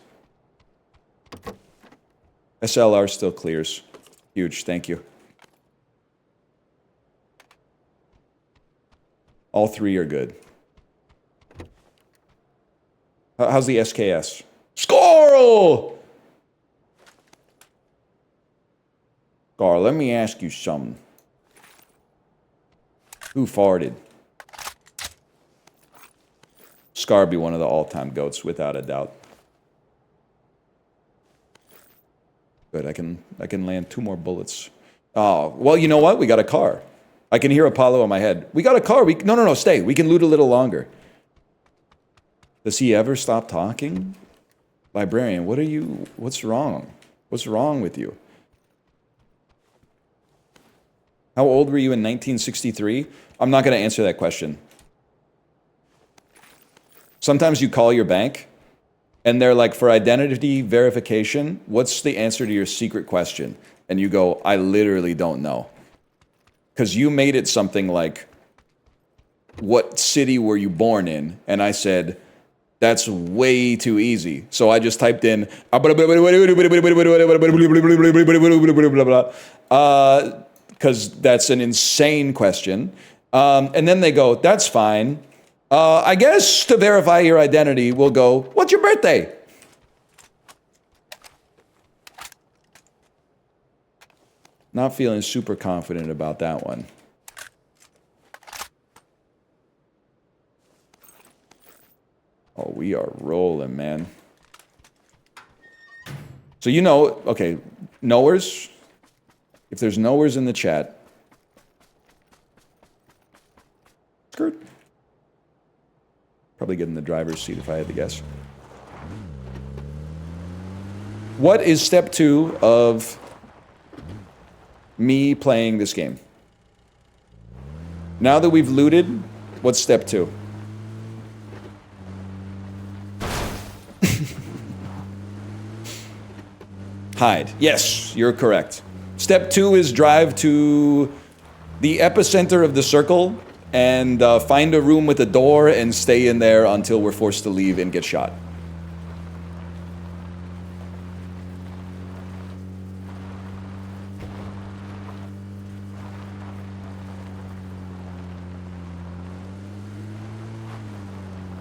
SLR still clears. Huge, thank you. All 3 are good. How's the SKS? Squirrel! Gar, let me ask you something. Who farted? Scar be one of the all-time GOATs, without a doubt. Good, I can land 2 more bullets. Oh, well, you know what? We got a car. I can hear Apollo in my head. We got a car. No, stay. We can loot a little longer. Does he ever stop talking? Librarian, what's wrong? What's wrong with you? How old were you in 1963? I'm not going to answer that question. Sometimes you call your bank, and they're like, for identity verification, what's the answer to your secret question? And you go, I literally don't know. Because you made it something like, what city were you born in? And I said, that's way too easy. So I just typed in, because that's an insane question. And then they go, that's fine. I guess to verify your identity, we'll go, what's your birthday? Not feeling super confident about that one. Oh, we are rolling, man. So you know, okay, knowers, If there's nowheres in the chat. Skirt. Probably get in the driver's seat if I had to guess. What is step 2 of me playing this game? Now that we've looted, what's step 2? Hide. Yes, you're correct. Step 2 is drive to the epicenter of the circle and find a room with a door and stay in there until we're forced to leave and get shot.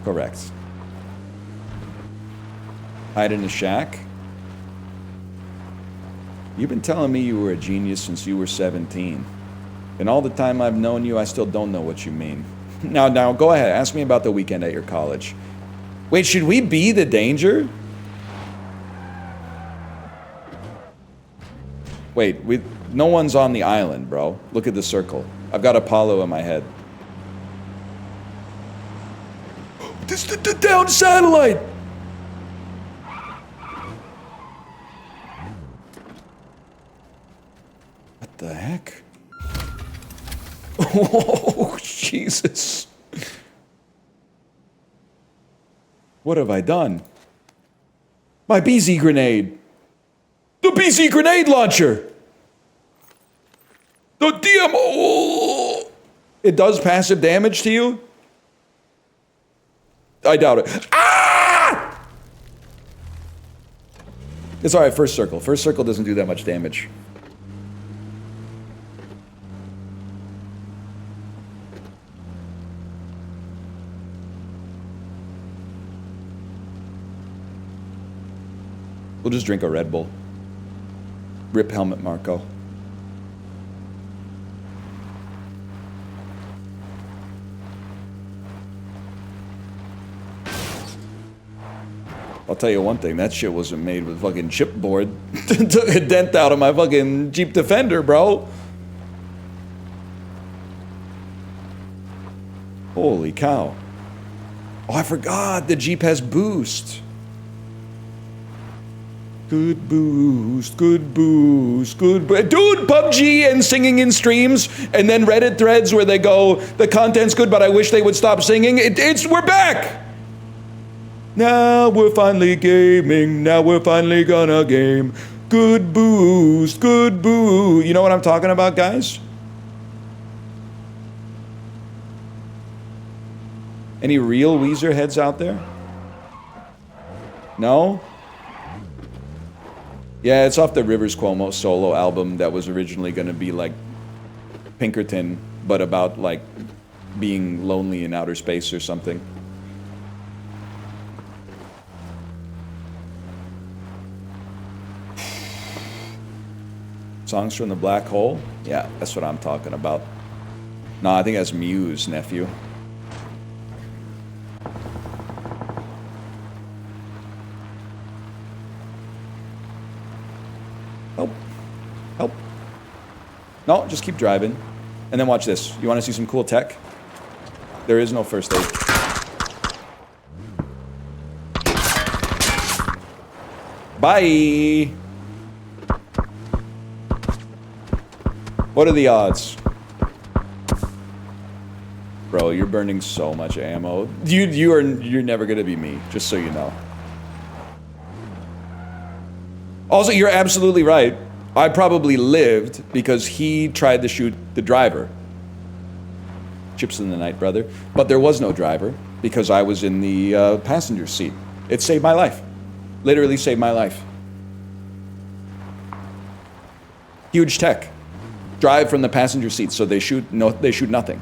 Correct. Hide in a shack. You've been telling me you were a genius since you were 17. And all the time I've known you, I still don't know what you mean. Now, go ahead. Ask me about the weekend at your college. Wait, should we be the danger? Wait, no one's on the island, bro. Look at the circle. I've got Apollo in my head. This is the down satellite! What the heck? Oh, Jesus. What have I done? My BZ grenade. The BZ grenade launcher. The DMO. It does passive damage to you? I doubt it. Ah! It's alright, first circle. First circle doesn't do that much damage. We'll just drink a Red Bull. Rip Helmet Marco. I'll tell you one thing, that shit wasn't made with fucking chipboard. Took a dent out of my fucking Jeep Defender, bro. Holy cow. Oh, I forgot the Jeep has boost. Good boost, good boost, good boost. Dude, PUBG and singing in streams, and then Reddit threads where they go, the content's good, but I wish they would stop singing. We're back! Now we're finally gaming, now we're finally gonna game. Good boost, good boost. You know what I'm talking about, guys? Any real Weezer heads out there? No? Yeah, it's off the Rivers Cuomo solo album that was originally going to be like Pinkerton, but about like being lonely in outer space or something. Songs from the Black Hole? Yeah, that's what I'm talking about. No, I think that's Muse, nephew. Help. Help. No, just keep driving. And then watch this. You want to see some cool tech? There is no first aid. Bye! What are the odds? Bro, you're burning so much ammo. You're never gonna be me, just so you know. Also, you're absolutely right. I probably lived because he tried to shoot the driver. Chips in the night, brother. But there was no driver because I was in the passenger seat. It saved my life. Literally saved my life. Huge tech. Drive from the passenger seat so they shoot nothing.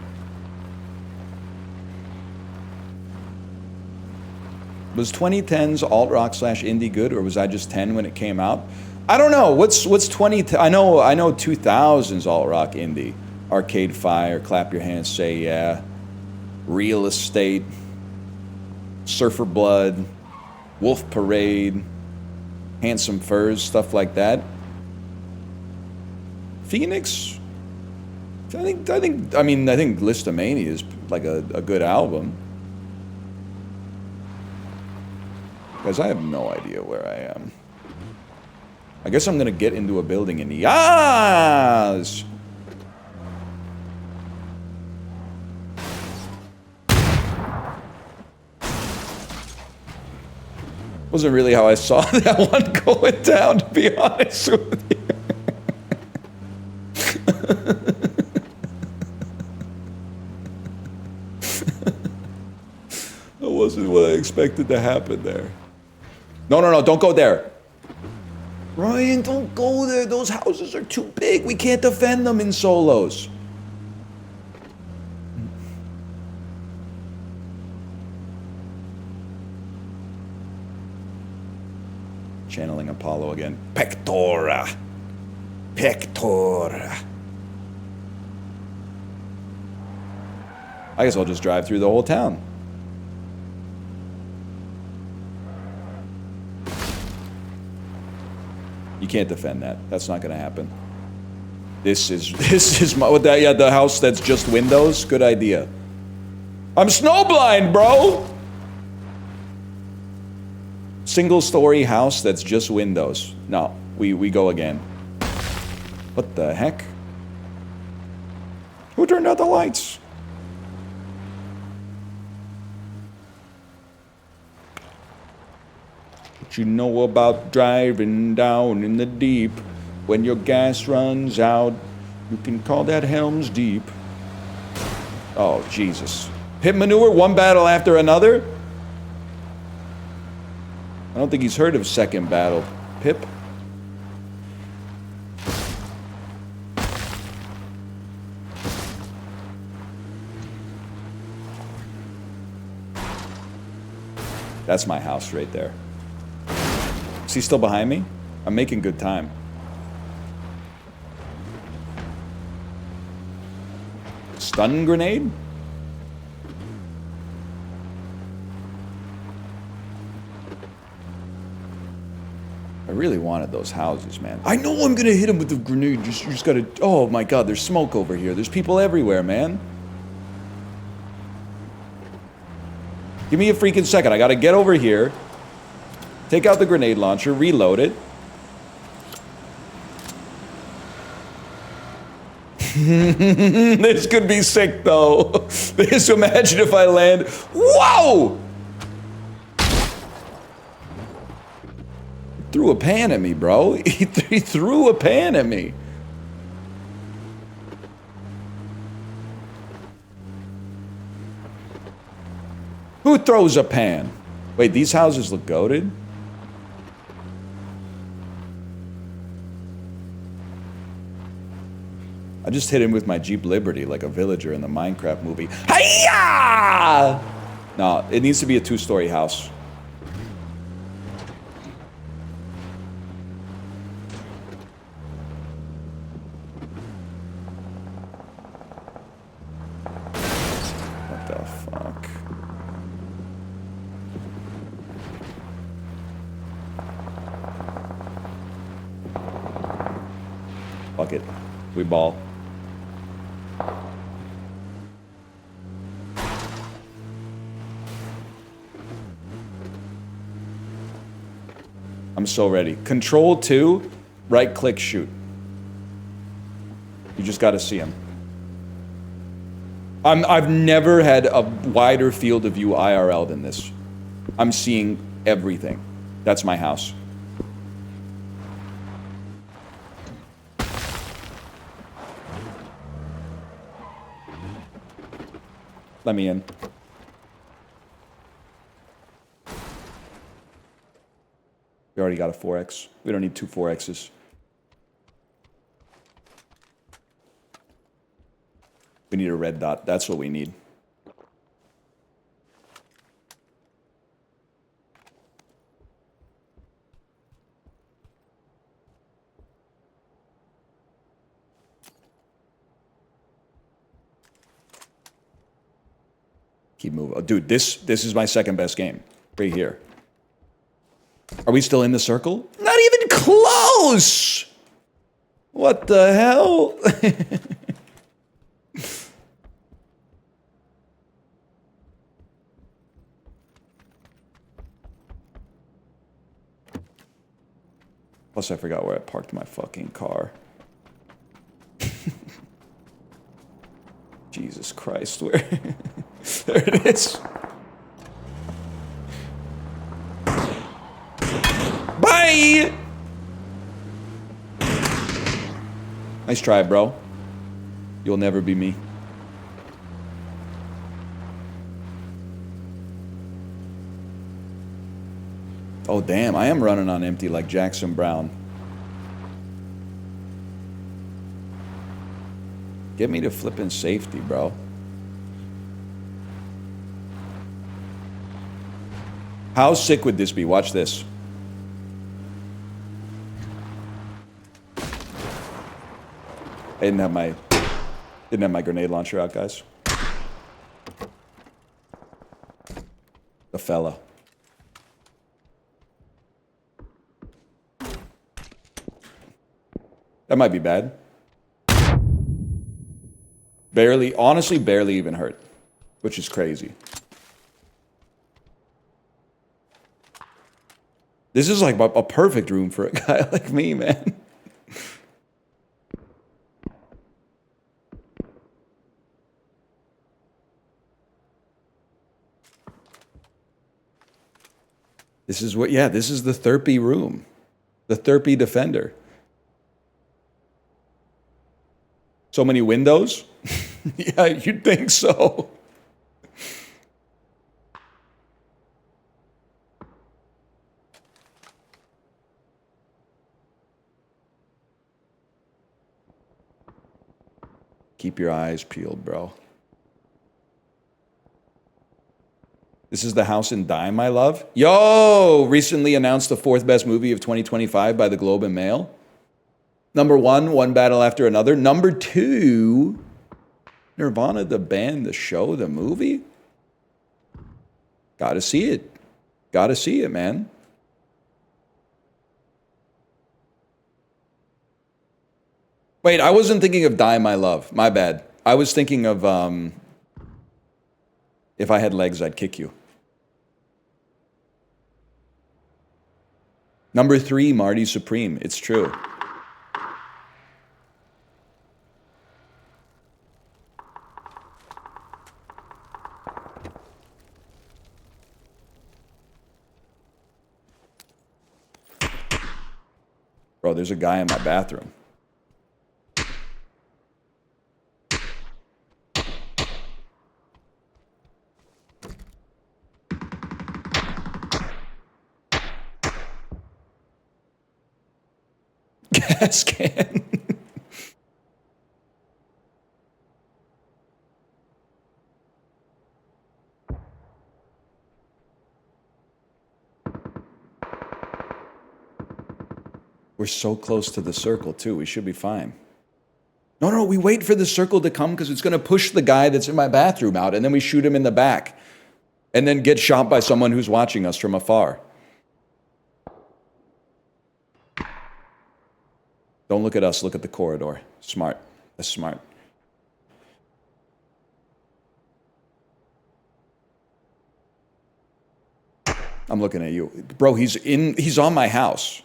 Was 2010's alt rock / indie good, or was I just 10 when it came out? I don't know. What's 20? I know 2000's alt rock indie. Arcade Fire, Clap Your Hands, Say Yeah, Real Estate, Surfer Blood, Wolf Parade, Handsome Furs, stuff like that. Phoenix. I think Listomania is like a good album. Guys, I have no idea where I am. I guess I'm gonna get into a building in Yaz! Wasn't really how I saw that one going down, to be honest with you. That wasn't what I expected to happen there. No, don't go there. Ryan, don't go there. Those houses are too big. We can't defend them in solos. Channeling Apollo again. Pectora. Pectora. I guess I'll just drive through the whole town. You can't defend that. That's not gonna happen. This is the house that's just windows. Good idea. I'm snowblind, bro. Single story house that's just windows. No, we go again. What the heck? Who turned out the lights? What you know about driving down in the deep? When your gas runs out, you can call that Helm's Deep. Oh, Jesus. Pit maneuver, one battle after another? I don't think he's heard of Second Battle. Pip? That's my house right there. Is he still behind me? I'm making good time. Stun grenade? I really wanted those houses, man. I know I'm gonna hit him with the grenade. You just gotta... Oh my god, there's smoke over here. There's people everywhere, man. Give me a freaking second. I gotta get over here. Take out the grenade launcher, reload it. This could be sick, though. Just imagine if I land... Whoa! Threw a pan at me, bro. He threw a pan at me. Who throws a pan? Wait, these houses look goated? I just hit him with my Jeep Liberty like a villager in the Minecraft movie. Hiya! No, it needs to be a two-story house. What the fuck? Fuck it. We ball. I'm so ready. Control 2, right click shoot. You just gotta see him. I've never had a wider field of view IRL than this. I'm seeing everything. That's my house. Let me in. We already got a 4X. We don't need two 4Xs. We need a red dot. That's what we need. Keep moving. Oh, dude, this is my second best game. Right here. Are we still in the circle? Not even close! What the hell? Plus, I forgot where I parked my fucking car. Jesus Christ, where? There it is. Bye! Nice try, bro. You'll never be me. Oh, damn. I am running on empty like Jackson Brown. Get me to flipping safety, bro. How sick would this be? Watch this. I didn't have my grenade launcher out, guys. The fella. That might be bad. Barely, honestly, barely even hurt, which is crazy. This is like a perfect room for a guy like me, man. This is what, yeah, this is the Therpy room. The Therpy Defender. So many windows? Yeah, you'd think so. Keep your eyes peeled, bro. This is the house in Die, my love. Yo! Recently announced the 4th best movie of 2025 by the Globe and Mail. Number 1, One Battle After Another. Number 2, Nirvana, the band, the show, the movie. Gotta see it. Gotta see it, man. Wait, I wasn't thinking of Die, My Love. My bad. I was thinking of, If I Had Legs, I'd Kick You. Number 3, Marty Supreme. It's true. Bro, there's a guy in my bathroom. Gas can. We're so close to the circle, too. We should be fine. No, we wait for the circle to come because it's going to push the guy that's in my bathroom out, and then we shoot him in the back. And then get shot by someone who's watching us from afar. Don't look at us, look at the corridor. Smart. That's smart. I'm looking at you. Bro, he's on my house.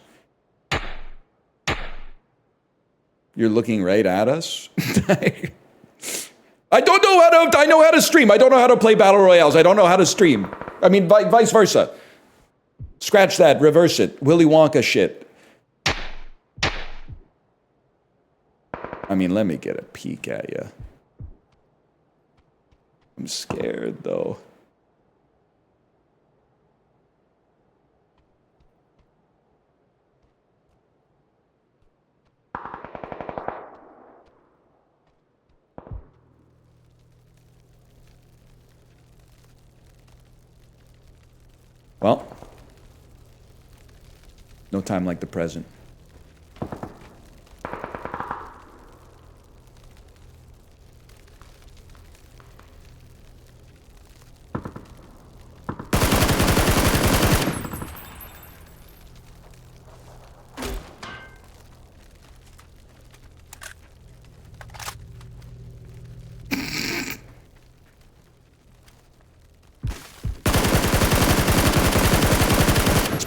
You're looking right at us? I know how to stream. I don't know how to play Battle Royales. I don't know how to stream. I mean, vice versa. Scratch that, reverse it. Willy Wonka shit. I mean, let me get a peek at you. I'm scared, though. Well, no time like the present.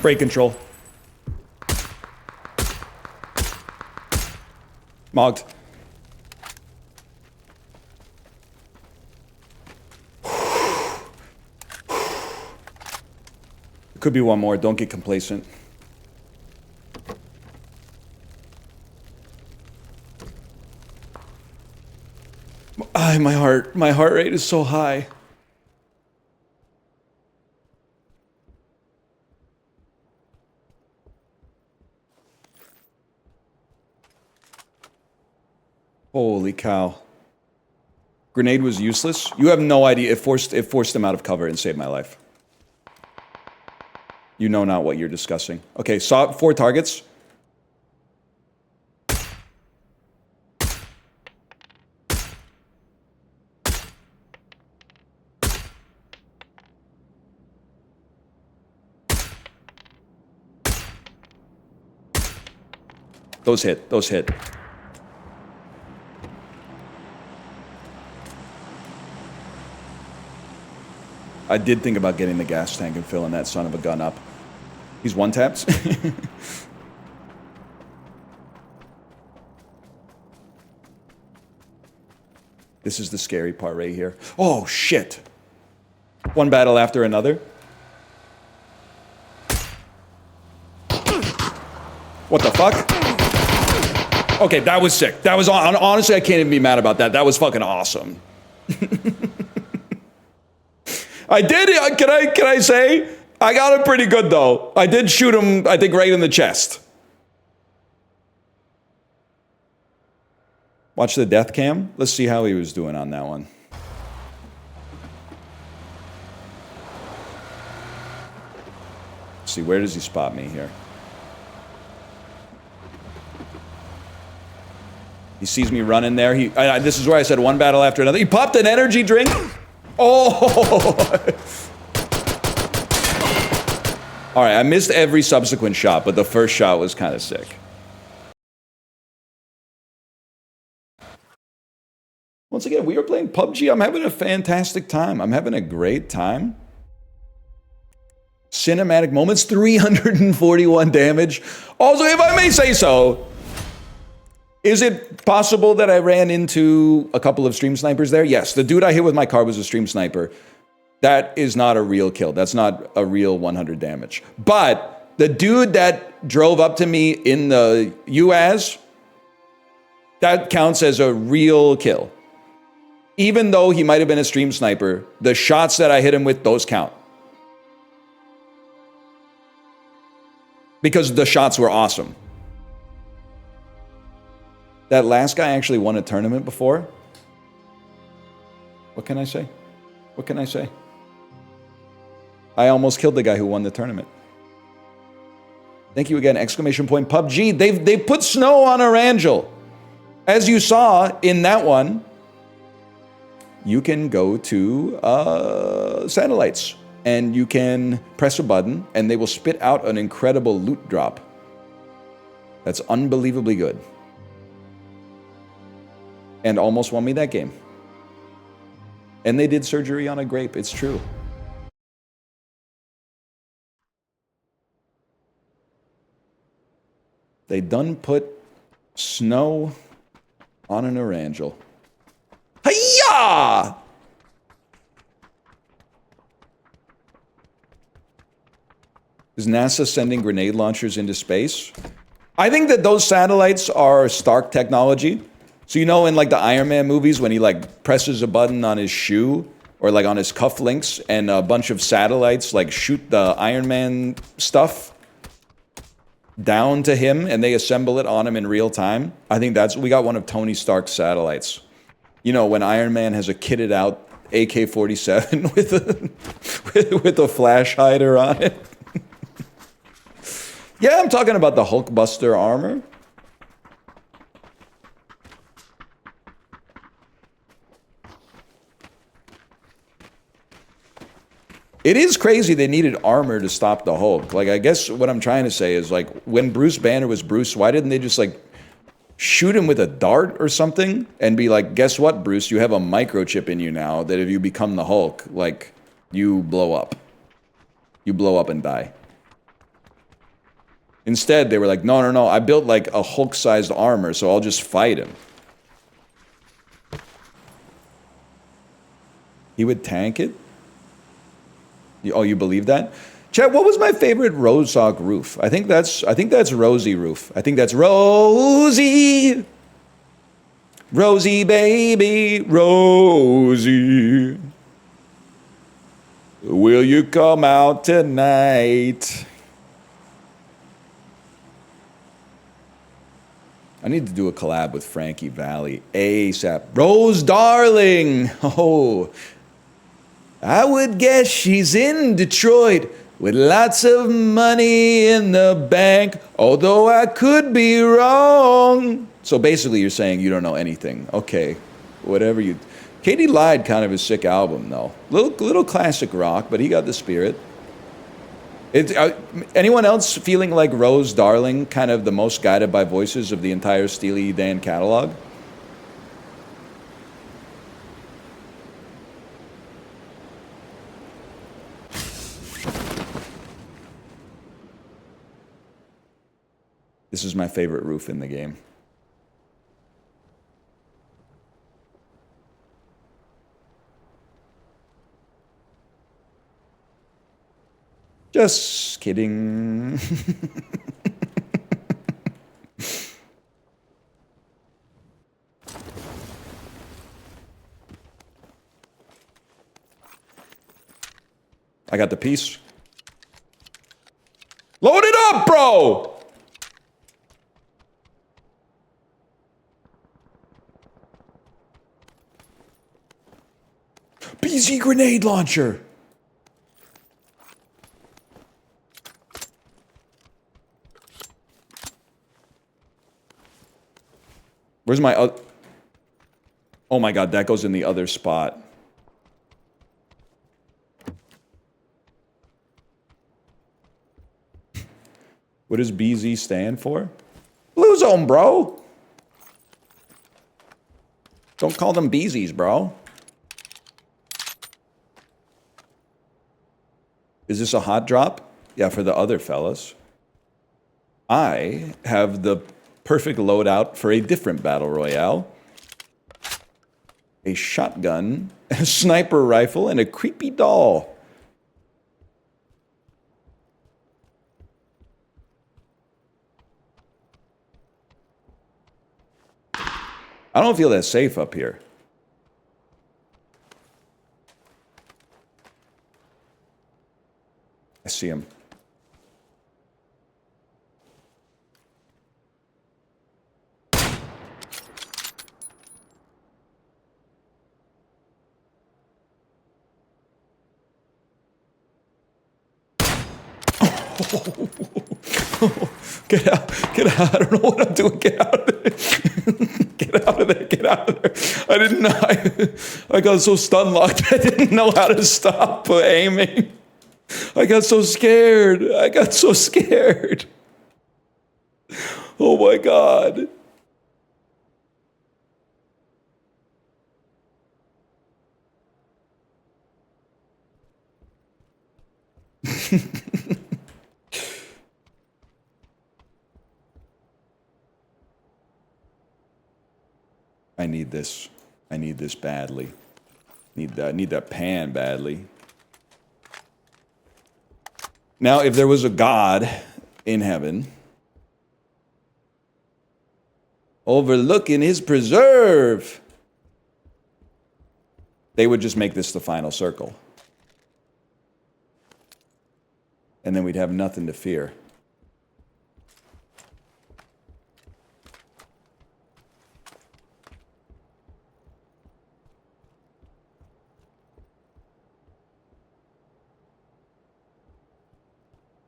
Spray control. Mogged. Could be one more. Don't get complacent. My heart rate is so high. Holy cow. Grenade was useless? You have no idea. It forced him out of cover and saved my life. You know not what you're discussing. Okay, saw 4 targets. Those hit. Those hit. I did think about getting the gas tank and filling that son of a gun up. He's one-taps. This is the scary part right here. Oh, shit. One battle after another. What the fuck? Okay, that was sick. That was, honestly, I can't even be mad about that. That was fucking awesome. I did, can I say? I got him pretty good, though. I did shoot him, I think, right in the chest. Watch the death cam. Let's see how he was doing on that one. Let's see, where does he spot me here? He sees me running there. This is where I said one battle after another. He popped an energy drink. Oh! All right, I missed every subsequent shot, but the first shot was kind of sick. Once again, we are playing PUBG. I'm having a fantastic time. I'm having a great time. Cinematic moments, 341 damage. Also, if I may say so, is it possible that I ran into a couple of stream snipers there? Yes, the dude I hit with my car was a stream sniper. That is not a real kill. That's not a real 100 damage. But the dude that drove up to me in the UAZ, that counts as a real kill. Even though he might have been a stream sniper, the shots that I hit him with, those count. Because the shots were awesome. That last guy actually won a tournament before. What can I say? What can I say? I almost killed the guy who won the tournament. Thank you again, exclamation point PUBG. They've put snow on Erangel. As you saw in that one, you can go to satellites and you can press a button and they will spit out an incredible loot drop. That's unbelievably good. And almost won me that game. And they did surgery on a grape, it's true. They done put snow on an Erangel. Hiya! Is NASA sending grenade launchers into space? I think that those satellites are Stark technology. So you know in like the Iron Man movies when he like presses a button on his shoe or like on his cufflinks and a bunch of satellites like shoot the Iron Man stuff down to him and they assemble it on him in real time? I think we got one of Tony Stark's satellites. You know, when Iron Man has a kitted out AK-47 with a flash hider on it. Yeah, I'm talking about the Hulkbuster armor. It is crazy they needed armor to stop the Hulk. Like, I guess what I'm trying to say is, like, when Bruce Banner was Bruce, why didn't they just, like, shoot him with a dart or something and be like, guess what, Bruce? You have a microchip in you now that if you become the Hulk, like, you blow up. You blow up and die. Instead, they were like, no, no, no, I built like a Hulk-sized armor, so I'll just fight him. He would tank it? Oh, you believe that? Chat, what was my favorite Rosesock roof? I think that's Rosie roof. I think that's Rosie. Rosie, baby, Rosie. Will you come out tonight? I need to do a collab with Frankie Valli ASAP. Rose Darling! Oh, I would guess she's in Detroit with lots of money in the bank, although I could be wrong. So basically you're saying you don't know anything. Okay, whatever you... Katie Lied, kind of a sick album though. Little classic rock, but he got the spirit. Anyone else feeling like Rose Darling, kind of the most guided by voices of the entire Steely Dan catalog? This is my favorite roof in the game. Just kidding. I got the piece. Load it up, bro! BZ grenade launcher! Where's my other... Oh my god, that goes in the other spot. What does BZ stand for? Blue Zone, bro! Don't call them BZs, bro. Is this a hot drop? Yeah, for the other fellas. I have the perfect loadout for a different battle royale. A shotgun, a sniper rifle, and a creepy doll. I don't feel that safe up here. I see him. Get out, get out. I don't know what I'm doing. Get out of there. Get out of there, get out of there. I didn't know. I got so stun locked. I didn't know how to stop aiming. I got so scared. I got so scared. Oh my god. I need this. I need this badly. Need that pan badly. Now, if there was a God in heaven overlooking his preserve, they would just make this the final circle. And then we'd have nothing to fear.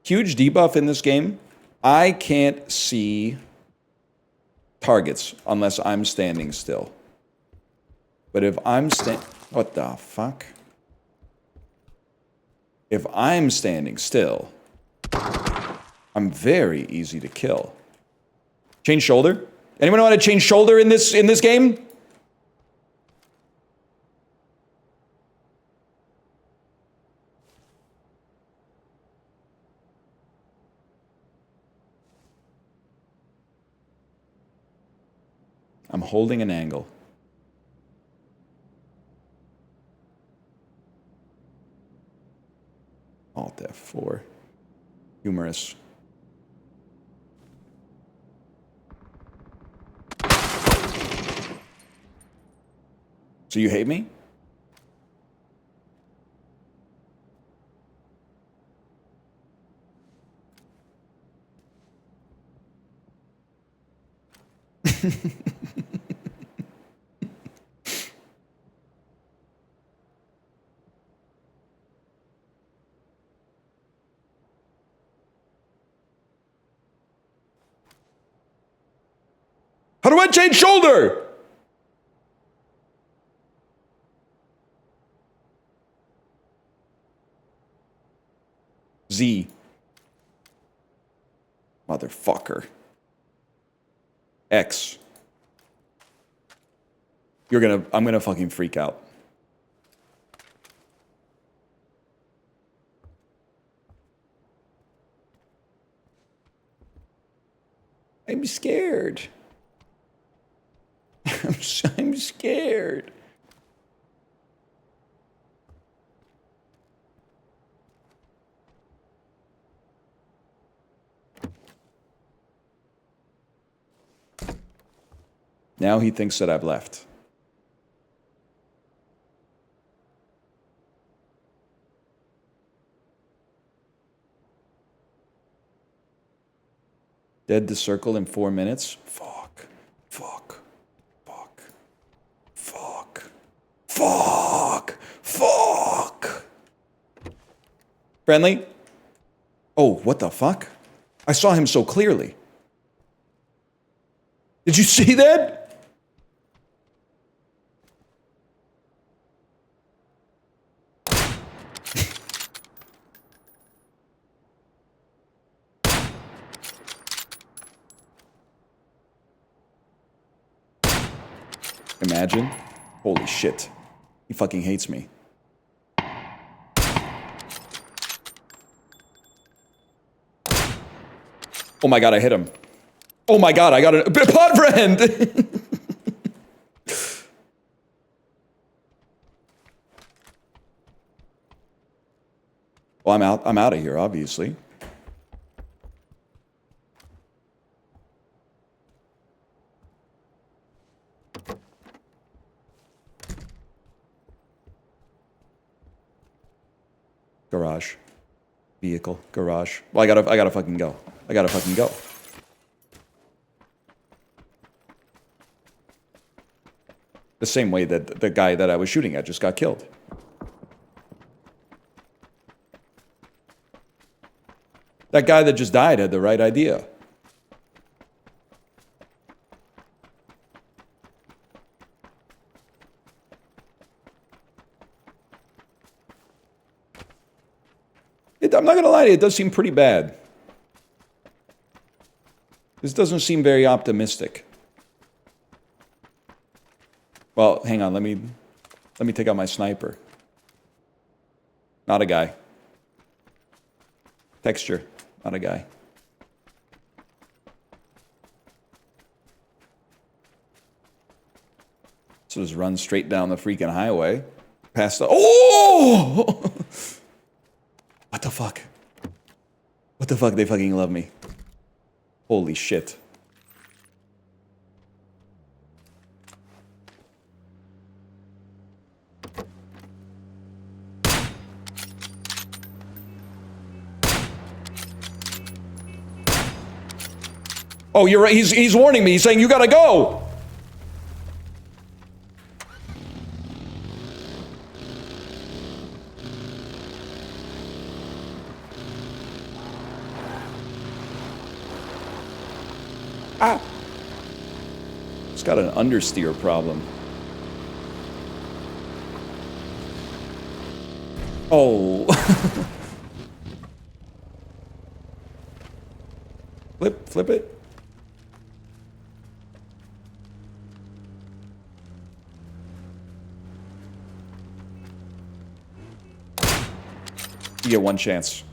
Huge debuff in this game. I can't see targets unless I'm standing still. But if I'm what the fuck? If I'm standing still, I'm very easy to kill. Change shoulder? Anyone know how to change shoulder in this game? I'm holding an angle. Alt F4. Humorous. So you hate me? How do I change shoulder? Z. Motherfucker. X. I'm gonna fucking freak out. I'm scared. I'm scared. Now he thinks that I've left. Dead to circle in 4 minutes? Fuck. Fuck. Fuck. Fuck. Fuck. Fuck. Friendly? Oh, what the fuck? I saw him so clearly. Did you see that? Imagine. Holy shit. He fucking hates me. Oh my god, I hit him. Oh my god, I got a pod friend! Well, I'm out of here, obviously. Garage. Vehicle. Garage. Well, I gotta fucking go. I gotta fucking go. The same way that the guy that I was shooting at just got killed. That guy that just died had the right idea. I'm not gonna lie to you, it does seem pretty bad. This doesn't seem very optimistic. Well, hang on, let me take out my sniper. Not a guy. Texture, not a guy. So just run straight down the freaking highway. Past the... Oh! What the fuck? What the fuck? They fucking love me. Holy shit. Oh, you're right. He's warning me. He's saying, you gotta go. Ah. It's got an understeer problem. Oh. Flip it. You get one chance.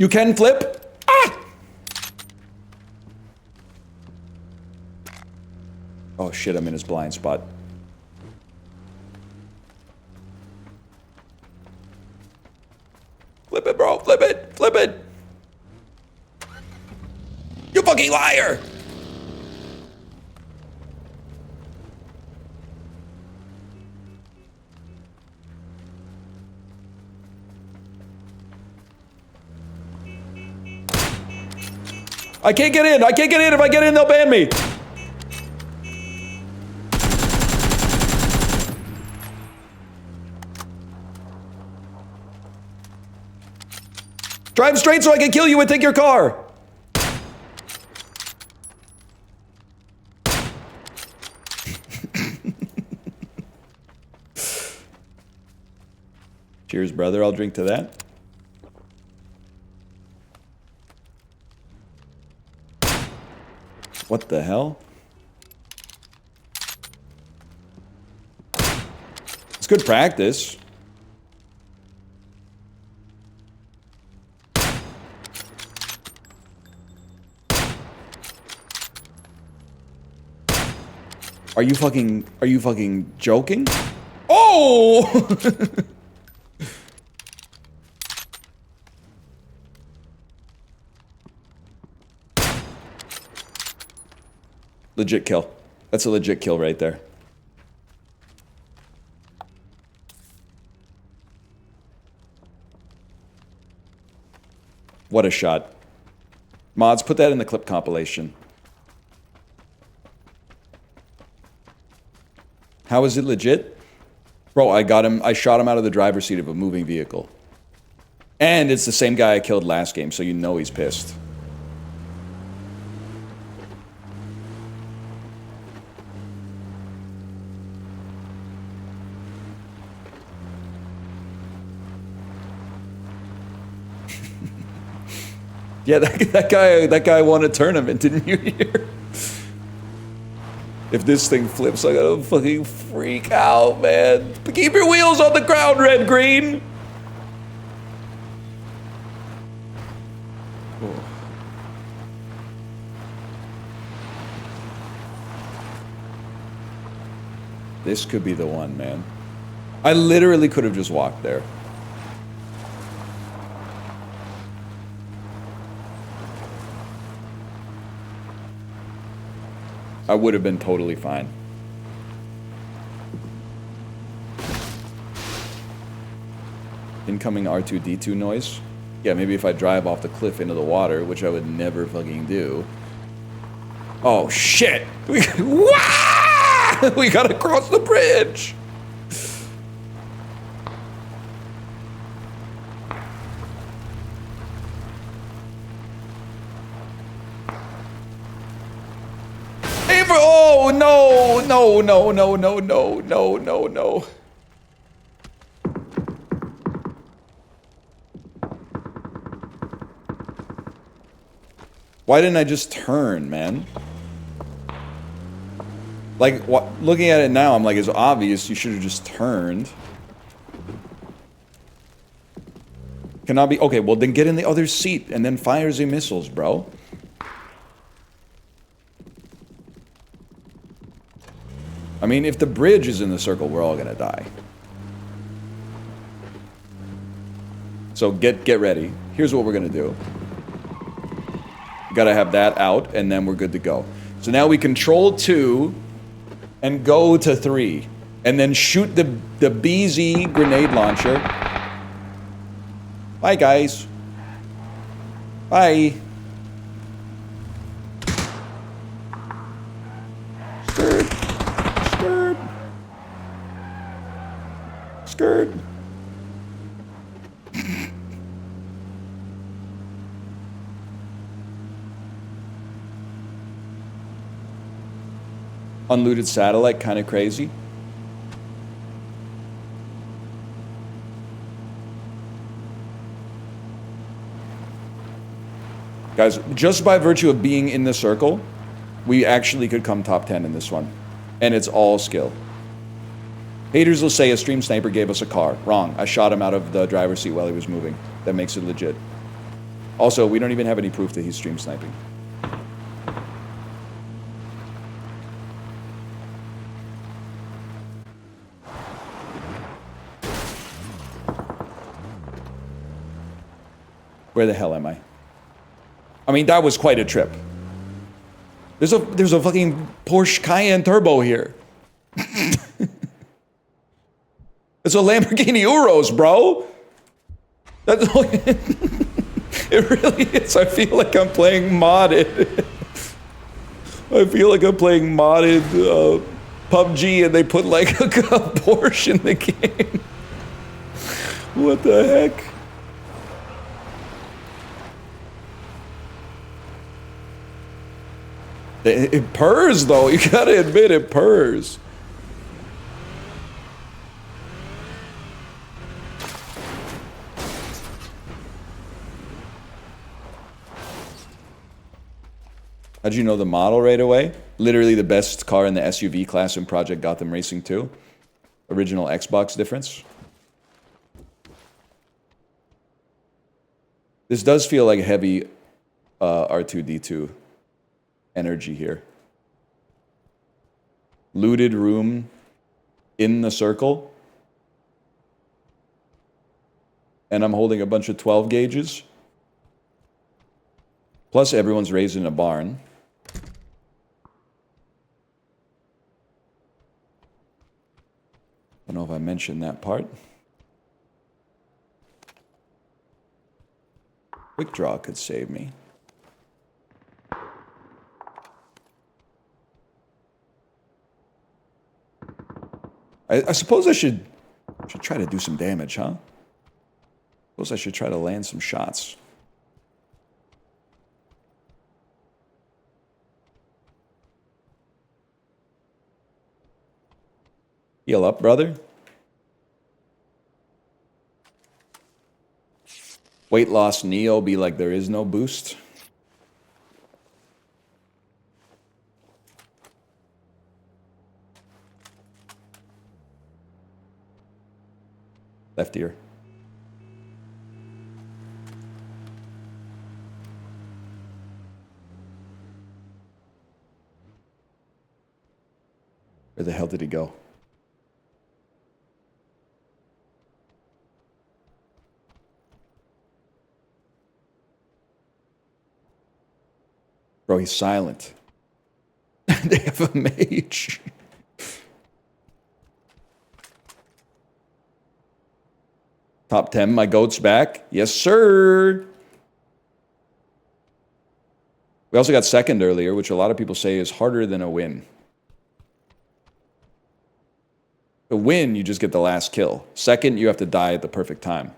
You can flip. Ah! Oh shit, I'm in his blind spot. Flip it, bro. Flip it. Flip it. You fucking liar. I can't get in. I can't get in. If I get in, they'll ban me. Drive straight so I can kill you and take your car. Cheers, brother. I'll drink to that. What the hell? It's good practice. Are you fucking joking? Oh! Legit kill. That's a legit kill right there. What a shot. Mods, put that in the clip compilation. How is it legit? Bro, I shot him out of the driver's seat of a moving vehicle. And it's the same guy I killed last game, so you know he's pissed. Yeah, that guy won a tournament, didn't you hear? If this thing flips, I'm gonna fucking freak out, man. Keep your wheels on the ground, red green. Oh. This could be the one, man. I literally could have just walked there. I would have been totally fine. Incoming R2-D2 noise? Yeah, maybe if I drive off the cliff into the water, which I would never fucking do. Oh, shit! We gotta cross the bridge! Oh, no. Why didn't I just turn, man? Like, looking at it now, I'm like, it's obvious you should have just turned. Cannot be. Okay, well, then get in the other seat and then fire the missiles, bro. I mean, if the bridge is in the circle, we're all gonna die. So get ready. Here's what we're gonna do. Gotta have that out, and then we're good to go. So now we control 2 and go to 3. And then shoot the BZ grenade launcher. Bye, guys. Bye. Skirt. Unlooted satellite, kind of crazy. Guys, just by virtue of being in the circle, we actually could come top 10 in this one. And it's all skill. Haters will say a stream sniper gave us a car. Wrong. I shot him out of the driver's seat while he was moving. That makes it legit. Also, we don't even have any proof that he's stream sniping. Where the hell am I? I mean, that was quite a trip. There's a fucking Porsche Cayenne Turbo here. It's a Lamborghini Urus, bro. That's it really is. I feel like I'm playing modded. I feel like I'm playing modded PUBG and they put like a Porsche in the game. What the heck? It purrs though, you gotta admit it purrs. How'd you know the model right away? Literally the best car in the SUV class in Project Gotham Racing 2. Original Xbox difference. This does feel like heavy R2-D2 energy here. Looted room in the circle. And I'm holding a bunch of 12 gauges. Plus everyone's raised in a barn. I don't know if I mentioned that part. Quick draw could save me. I suppose I should try to do some damage, huh? Suppose I should try to land some shots. Heal up, brother. Weight loss Neo be like there is no boost. Left ear. Where the hell did he go? Bro, he's silent. They have a mage. Top 10, my goat's back. Yes, sir. We also got second earlier, which a lot of people say is harder than a win. A win, you just get the last kill. Second, you have to die at the perfect time.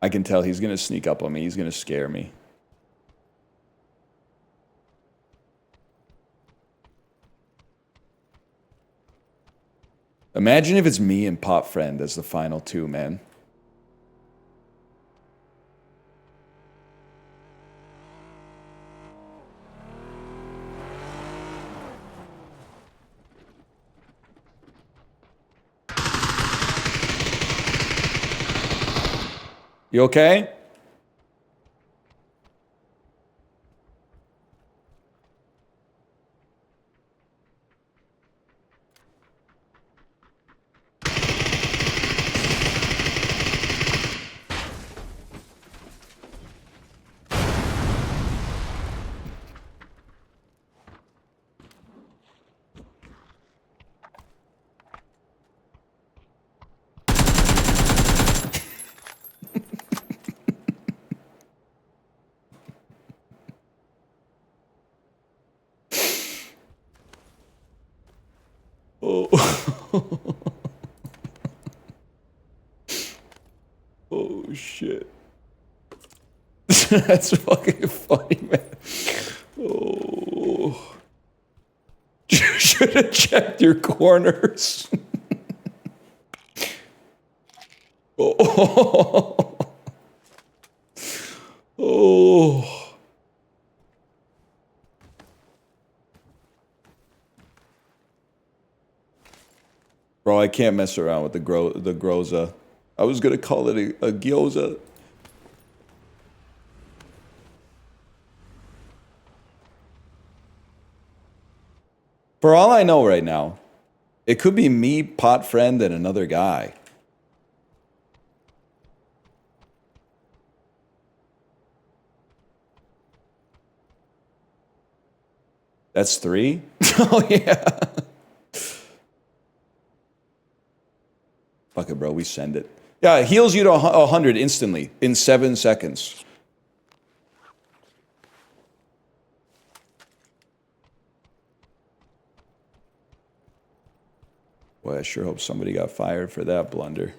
I can tell he's going to sneak up on me. He's going to scare me. Imagine if it's me and Pop Friend as the final two, man. You okay? Oh. Oh, shit. That's fucking funny, man. Oh. You should have checked your corners. Oh. Oh. Bro, I can't mess around with the Groza. I was gonna call it a gyoza. For all I know right now, it could be me, pot friend, and another guy. That's 3? Oh, yeah. Fuck it, bro. We send it. Yeah, it heals you to 100 instantly in 7 seconds. Boy, I sure hope somebody got fired for that blunder.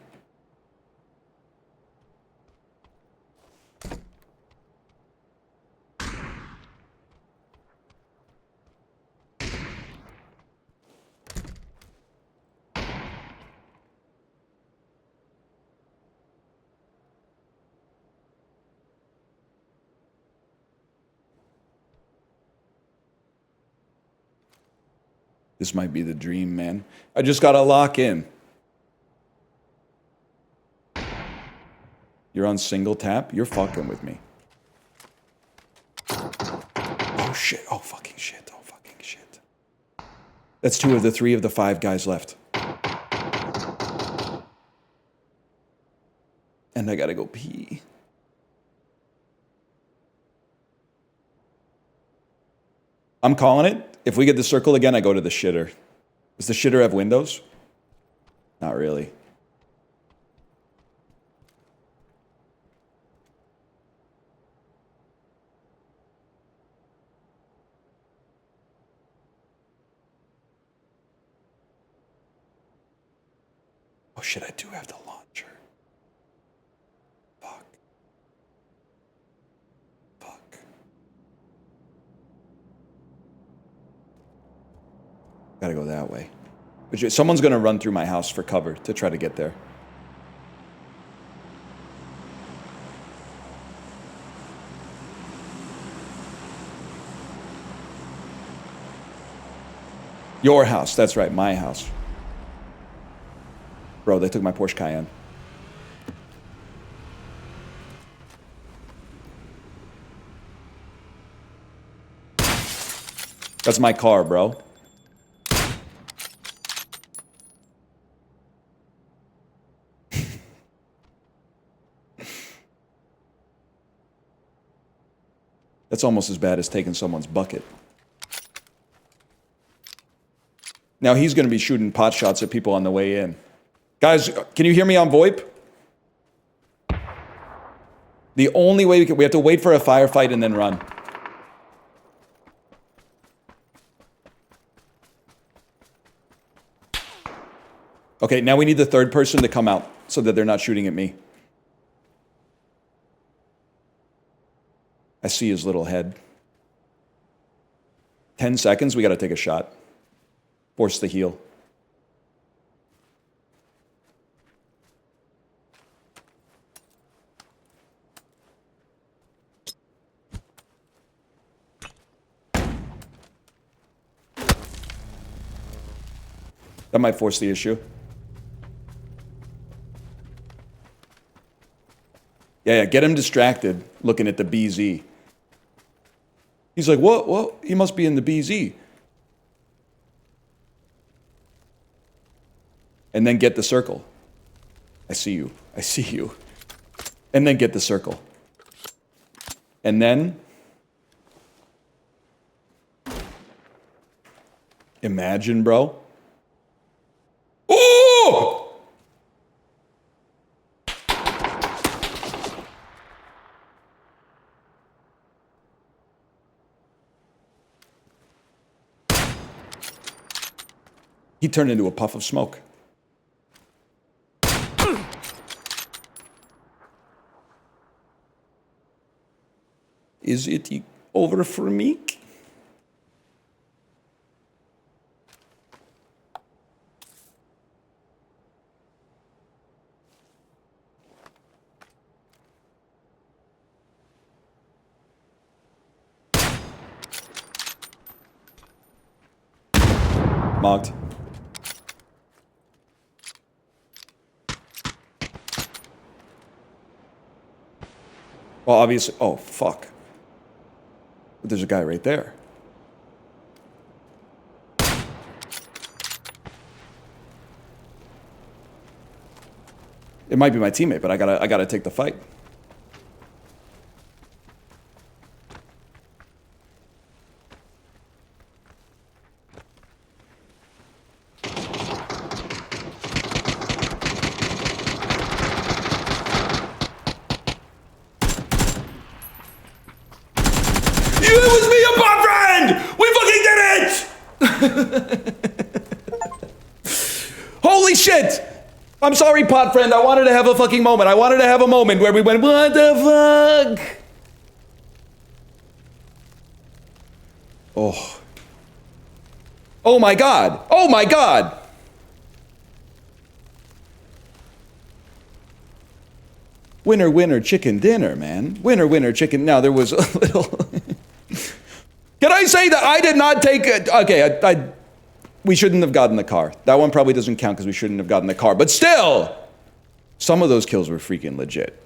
This might be the dream, man. I just gotta lock in. You're on single tap? You're fucking with me. Oh shit, oh fucking shit, oh fucking shit. That's 2 of the 3 of the 5 guys left. And I gotta go pee. I'm calling it. If we get the circle again, I go to the shitter. Does the shitter have windows? Not really. Oh shit, I do have the launcher. Fuck. Fuck. Gotta go that way. But someone's gonna run through my house for cover to try to get there. Your house, that's right, my house. Bro, they took my Porsche Cayenne. That's my car, bro. That's almost as bad as taking someone's bucket. Now he's going to be shooting pot shots at people on the way in. Guys, can you hear me on VoIP? The only way we have to wait for a firefight and then run. Okay, now we need the third person to come out so that they're not shooting at me. I see his little head. 10 seconds, we got to take a shot. Force the heal. That might force the issue. Yeah, get him distracted looking at the BZ. He's like, what? He must be in the BZ. And then get the circle. I see you. I see you. And then get the circle. And then imagine, bro. Oh! He turned into a puff of smoke. Is it over for me? Mogged. Well, obviously... Oh, fuck. But there's a guy right there. It might be my teammate, but I gotta take the fight. It was me, a bot friend! We fucking did it! Holy shit! I'm sorry, pot friend. I wanted to have a fucking moment. I wanted to have a moment where we went, what the fuck? Oh. Oh my god. Oh my god. Winner, winner, chicken dinner, man. Winner, winner, chicken. Now, there was a little... Can I say that I did not take... Okay, we shouldn't have gotten the car. That one probably doesn't count because we shouldn't have gotten the car. But still, some of those kills were freaking legit.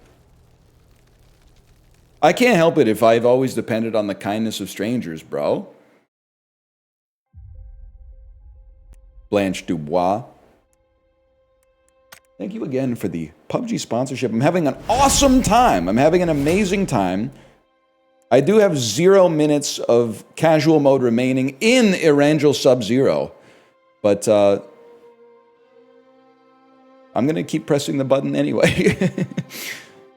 I can't help it if I've always depended on the kindness of strangers, bro. Blanche Dubois. Thank you again for the PUBG sponsorship. I'm having an awesome time. I'm having an amazing time. I do have 0 minutes of casual mode remaining in Erangel Sub-Zero. But, I'm gonna keep pressing the button anyway.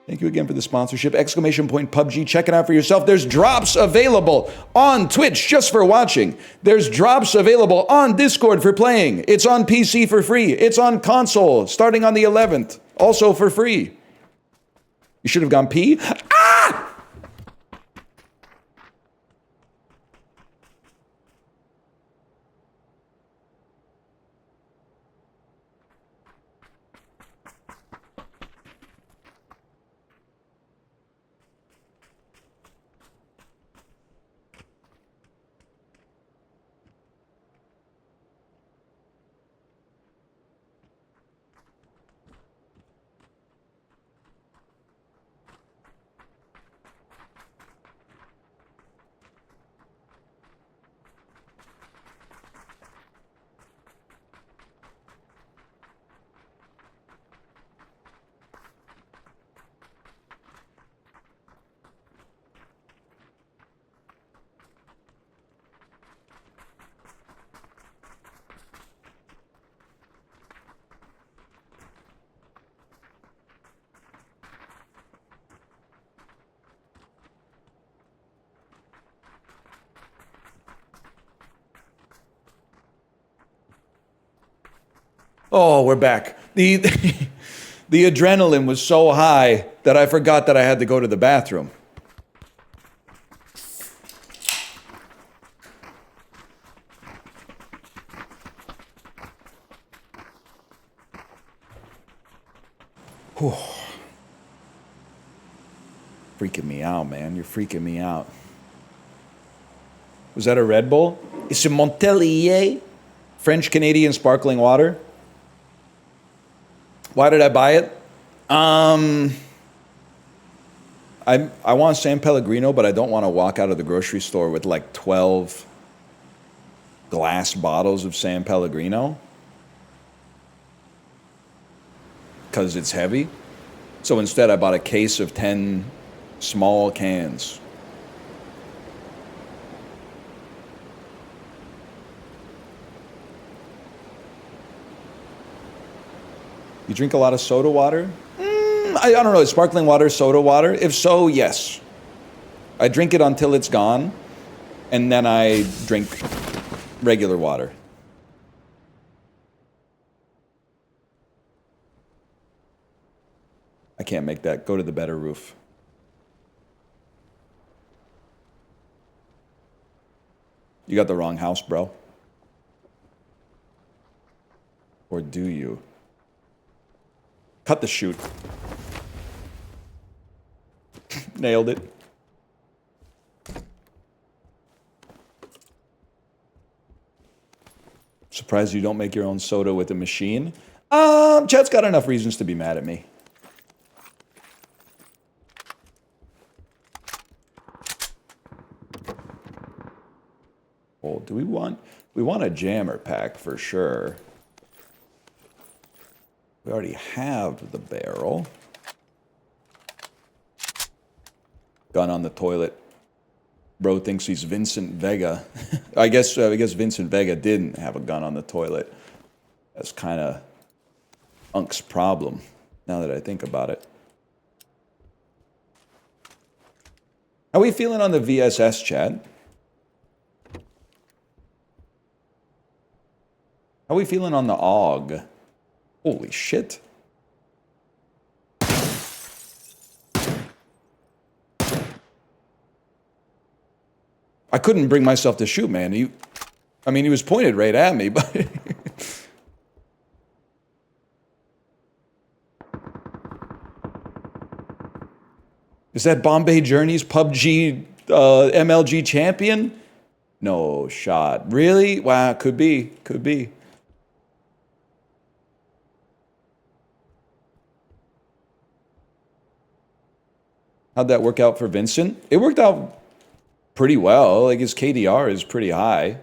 Thank you again for the sponsorship. Exclamation point PUBG. Check it out for yourself. There's drops available on Twitch just for watching. There's drops available on Discord for playing. It's on PC for free. It's on console starting on the 11th. Also for free. You should have gone pee. Ah! Oh, we're back. The adrenaline was so high that I forgot that I had to go to the bathroom. Whew. Freaking me out, man. You're freaking me out. Was that a Red Bull? It's a Montpellier French-Canadian sparkling water. Why did I buy it? I want San Pellegrino, but I don't want to walk out of the grocery store with like 12 glass bottles of San Pellegrino. Because it's heavy. So instead I bought a case of 10 small cans. You drink a lot of soda water? I don't know, is sparkling water soda water? If so, yes. I drink it until it's gone, and then I drink regular water. I can't make that. Go to the better roof. You got the wrong house, bro. Or do you? Cut the shoot. Nailed it. Surprised you don't make your own soda with a machine? Chat's got enough reasons to be mad at me. Oh, do we want... We want a jammer pack for sure. We already have the barrel. Gun on the toilet. Bro thinks he's Vincent Vega. I guess Vincent Vega didn't have a gun on the toilet. That's kind of Unk's problem, now that I think about it. How we feeling on the VSS chat? How we feeling on the AUG? Holy shit. I couldn't bring myself to shoot, man. He was pointed right at me, but... Is that Bombay Journey's PUBG MLG champion? No shot. Really? Wow, could be. Could be. How'd that work out for Vincent? It worked out pretty well. Like, his KDR is pretty high.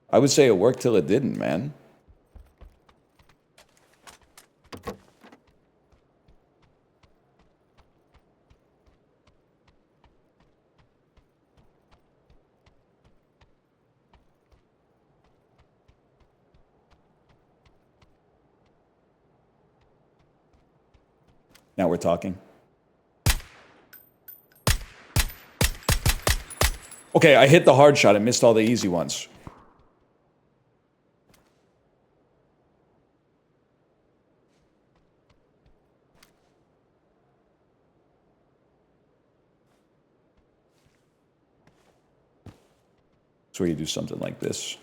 I would say it worked till it didn't, man. Now we're talking. Okay, I hit the hard shot and missed all the easy ones. So you do something like this.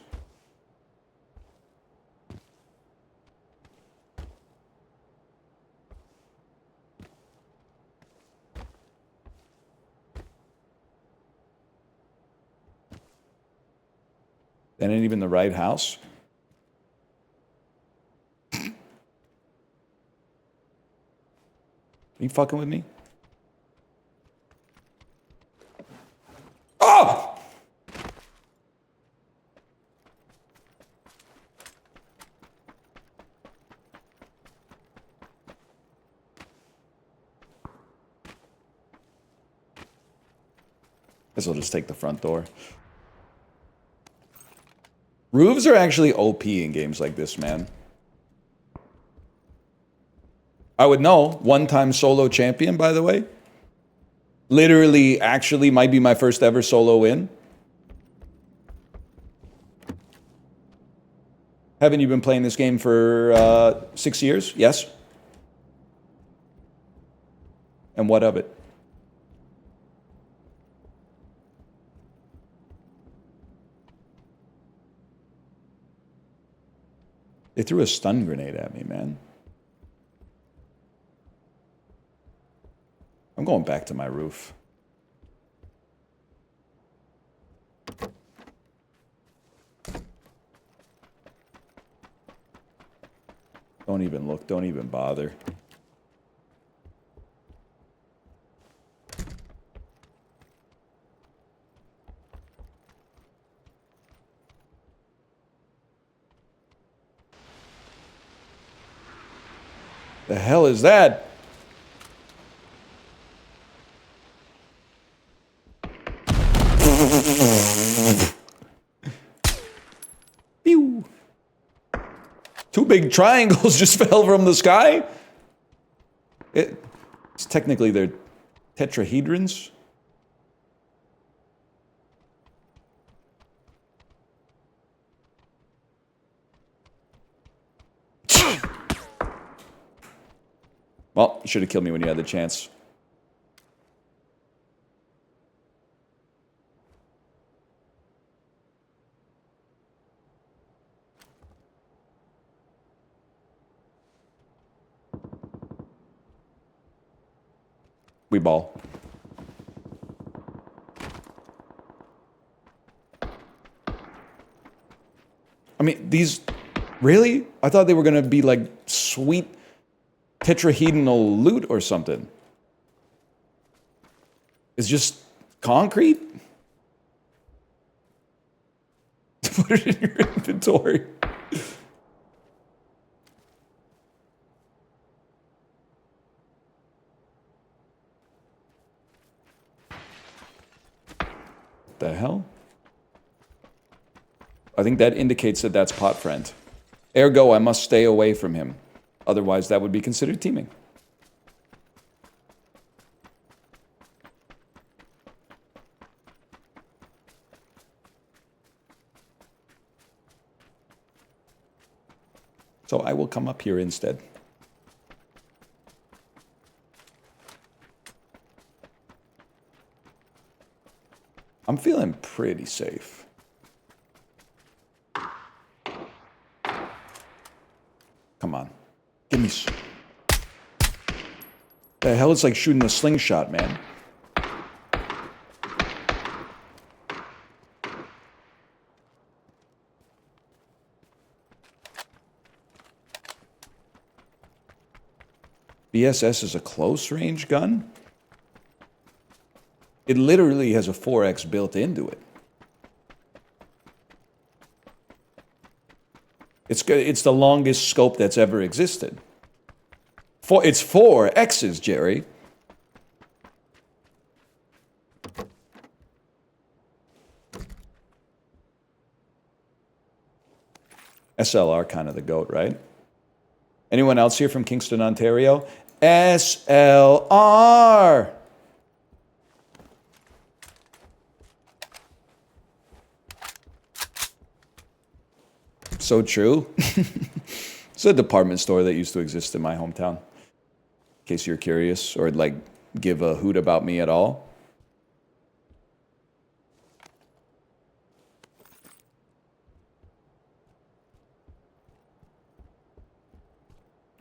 That ain't even the right house. Are you fucking with me? Oh! Guess I'll just take the front door. Roofs are actually OP in games like this, man. I would know. One-time solo champion, by the way. Literally, actually, might be my first ever solo win. Haven't you been playing this game for 6 years? Yes. And what of it? They threw a stun grenade at me, man. I'm going back to my roof. Don't even look, don't even bother. The hell is that? Pew. Two big triangles just fell from the sky. It's technically they're tetrahedrons. Well, you should have killed me when you had the chance. We ball. I mean, these... Really? I thought they were gonna be like sweet tetrahedral loot or something. It's just concrete? Put it in your inventory. The hell? I think that indicates that that's pot friend. Ergo, I must stay away from him. Otherwise, that would be considered teaming. So I will come up here instead. I'm feeling pretty safe. Come on. Give me... The hell, it's like shooting a slingshot, man. BSS is a close-range gun? It literally has a 4x built into it. It's the longest scope that's ever existed. It's 4 X's, Jerry. SLR kind of the GOAT, right? Anyone else here from Kingston, Ontario? SLR! So true. It's a department store that used to exist in my hometown. In case you're curious or like give a hoot about me at all.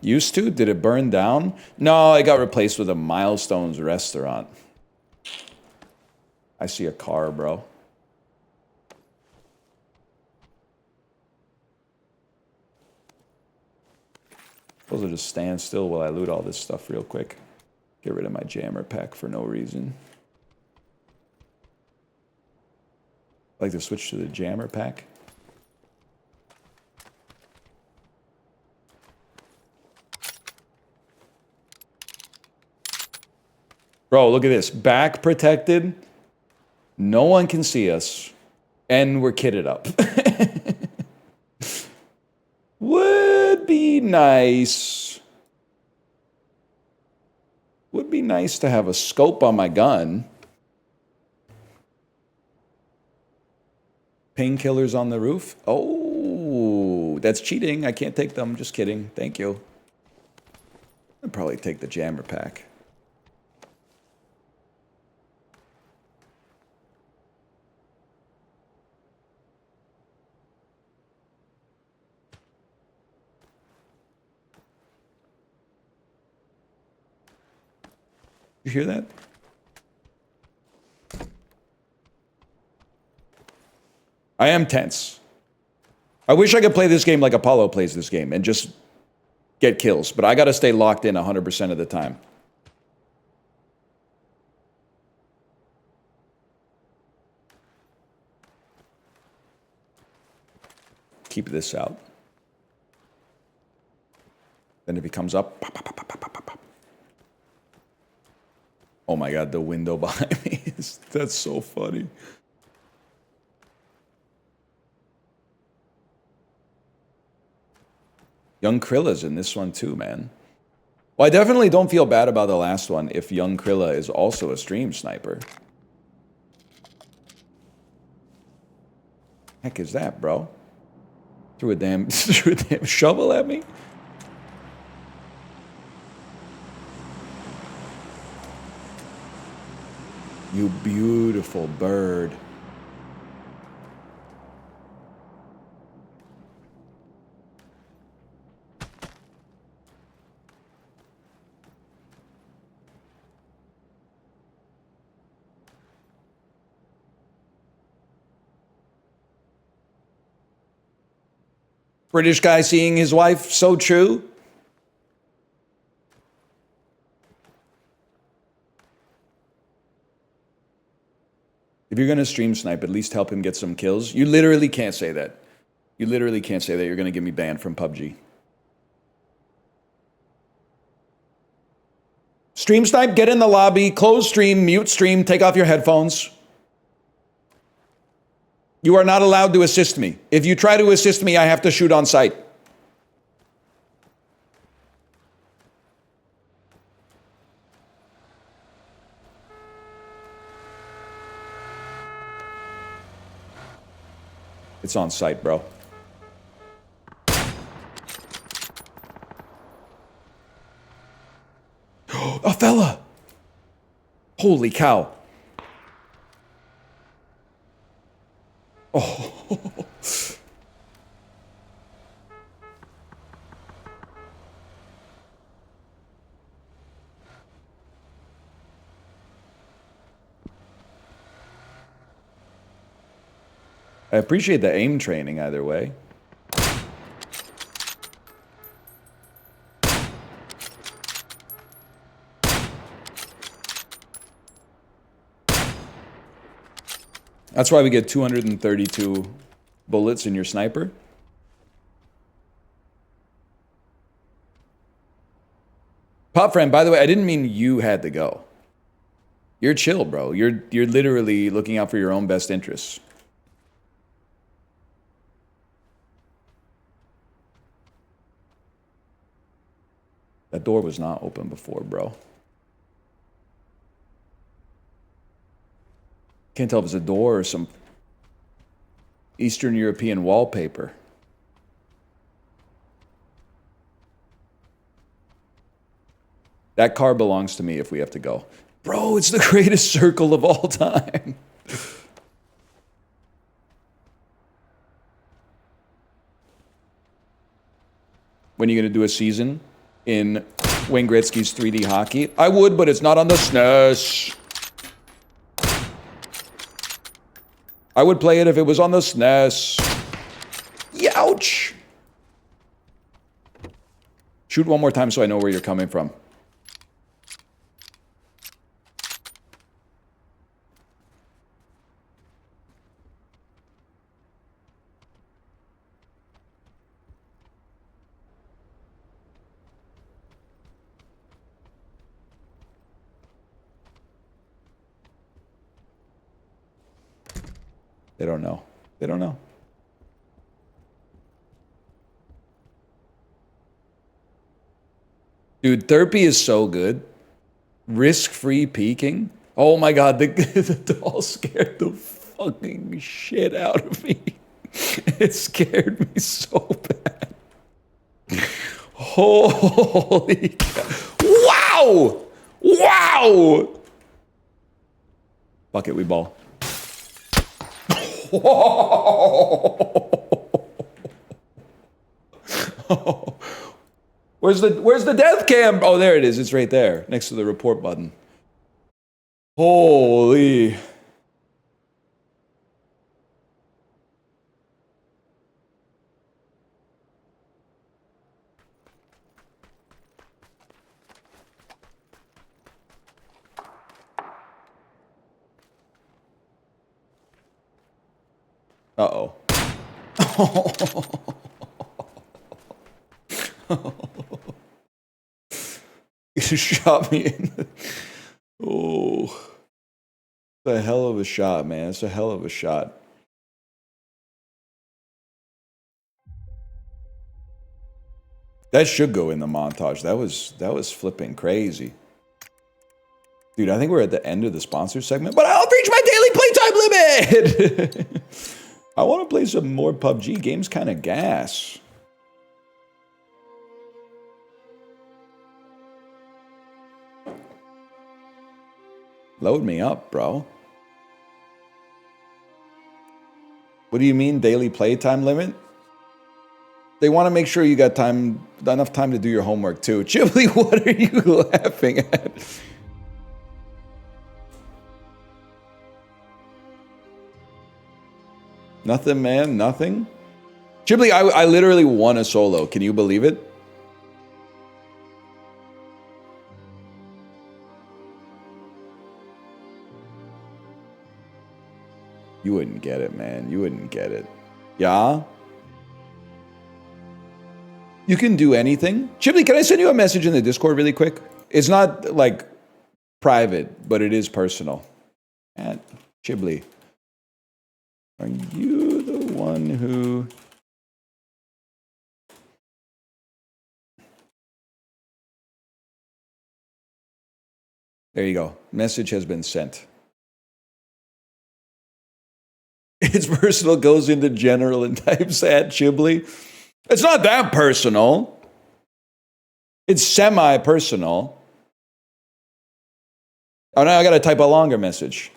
Used to? Did it burn down? No, it got replaced with a Milestones restaurant. I see a car, bro. Those are just stand still while I loot all this stuff real quick. Get rid of my jammer pack for no reason. I'd like to switch to the jammer pack. Bro, look at this. Back protected. No one can see us. And we're kitted up. Would be nice. Would be nice to have a scope on my gun. Painkillers on the roof? Oh, that's cheating. I can't take them. Just kidding. Thank you. I'd probably take the jammer pack. You hear that? I am tense. I wish I could play this game like Apollo plays this game and just get kills, but I gotta stay locked in 100% of the time. Keep this out. Then if he comes up, pop, pop, pop, pop, pop, pop, pop. Oh my god, the window behind me that's so funny. Young Krilla's in this one too, man. Well, I definitely don't feel bad about the last one if Young Krilla is also a stream sniper. Heck is that, bro? Threw a damn shovel at me? You beautiful bird. British guy seeing his wife, so true. If you're going to stream snipe, at least help him get some kills. You literally can't say that. You literally can't say that. You're going to get me banned from PUBG. Stream snipe, get in the lobby, close stream, mute stream, take off your headphones. You are not allowed to assist me. If you try to assist me, I have to shoot on sight. It's on site, bro. A fella! Holy cow. Oh. I appreciate the aim training either way. That's why we get 232 bullets in your sniper. Pop friend, by the way, I didn't mean you had to go. You're chill, bro. You're literally looking out for your own best interests. That door was not open before, bro. Can't tell if it's a door or some Eastern European wallpaper. That car belongs to me if we have to go. Bro, it's the greatest circle of all time. When are you going to do a season in Wayne Gretzky's 3D hockey? I would, but it's not on the SNES. I would play it if it was on the SNES. Youch! Shoot one more time so I know where you're coming from. They don't know. They don't know. Dude, Therapy is so good. Risk-free peeking. Oh my god, the doll scared the fucking shit out of me. It scared me so bad. Holy cow. Wow! Wow! Fuck it, we ball. Where's the death cam? Oh, there it is. It's right there, next to the report button. Holy. Uh-oh. You just shot me in the... Oh. It's a hell of a shot, man. It's a hell of a shot. That should go in the montage. That was flipping crazy. Dude, I think we're at the end of the sponsor segment, but I'll reach my daily playtime limit! I want to play some more PUBG. Game's kind of gas. Load me up, bro. What do you mean daily playtime limit? They want to make sure you got time, enough time to do your homework too. Ghibli, what are you laughing at? Nothing, man, nothing. Ghibli, I literally won a solo. Can you believe it? You wouldn't get it, man. You wouldn't get it. Yeah? You can do anything. Chibli, can I send you a message in the Discord really quick? It's not like private, but it is personal. And Chibli, are you the one who... There you go. Message has been sent. It's personal, goes into general and types at Chibli. It's not that personal. It's semi-personal. Oh, now I got to type a longer message.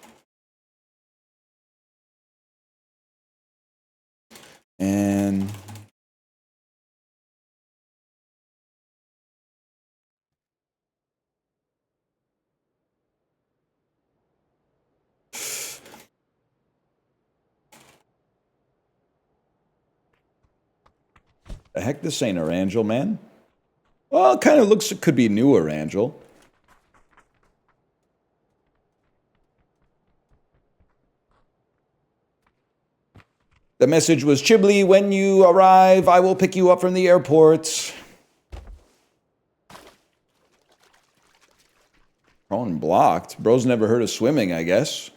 And... the heck, this ain't Arangel, man. Well, it kind of looks, it could be new Arangel. The message was, Chibli, when you arrive, I will pick you up from the airport. Prone blocked. Bro's never heard of swimming, I guess.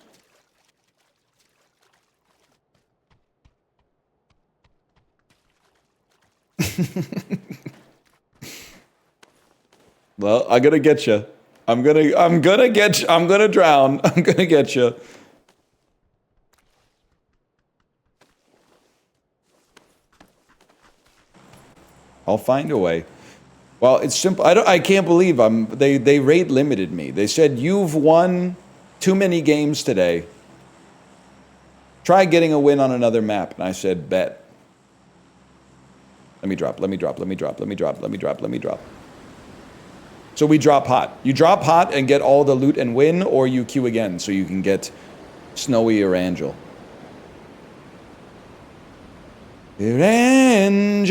Well, I'm gonna get you. I'm gonna get you. I'm gonna drown. I'm gonna get you. I'll find a way. Well, it's simple. I can't believe they rate limited me. They said you've won too many games today. Try getting a win on another map. And I said, bet. Let me drop. So we drop hot. You drop hot and get all the loot and win, or you queue again so you can get Snowy or Angel. Angel,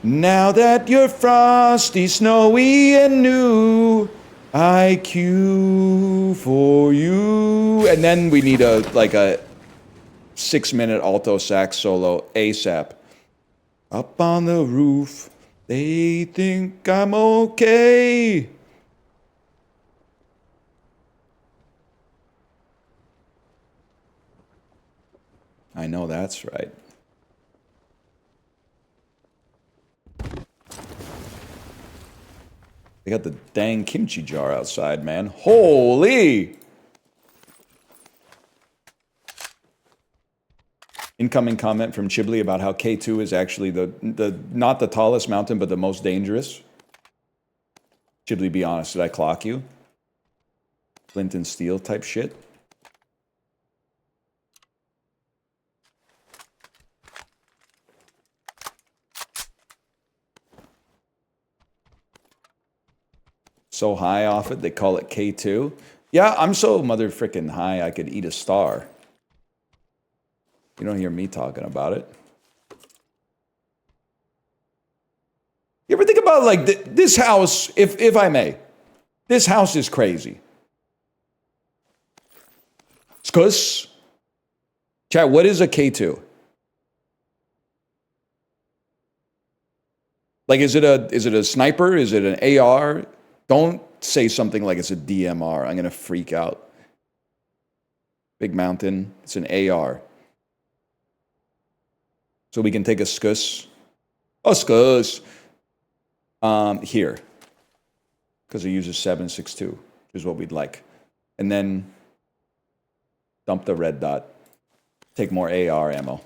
now that you're frosty, snowy, and new, I queue for you. And then we need a 6-minute alto sax solo ASAP. Up on the roof, they think I'm okay. I know that's right. They got the dang kimchi jar outside, man. Holy! Incoming comment from Chibli about how K2 is actually the not the tallest mountain, but the most dangerous. Chibli, be honest, did I clock you? Flint and steel type shit? So high off it, they call it K2. Yeah, I'm so mother frickin' high I could eat a star. You don't hear me talking about it. You ever think about like this house, if I may? This house is crazy. Skus? Chat, what is a K2? Like, is it a sniper? Is it an AR? Don't say something like it's a DMR. I'm gonna freak out. Big mountain. It's an AR. So we can take a skus. Oh, skus. Here. Because it uses 7.62, which is what we'd like. And then dump the red dot. Take more AR ammo.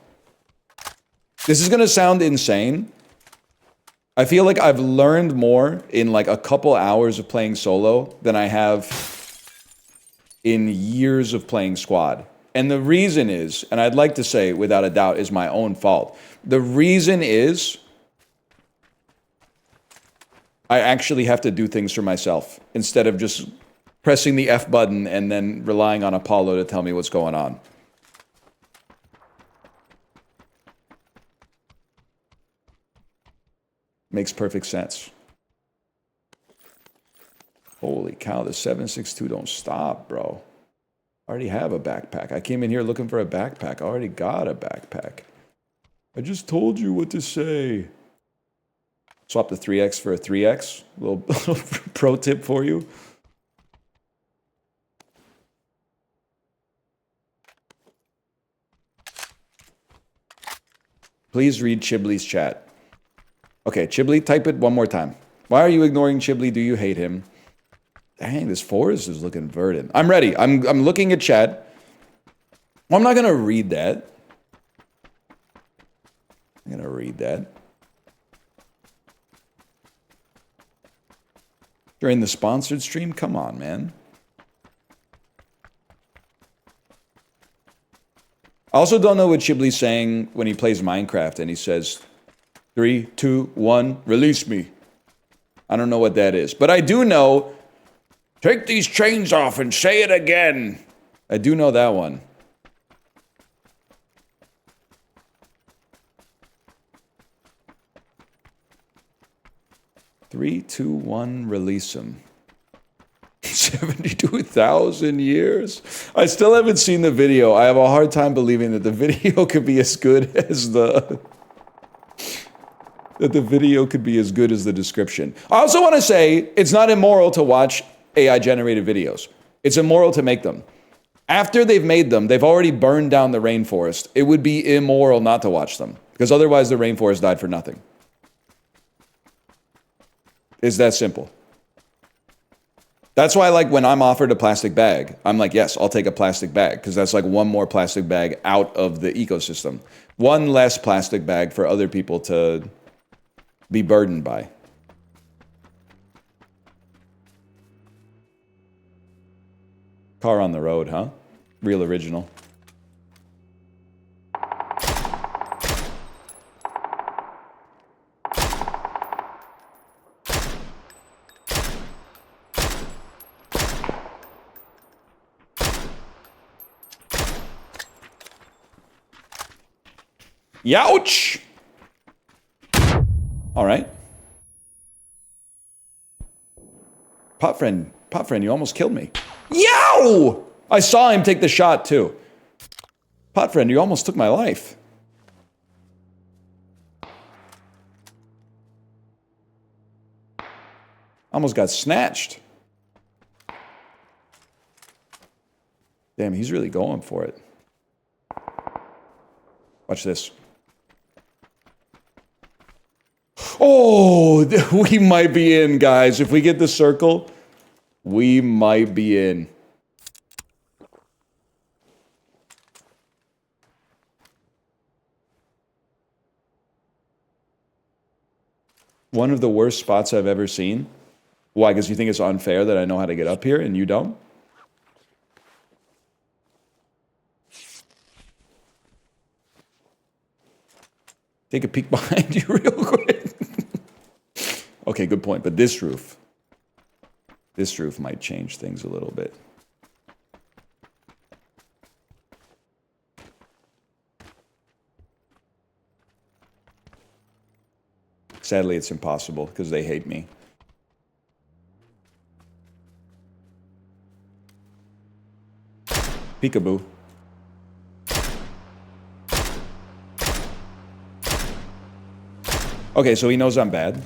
This is gonna sound insane. I feel like I've learned more in like a couple hours of playing solo than I have in years of playing squad. And the reason is, and I'd like to say without a doubt, is my own fault. The reason is I actually have to do things for myself instead of just pressing the F button and then relying on Apollo to tell me what's going on. Makes perfect sense. Holy cow, the 7.62 don't stop, bro. I already have a backpack. I came in here looking for a backpack. I already got a backpack. I just told you what to say. Swap the 3x for a 3x. Little pro tip for you. Please read Chibley's chat. Okay, Chibley, type it one more time. Why are you ignoring Chibley? Do you hate him? Dang, this forest is looking verdant. I'm ready. I'm looking at chat. Well, I'm not gonna read that. I'm gonna read that. During the sponsored stream? Come on, man. I also don't know what Chibley's saying when he plays Minecraft and he says, 3, 2, 1, release me. I don't know what that is. But I do know, take these chains off and say it again. I do know that one. Three, two, one, release him. 72,000 years? I still haven't seen the video. I have a hard time believing that the video could be as good as the... that the video could be as good as the description. I also want to say, it's not immoral to watch AI-generated videos. It's immoral to make them. After they've made them, they've already burned down the rainforest. It would be immoral not to watch them, because otherwise the rainforest died for nothing. It's that simple. That's why, like, when I'm offered a plastic bag, I'm like, yes, I'll take a plastic bag, because that's like one more plastic bag out of the ecosystem. One less plastic bag for other people to be burdened by. Car on the road, huh? Real original. Youch! All right. Pot friend, you almost killed me. Yow! I saw him take the shot too. Pot friend, you almost took my life. Almost got snatched. Damn, he's really going for it. Watch this. Oh, we might be in, guys. If we get the circle, we might be in. One of the worst spots I've ever seen. Why? Because you think it's unfair that I know how to get up here and you don't? Take a peek behind you real quick. Okay, good point. But this roof might change things a little bit. Sadly, it's impossible because they hate me. Peekaboo. Okay, so he knows I'm bad.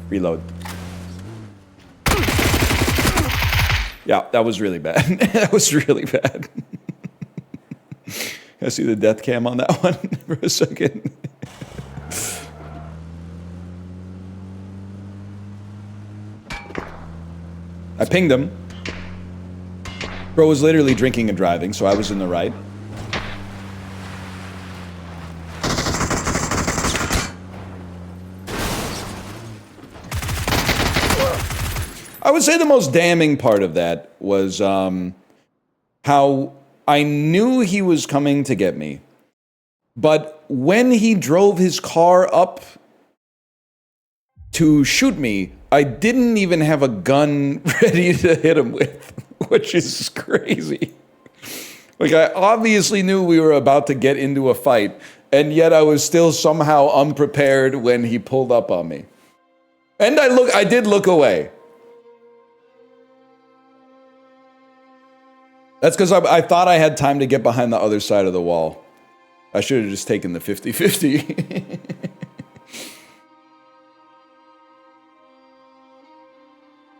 Reload. Yeah, that was really bad. That was really bad. I see the death cam on that one for a second. I pinged him. Bro was literally drinking and driving, so I was in the right. I would say the most damning part of that was how I knew he was coming to get me. But when he drove his car up to shoot me, I didn't even have a gun ready to hit him with, which is crazy. Like, I obviously knew we were about to get into a fight, and yet I was still somehow unprepared when he pulled up on me. And I did look away. That's because I thought I had time to get behind the other side of the wall. I should have just taken the 50-50.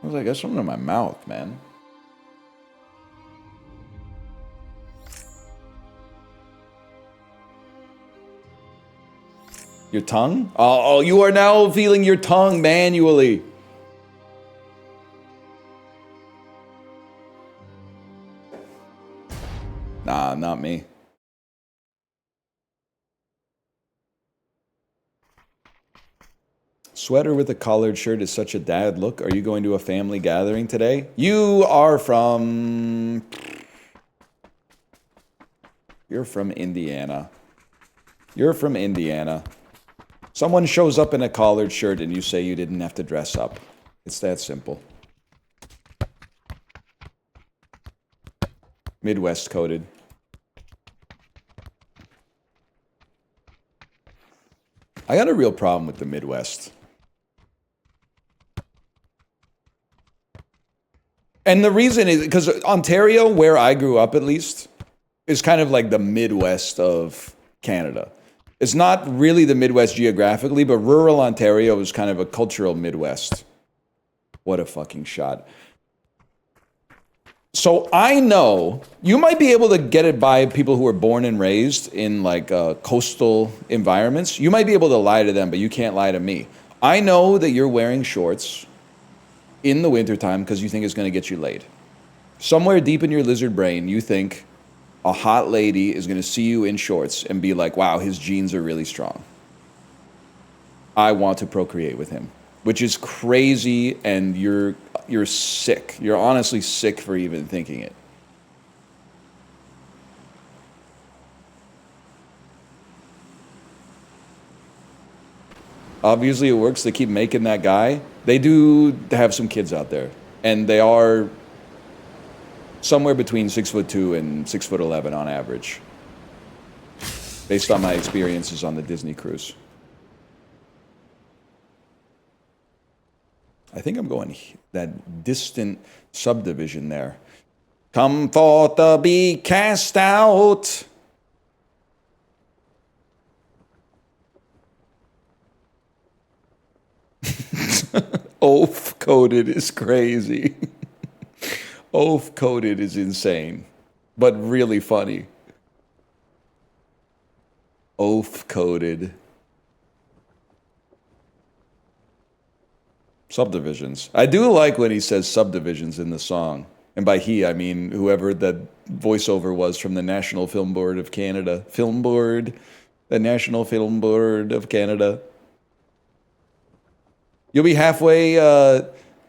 I was like, that's something in my mouth, man. Your tongue? Oh, you are now feeling your tongue manually. Nah, not me. Sweater with a collared shirt is such a dad look. Are you going to a family gathering today? You are from... You're from Indiana. You're from Indiana. Someone shows up in a collared shirt and you say you didn't have to dress up. It's that simple. Midwest coded. I got a real problem with the Midwest. And the reason is because Ontario, where I grew up at least, is kind of like the Midwest of Canada. It's not really the Midwest geographically, but rural Ontario is kind of a cultural Midwest. What a fucking shot. So I know you might be able to get it by people who are born and raised in like coastal environments. You might be able to lie to them, but you can't lie to me. I know that you're wearing shorts in the wintertime because you think it's going to get you laid. Somewhere deep in your lizard brain, you think a hot lady is going to see you in shorts and be like, wow, his genes are really strong. I want to procreate with him, which is crazy, and you're sick. You're honestly sick for even thinking it. Obviously it works. They keep making that guy. They do have some kids out there, and they are somewhere between 6'2" and 6'11" on average, based on my experiences on the Disney cruise. I think I'm going that distant subdivision there. Come forth to be cast out. Oaf coded is crazy. Oaf coded is insane, but really funny. Oaf coded. Subdivisions. I do like when he says subdivisions in the song. And by he, I mean whoever that voiceover was from the National Film Board of Canada. Film Board. The National Film Board of Canada. You'll be halfway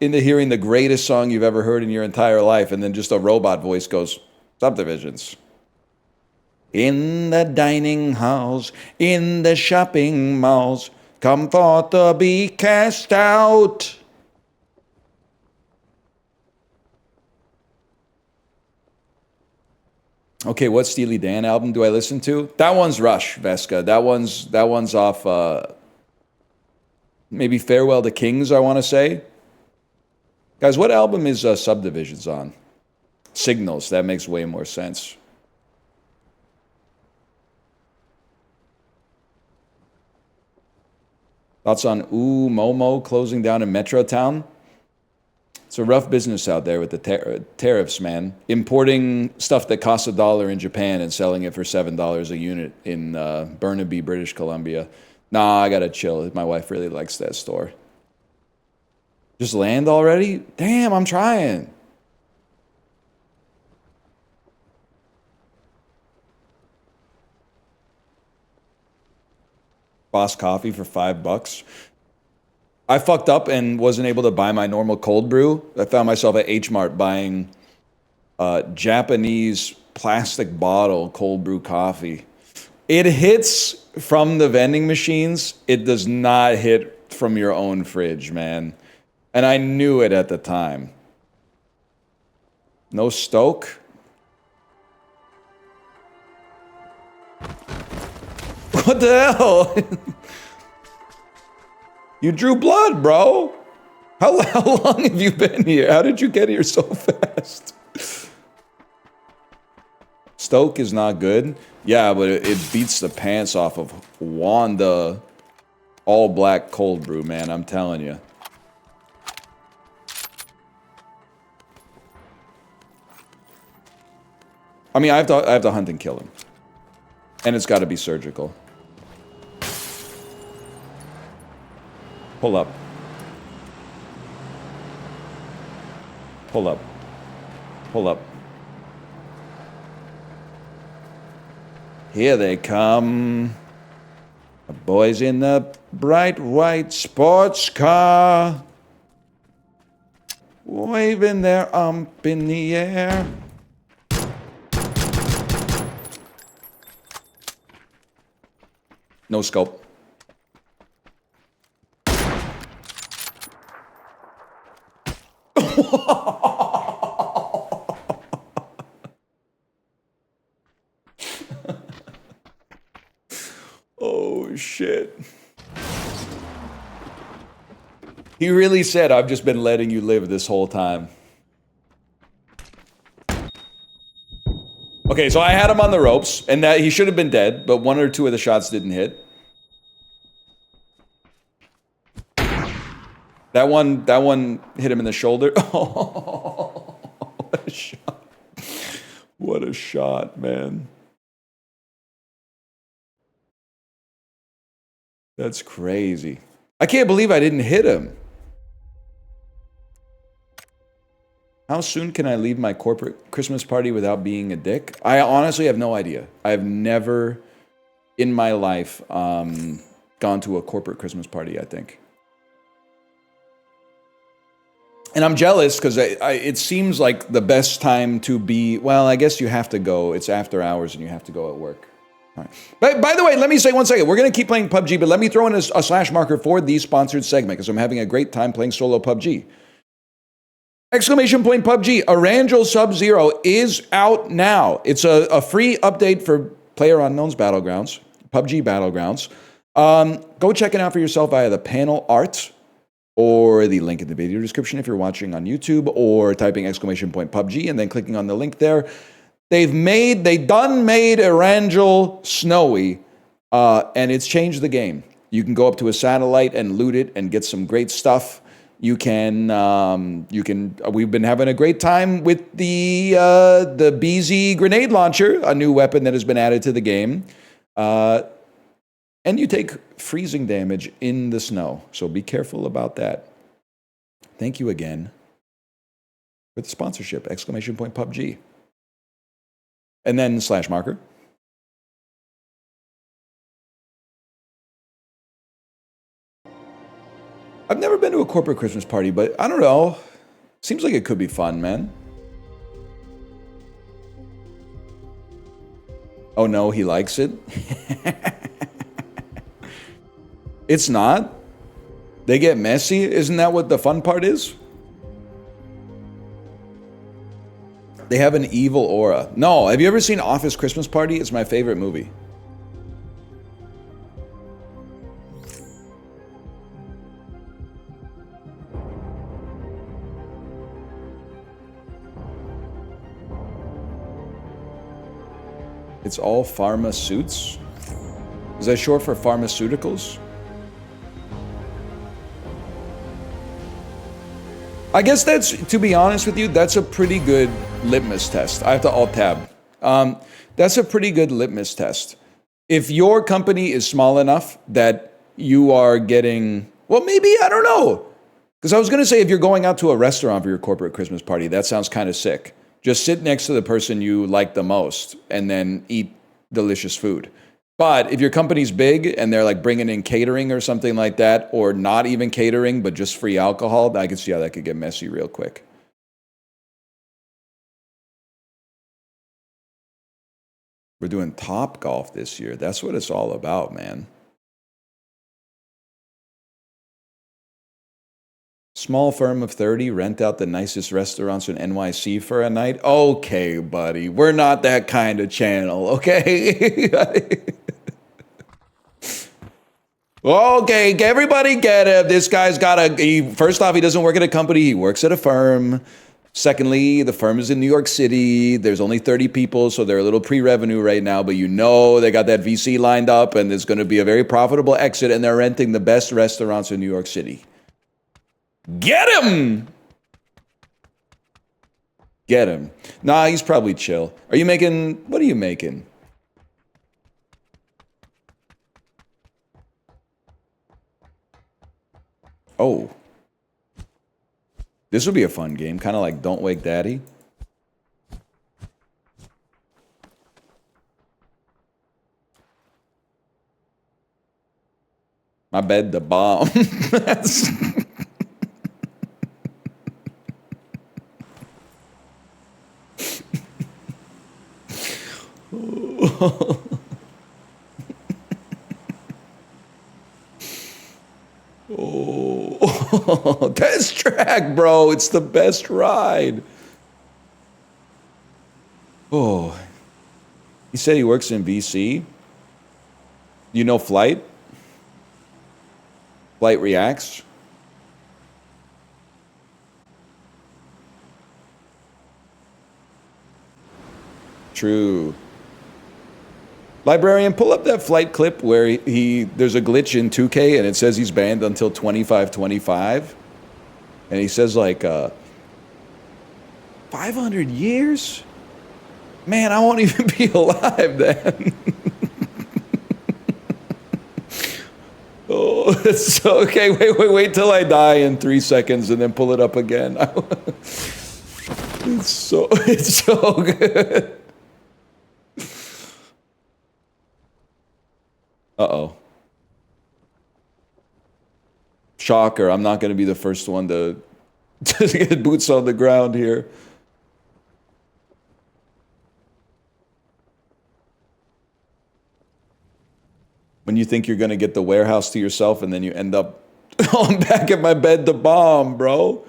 into hearing the greatest song you've ever heard in your entire life, and then just a robot voice goes, subdivisions. In the dining halls, in the shopping malls, come forth to be cast out. Okay, what Steely Dan album do I listen to? That one's Rush, Vesca. That one's off maybe Farewell to Kings, I want to say. Guys, what album is Subdivisions on? Signals. That makes way more sense. Thoughts on Momo closing down in Metrotown? It's a rough business out there with the tariffs, man. Importing stuff that costs $1 in Japan and selling it for $7 a unit in Burnaby, British Columbia. Nah, I gotta chill. My wife really likes that store. Just land already? Damn, I'm trying. Boss Coffee for $5. I fucked up and wasn't able to buy my normal cold brew. I found myself at H Mart buying Japanese plastic bottle cold brew coffee. It hits from the vending machines. It does not hit from your own fridge, man. And I knew it at the time. No Stoke? What the hell? You drew blood, bro. How long have you been here? How did you get here so fast? Stoke is not good. Yeah, but it beats the pants off of Wanda all black cold brew, man. I'm telling you. I mean, I have to hunt and kill him, and it's got to be surgical. Pull up. Pull up. Pull up. Here they come. The boys in the bright white sports car, waving their ump in the air. No scope. Oh, shit. He really said, I've just been letting you live this whole time. Okay, so I had him on the ropes, and that he should have been dead, but one or two of the shots didn't hit. That one hit him in the shoulder. Oh, what a shot. What a shot, man. That's crazy. I can't believe I didn't hit him. How soon can I leave my corporate Christmas party without being a dick? I honestly have no idea. I've never in my life gone to a corporate Christmas party, I think. And I'm jealous because it seems like the best time to be, well, I guess you have to go. It's after hours and you have to go at work. All right. But by the way, let me say 1 second. We're going to keep playing PUBG, but let me throw in a slash marker for the sponsored segment because I'm having a great time playing solo PUBG. Exclamation point PUBG. Erangel Sub-Zero is out now. It's a free update for PlayerUnknown's Battlegrounds, PUBG Battlegrounds. Go check it out for yourself via the panel art or the link in the video description if you're watching on YouTube, or typing exclamation point PUBG and then clicking on the link there. They done made Erangel snowy, and it's changed the game. You can go up to a satellite and loot it and get some great stuff. We've been having a great time with the BZ grenade launcher, a new weapon that has been added to the game. And you take freezing damage in the snow, so be careful about that. Thank you again for the sponsorship, exclamation point PUBG. And then slash marker. I've never been to a corporate Christmas party, but I don't know. Seems like it could be fun, man. Oh no, he likes it? It's not. They get messy. Isn't that what the fun part is? They have an evil aura. No, have you ever seen Office Christmas Party? It's my favorite movie. It's all pharma suits? Is that short for pharmaceuticals? I guess that's, to be honest with you, that's a pretty good litmus test. I have to alt-tab. That's a pretty good litmus test. If your company is small enough that you are getting, well, maybe, I don't know. Because I was going to say, if you're going out to a restaurant for your corporate Christmas party, that sounds kind of sick. Just sit next to the person you like the most and then eat delicious food. But if your company's big and they're like bringing in catering or something like that, or not even catering, but just free alcohol, I can see how that could get messy real quick. We're doing Top Golf this year. That's what it's all about, man. Small firm of 30, rent out the nicest restaurants in NYC for a night. Okay, buddy. We're not that kind of channel, okay? Okay, everybody get it. This guy's got first off, he doesn't work at a company. He works at a firm. Secondly, the firm is in New York City. There's only 30 people, so they're a little pre-revenue right now, but you know they got that VC lined up and it's going to be a very profitable exit, and they're renting the best restaurants in New York City. Get him! Get him. Nah, he's probably chill. Are you making... What are you making? Oh. This would be a fun game. Kind of like Don't Wake Daddy. My bed, the bomb. That's... Oh, test track, bro. It's the best ride. Oh, he said he works in VC. You know Flight? Flight Reacts? True. Librarian, pull up that Flight clip where there's a glitch in 2K and it says he's banned until 2525. And he says like 500 years? Man, I won't even be alive then. Oh, it's so okay. Wait till I die in 3 seconds and then pull it up again. It's so good. Uh-oh. Shocker, I'm not going to be the first one to get boots on the ground here. When you think you're going to get the warehouse to yourself and then you end up on back at my bed to bomb, bro.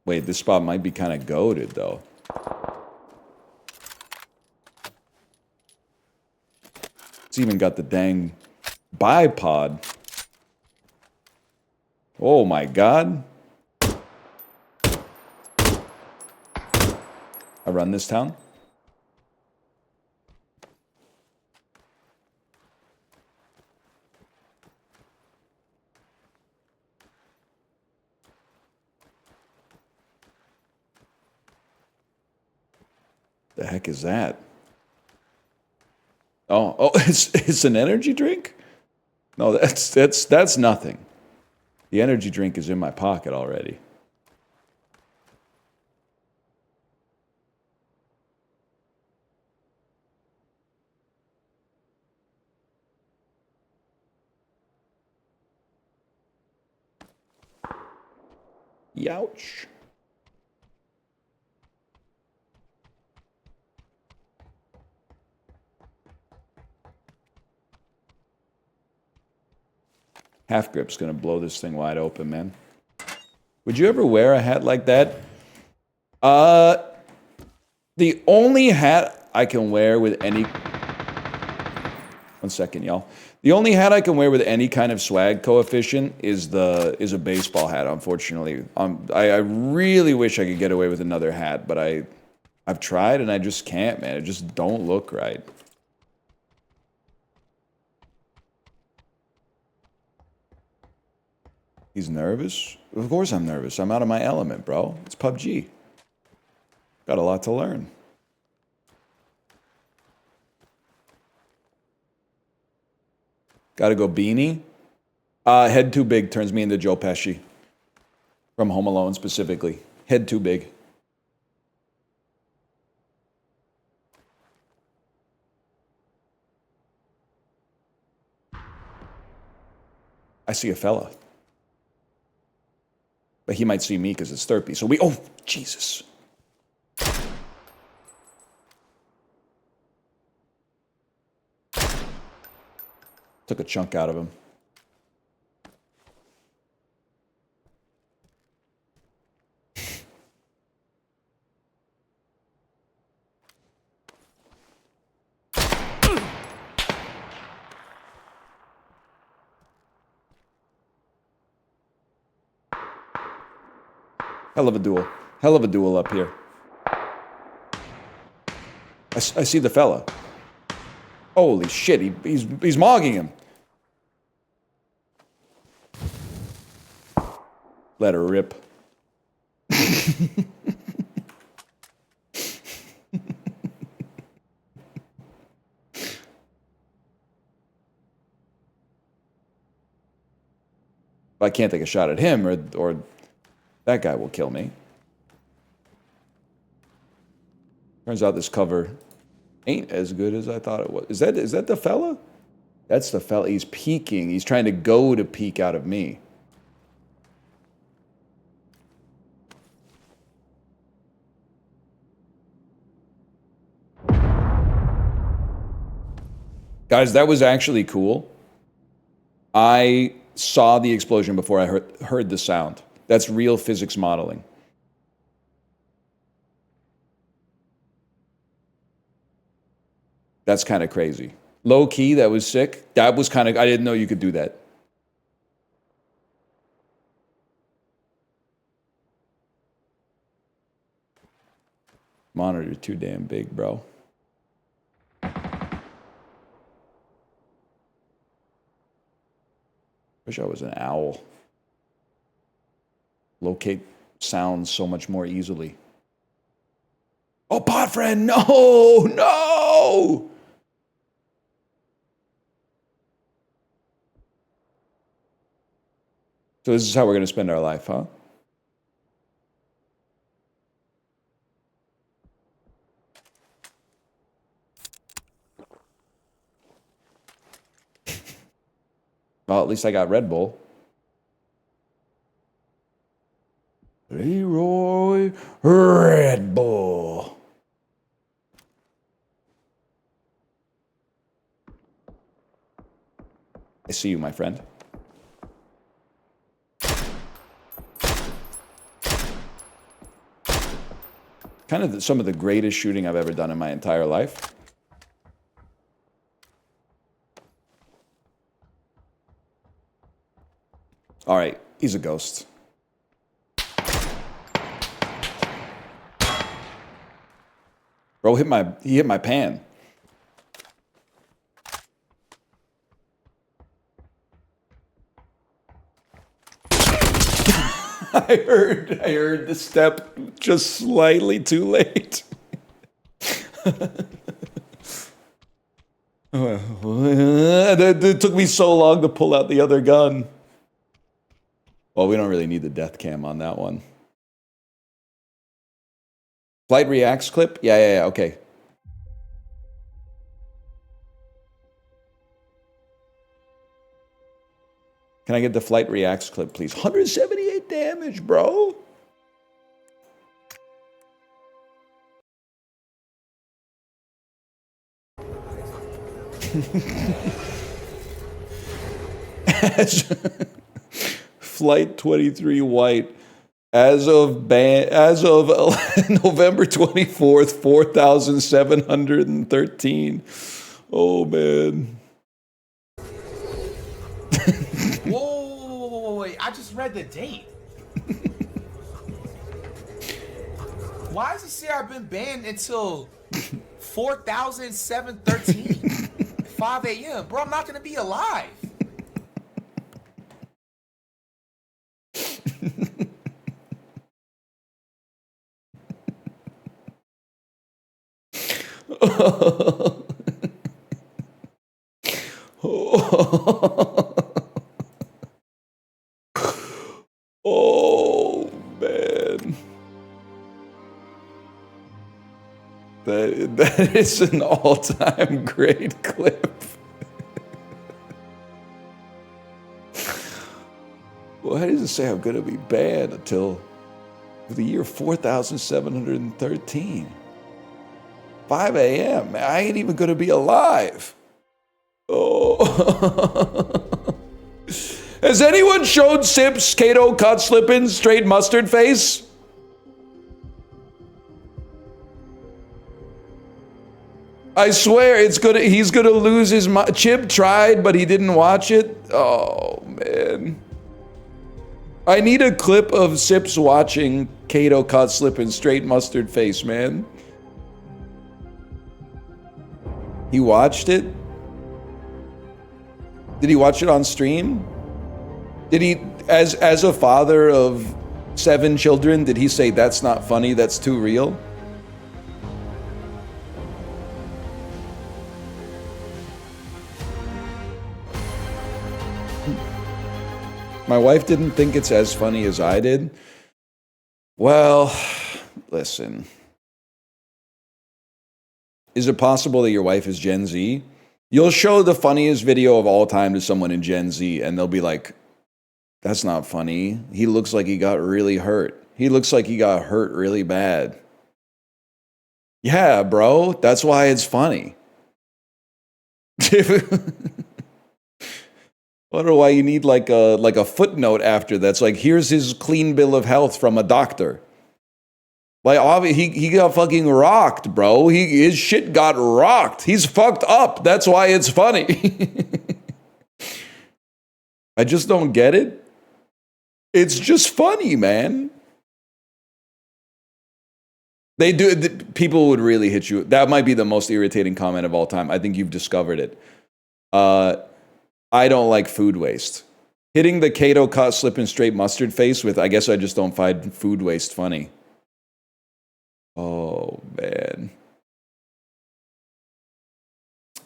Wait, this spot might be kind of goated, though. It's even got the dang bipod. Oh my god. I run this town? The heck is that? Oh, it's an energy drink? No, that's nothing. The energy drink is in my pocket already. Youch. Half grip's gonna blow this thing wide open, man. Would you ever wear a hat like that? The only hat I can wear with any... 1 second, y'all. The only hat I can wear with any kind of swag coefficient is a baseball hat, unfortunately. I really wish I could get away with another hat, but I've tried and I just can't, man. It just don't look right. He's nervous? Of course I'm nervous. I'm out of my element, bro. It's PUBG. Got a lot to learn. Gotta go beanie. Head too big turns me into Joe Pesci. From Home Alone specifically. Head too big. I see a fella. But he might see me because it's Therpy. So oh, Jesus. Took a chunk out of him. Hell of a duel. Hell of a duel up here. I see the fella. Holy shit, he's mogging him. Let her rip. I can't take a shot at him, or that guy will kill me. Turns out this cover ain't as good as I thought it was. Is that the fella? That's the fella. He's peeking. He's trying to go to peek out of me. Guys, that was actually cool. I saw the explosion before I heard the sound. That's real physics modeling. That's kind of crazy. Low key, that was sick. That was kind of, I didn't know you could do that. Monitor too damn big, bro. Wish I was an owl. Locate sounds so much more easily. Oh, bot friend, no, no! So this is how we're going to spend our life, huh? Well, at least I got Red Bull. Leroy Red Bull. I see you, my friend. Kind of some of the greatest shooting I've ever done in my entire life. All right, he's a ghost. Bro, he hit my pan. I heard the step just slightly too late. It took me so long to pull out the other gun. Well, we don't really need the death cam on that one. Flight reacts clip? Yeah, okay. Can I get the flight reacts clip, please? 178 damage, bro. Flight 23 white. As of November 24th, 4,713. Oh, man. Whoa, wait. I just read the date. Why does it say I've been banned until 4,713? 5 a.m. Bro, I'm not going to be alive. Oh, man. That is an all-time great clip. Why does it say I'm going to be banned until the year 4,713? 5 a.m. I ain't even going to be alive. Oh. Has anyone showed Sips Kato cut slippin' straight mustard face? I swear he's gonna lose his Chip tried, but he didn't watch it. Oh man. I need a clip of Sips watching Kato caught slipping straight mustard face, man. He watched it? Did he watch it on stream? Did he, as a father of 7 children, did he say that's not funny, that's too real? My wife didn't think it's as funny as I did. Well, listen. Is it possible that your wife is Gen Z? You'll show the funniest video of all time to someone in Gen Z, and they'll be like, that's not funny. He looks like he got really hurt. He looks like he got hurt really bad. Yeah, bro, that's why it's funny. I don't know why you need like a footnote after that's like, here's his clean bill of health from a doctor. Like, he got fucking rocked, bro. His shit got rocked. He's fucked up. That's why it's funny. I just don't get it. It's just funny, man. They do. People would really hit you. That might be the most irritating comment of all time. I think you've discovered it. I don't like food waste. Hitting the Kato caught slipping straight mustard face with, I guess I just don't find food waste funny. Oh, man.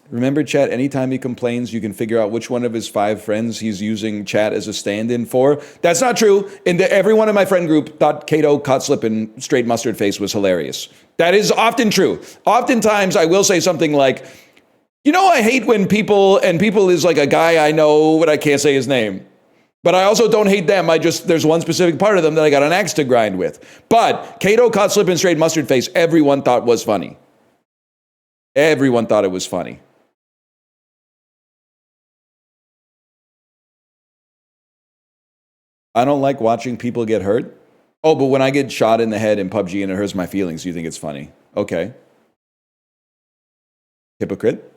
Remember, chat, anytime he complains, you can figure out which one of his 5 friends he's using chat as a stand-in for. That's not true. Everyone in my friend group thought Kato caught slipping straight mustard face was hilarious. That is often true. Oftentimes, I will say something like, you know, I hate when people is like a guy I know, but I can't say his name. But I also don't hate them. There's one specific part of them that I got an axe to grind with. But Kato caught slipping straight mustard face, everyone thought was funny. Everyone thought it was funny. I don't like watching people get hurt. Oh, but when I get shot in the head in PUBG and it hurts my feelings, you think it's funny. Okay. Hypocrite.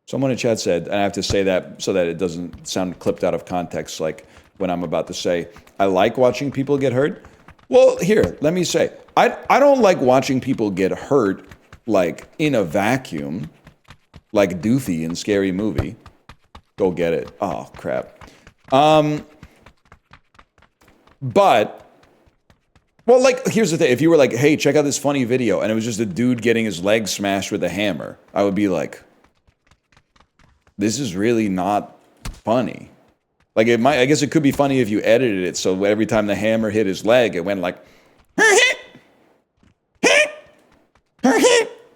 Someone in chat said, and I have to say that so that it doesn't sound clipped out of context, like when I'm about to say, I like watching people get hurt. Well, here, let me say, I don't like watching people get hurt, like, in a vacuum, like Doofy in Scary Movie. Go get it. Oh, crap. But, well, like, here's the thing. If you were like, hey, check out this funny video, and it was just a dude getting his leg smashed with a hammer, I would be like, this is really not funny. Like, I guess it could be funny if you edited it, so every time the hammer hit his leg, it went like,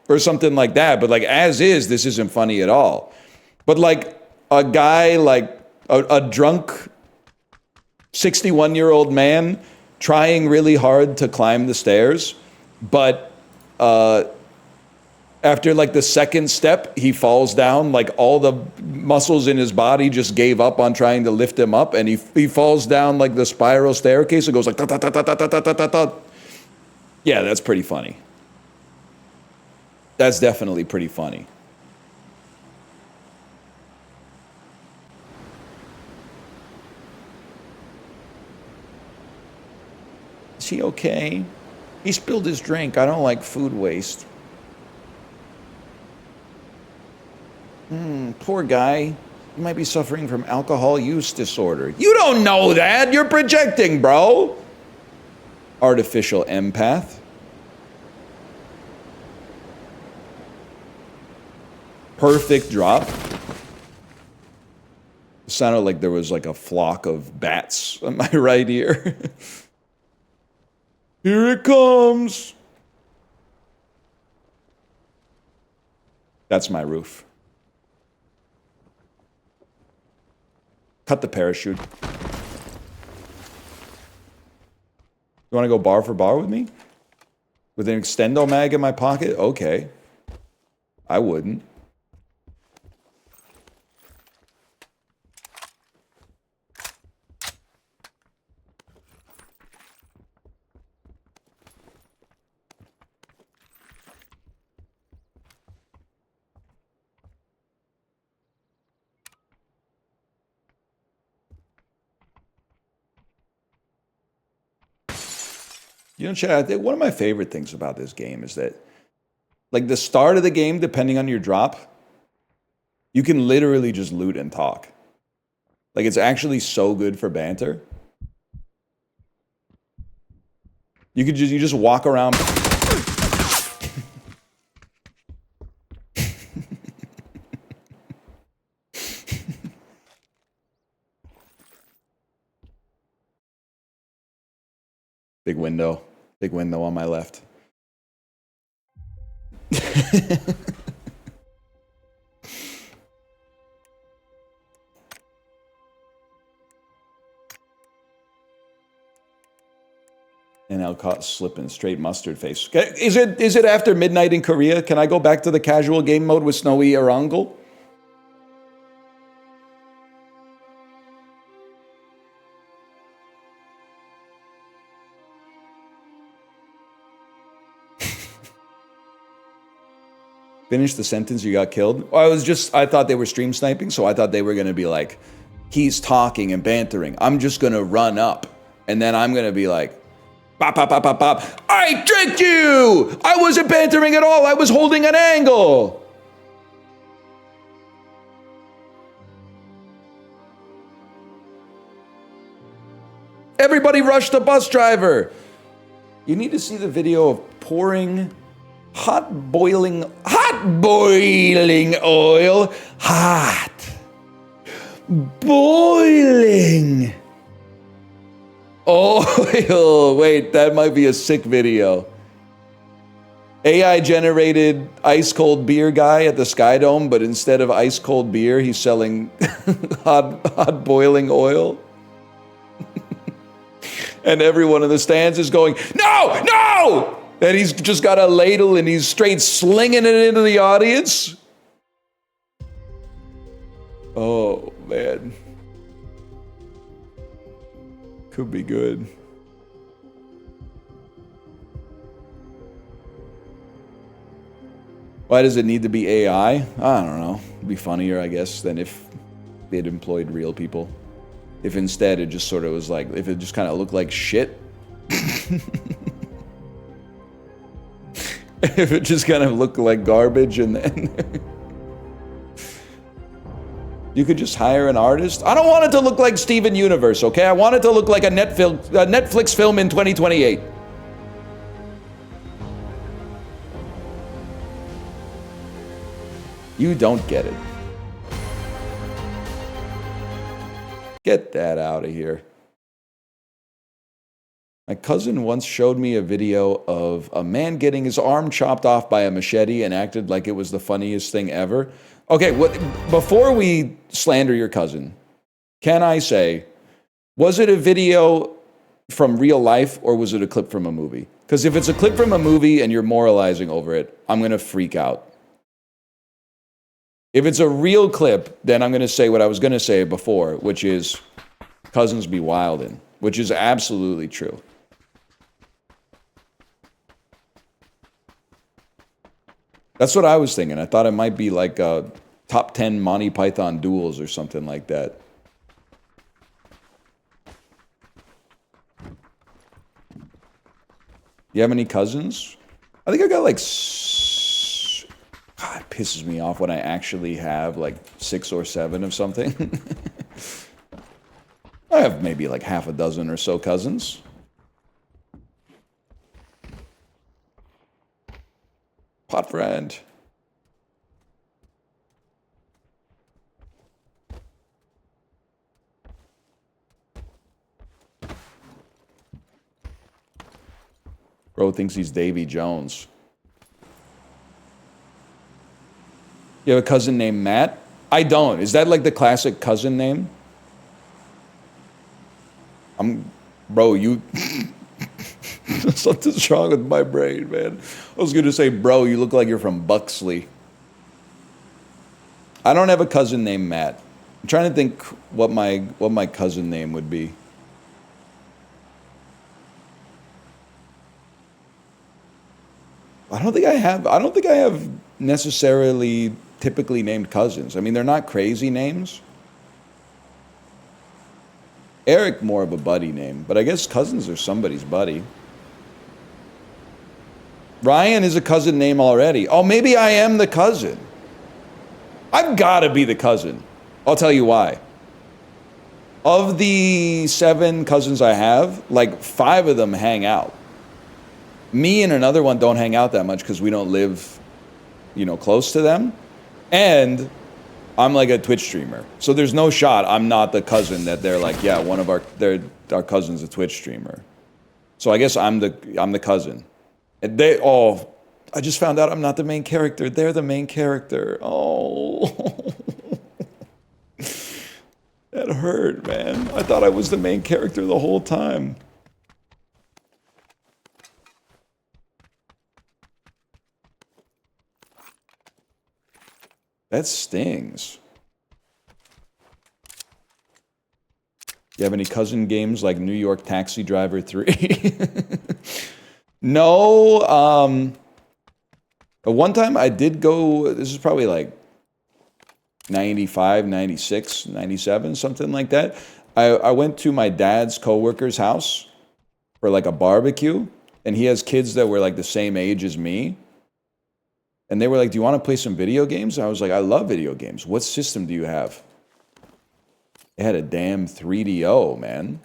or something like that. But like, as is, this isn't funny at all. But like, a guy, like a drunk 61-year-old man trying really hard to climb the stairs, but after like the second step, he falls down, like all the muscles in his body just gave up on trying to lift him up, and he falls down like the spiral staircase. It goes like, ta, ta, ta, ta, ta, ta, ta, ta, ta. Yeah, that's pretty funny. That's definitely pretty funny. Is he okay? He spilled his drink. I don't like food waste. Poor guy. He might be suffering from alcohol use disorder. You don't know that. You're projecting, bro. Artificial empath. Perfect drop. It sounded like there was like a flock of bats on my right ear. Here it comes. That's my roof. Cut the parachute. You want to go bar for bar with me? With an extendo mag in my pocket? Okay. I wouldn't. You know, Chad, I think one of my favorite things about this game is that, like, the start of the game, depending on your drop, you can literally just loot and talk. Like, it's actually so good for banter. You just walk around. Big window on my left. And I'll caught slipping straight mustard face. Is it after midnight in Korea? Can I go back to the casual game mode with Snowy Orangle? Finish the sentence, you got killed. I thought they were stream sniping, so I thought they were gonna be like, he's talking and bantering. I'm just gonna run up, and then I'm gonna be like, pop, pop, pop, pop, pop. I tricked you! I wasn't bantering at all, I was holding an angle! Everybody rush the bus driver! You need to see the video of pouring hot boiling oil. Hot. Boiling oil. Wait, that might be a sick video. AI generated ice cold beer guy at the Sky Dome, but instead of ice cold beer, he's selling hot boiling oil. And everyone in the stands is going, no, no! And he's just got a ladle and he's straight slinging it into the audience. Oh, man. Could be good. Why does it need to be AI? I don't know. It'd be funnier, I guess, than if they'd employed real people. If instead it just sort of was like, if it just kind of looked like shit. If it just kind of looked like garbage and then you could just hire an artist. I don't want it to look like Steven Universe, okay? I want it to look like a Netflix film in 2028. You don't get it. Get that out of here. My cousin once showed me a video of a man getting his arm chopped off by a machete and acted like it was the funniest thing ever. Okay, before we slander your cousin, can I say, was it a video from real life or was it a clip from a movie? Because if it's a clip from a movie and you're moralizing over it, I'm going to freak out. If it's a real clip, then I'm going to say what I was going to say before, which is cousins be wildin', which is absolutely true. That's what I was thinking. I thought it might be like a top 10 Monty Python duels or something like that. You have any cousins? I think I got like... God, it pisses me off when I actually have like 6 or 7 of something. I have maybe like half a dozen or so cousins. Pot friend. Bro thinks he's Davy Jones. You have a cousin named Matt? I don't. Is that like the classic cousin name? Bro, you... Something's wrong with my brain, man. I was going to say, bro, you look like you're from Buxley. I don't have a cousin named Matt. I'm trying to think what my cousin name would be. I don't think I have necessarily typically named cousins. I mean, they're not crazy names. Eric, more of a buddy name, but I guess cousins are somebody's buddy. Ryan is a cousin name already. Oh, maybe I am the cousin. I've got to be the cousin. I'll tell you why. Of the 7 cousins I have, like 5 of them hang out. Me and another one don't hang out that much because we don't live, you know, close to them. And I'm like a Twitch streamer. So there's no shot I'm not the cousin that they're like, yeah, one of our cousin's a Twitch streamer. So I guess I'm the cousin. And I just found out I'm not the main character. They're the main character. Oh. That hurt, man. I thought I was the main character the whole time. That stings. You have any cousin games like New York Taxi Driver 3? No. One time I did go, this is probably like 95, 96, 97, something like that. I went to my dad's coworker's house for like a barbecue, and he has kids that were like the same age as me. And they were like, do you want to play some video games? And I was like, I love video games. What system do you have? It had a damn 3DO, man.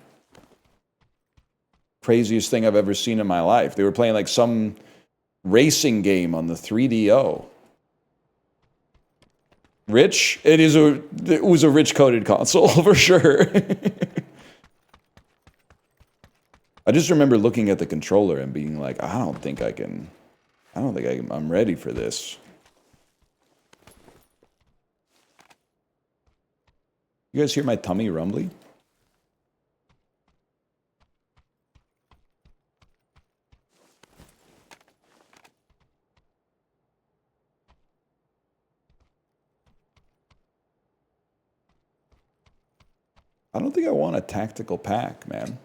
Craziest thing I've ever seen in my life. They were playing like some racing game on the 3DO. Rich? It was a rich coded console for sure. I just remember looking at the controller and being like, I don't think I'm ready for this. You guys hear my tummy rumbly? I don't think I want a tactical pack, man.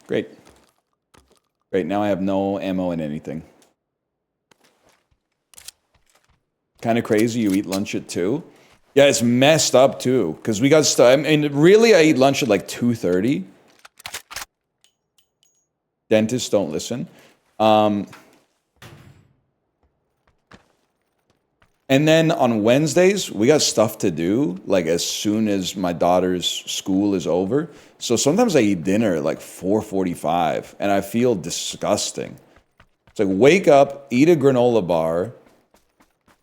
Great. Great, now I have no ammo in anything. Kind of crazy you eat lunch at 2? Yeah, it's messed up too, because we got stuff. I mean, really, I eat lunch at like 2:30. Dentists don't listen. And then on Wednesdays, we got stuff to do, like as soon as my daughter's school is over. So sometimes I eat dinner at like 4:45, and I feel disgusting. It's like, wake up, eat a granola bar.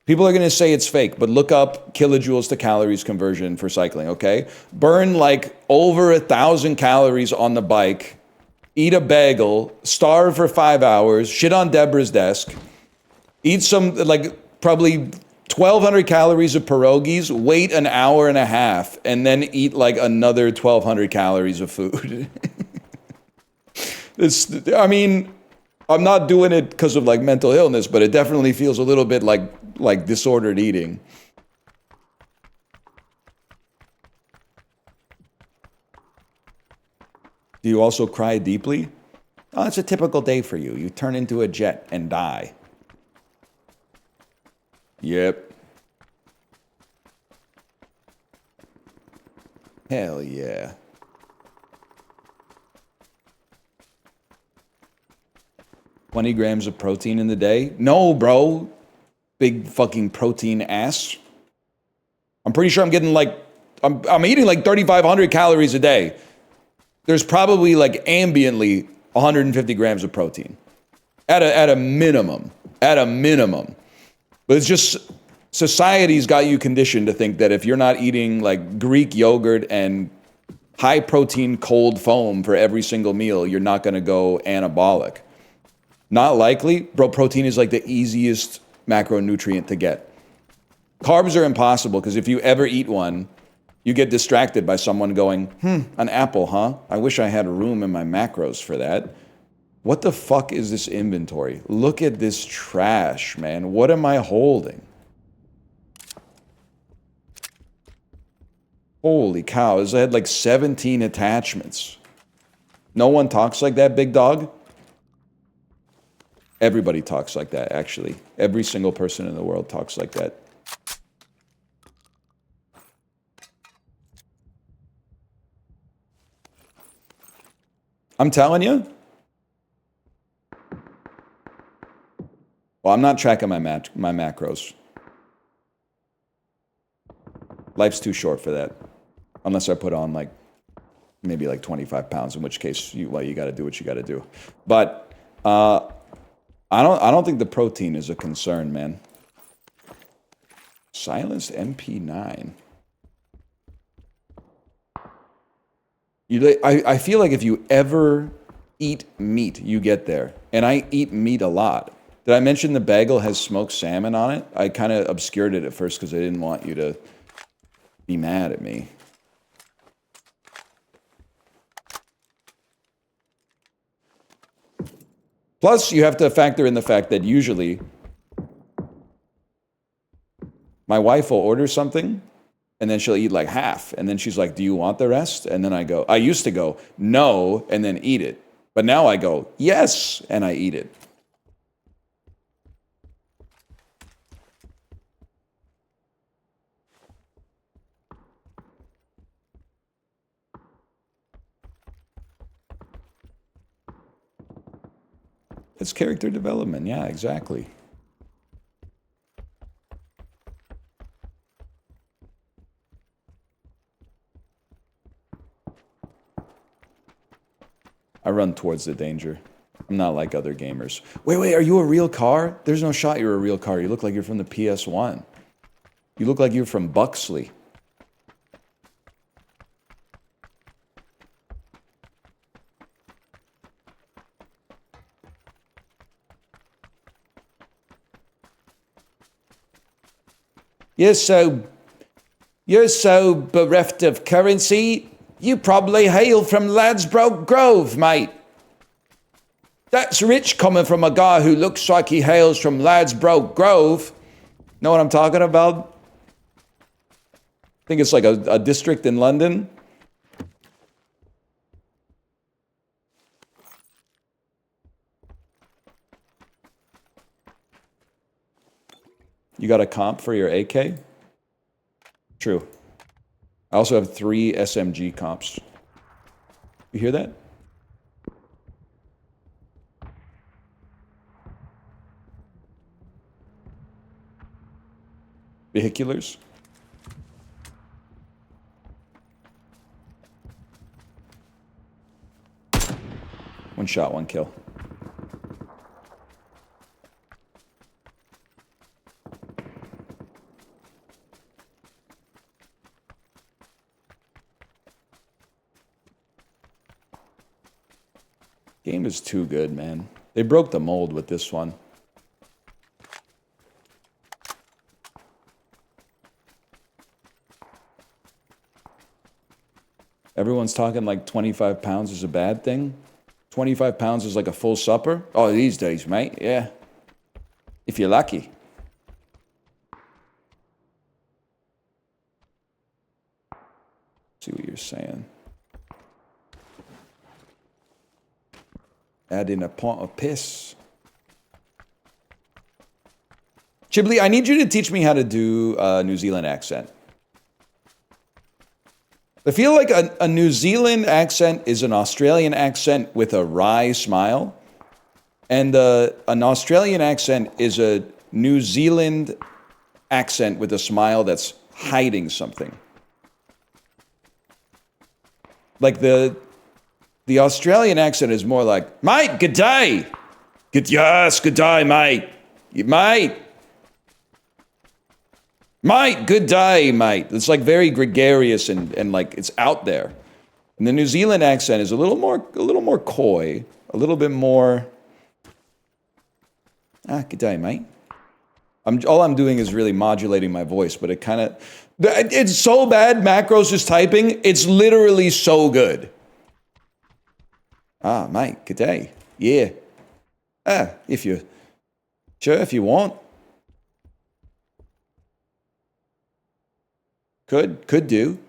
People are going to say it's fake, but look up kilojoules to calories conversion for cycling, okay? Burn like over 1,000 calories on the bike, eat a bagel, starve for 5 hours, shit on Deborah's desk, eat some, like, probably 1,200 calories of pierogies, wait an hour and a half, and then eat like another 1,200 calories of food. I mean, I'm not doing it because of like mental illness, but it definitely feels a little bit like disordered eating. Do you also cry deeply? Oh, it's a typical day for you. You turn into a jet and die. Yep. Hell yeah. $20 grams of protein in the day? No, bro. Big fucking protein ass. I'm pretty sure I'm getting like, I'm eating like 3,500 calories a day. There's probably like ambiently 150 grams of protein. At a minimum. At a minimum. But it's just, society's got you conditioned to think that if you're not eating like Greek yogurt and high protein cold foam for every single meal, you're not going to go anabolic. Not likely. Bro, protein is like the easiest macronutrient to get. Carbs are impossible because if you ever eat one, you get distracted by someone going, an apple, huh? I wish I had room in my macros for that. What the fuck is this inventory? Look at this trash, man. What am I holding? Holy cow, this had like 17 attachments. No one talks like that, big dog? Everybody talks like that, actually. Every single person in the world talks like that. I'm telling you. Well, I'm not tracking my macros. Life's too short for that. Unless I put on like maybe like 25 pounds, in which case you got to do what you got to do. But I don't think the protein is a concern, man. Silenced MP9. I feel like if you ever eat meat, you get there. And I eat meat a lot. Did I mention the bagel has smoked salmon on it? I kind of obscured it at first because I didn't want you to be mad at me. Plus, you have to factor in the fact that usually my wife will order something and then she'll eat like half. And then she's like, do you want the rest? And then I used to go, no, and then eat it. But now I go, yes, and I eat it. It's character development. Yeah, exactly. I run towards the danger. I'm not like other gamers. Wait, are you a real car? There's no shot you're a real car. You look like you're from the PS1. You look like you're from Buxley. You're so bereft of currency. You probably hail from Ladbroke Grove, mate. That's rich coming from a guy who looks like he hails from Ladbroke Grove. Know what I'm talking about? I think it's like a district in London. You got a comp for your AK? True. I also have 3 SMG comps. You hear that? Vehiculars? One shot, one kill. Game is too good, man. They broke the mold with this one. Everyone's talking like 25 pounds is a bad thing. 25 pounds is like a full supper. Oh, these days, mate, yeah. If you're lucky. See what you're saying. Add in a pot of piss. Chiblee, I need you to teach me how to do a New Zealand accent. I feel like a New Zealand accent is an Australian accent with a wry smile. And an Australian accent is a New Zealand accent with a smile that's hiding something. Like the Australian accent is more like, mate, good day. Yes, good day, mate. Mate, good day, mate. It's like very gregarious and like it's out there. And the New Zealand accent is a little more coy, a little bit more, good day, mate. All I'm doing is really modulating my voice, but it's so bad, Macro's just typing, it's literally so good. Mate, good day. Yeah. If you want. Could do.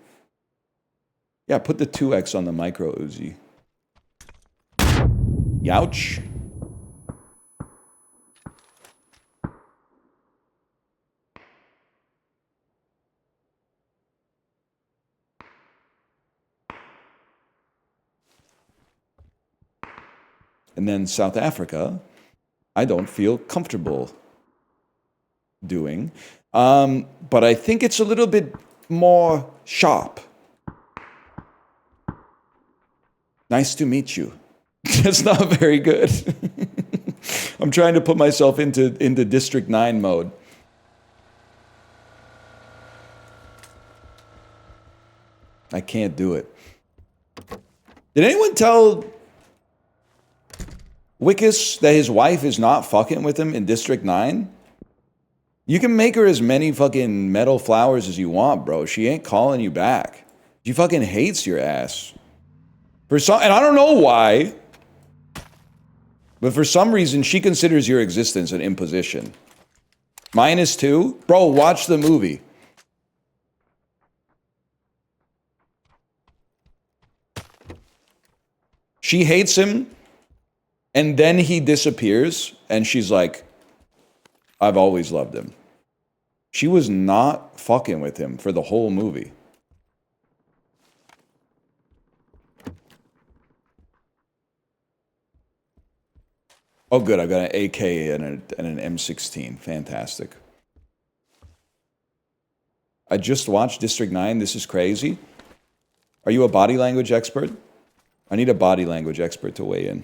Yeah, put the 2x on the micro Uzi. Youch. And then South Africa, I don't feel comfortable doing. But I think it's a little bit more sharp. Nice to meet you. That's not very good. I'm trying to put myself into District 9 mode. I can't do it. Did anyone tell Wickus that his wife is not fucking with him in District 9? You can make her as many fucking metal flowers as you want, bro. She ain't calling you back. She fucking hates your ass. And I don't know why, but for some reason, she considers your existence an imposition. -2? Bro, watch the movie. She hates him, and then he disappears, and she's like, I've always loved him. She was not fucking with him for the whole movie. Oh, good. I got an AK and an M16. Fantastic. I just watched District 9. This is crazy. Are you a body language expert? I need a body language expert to weigh in.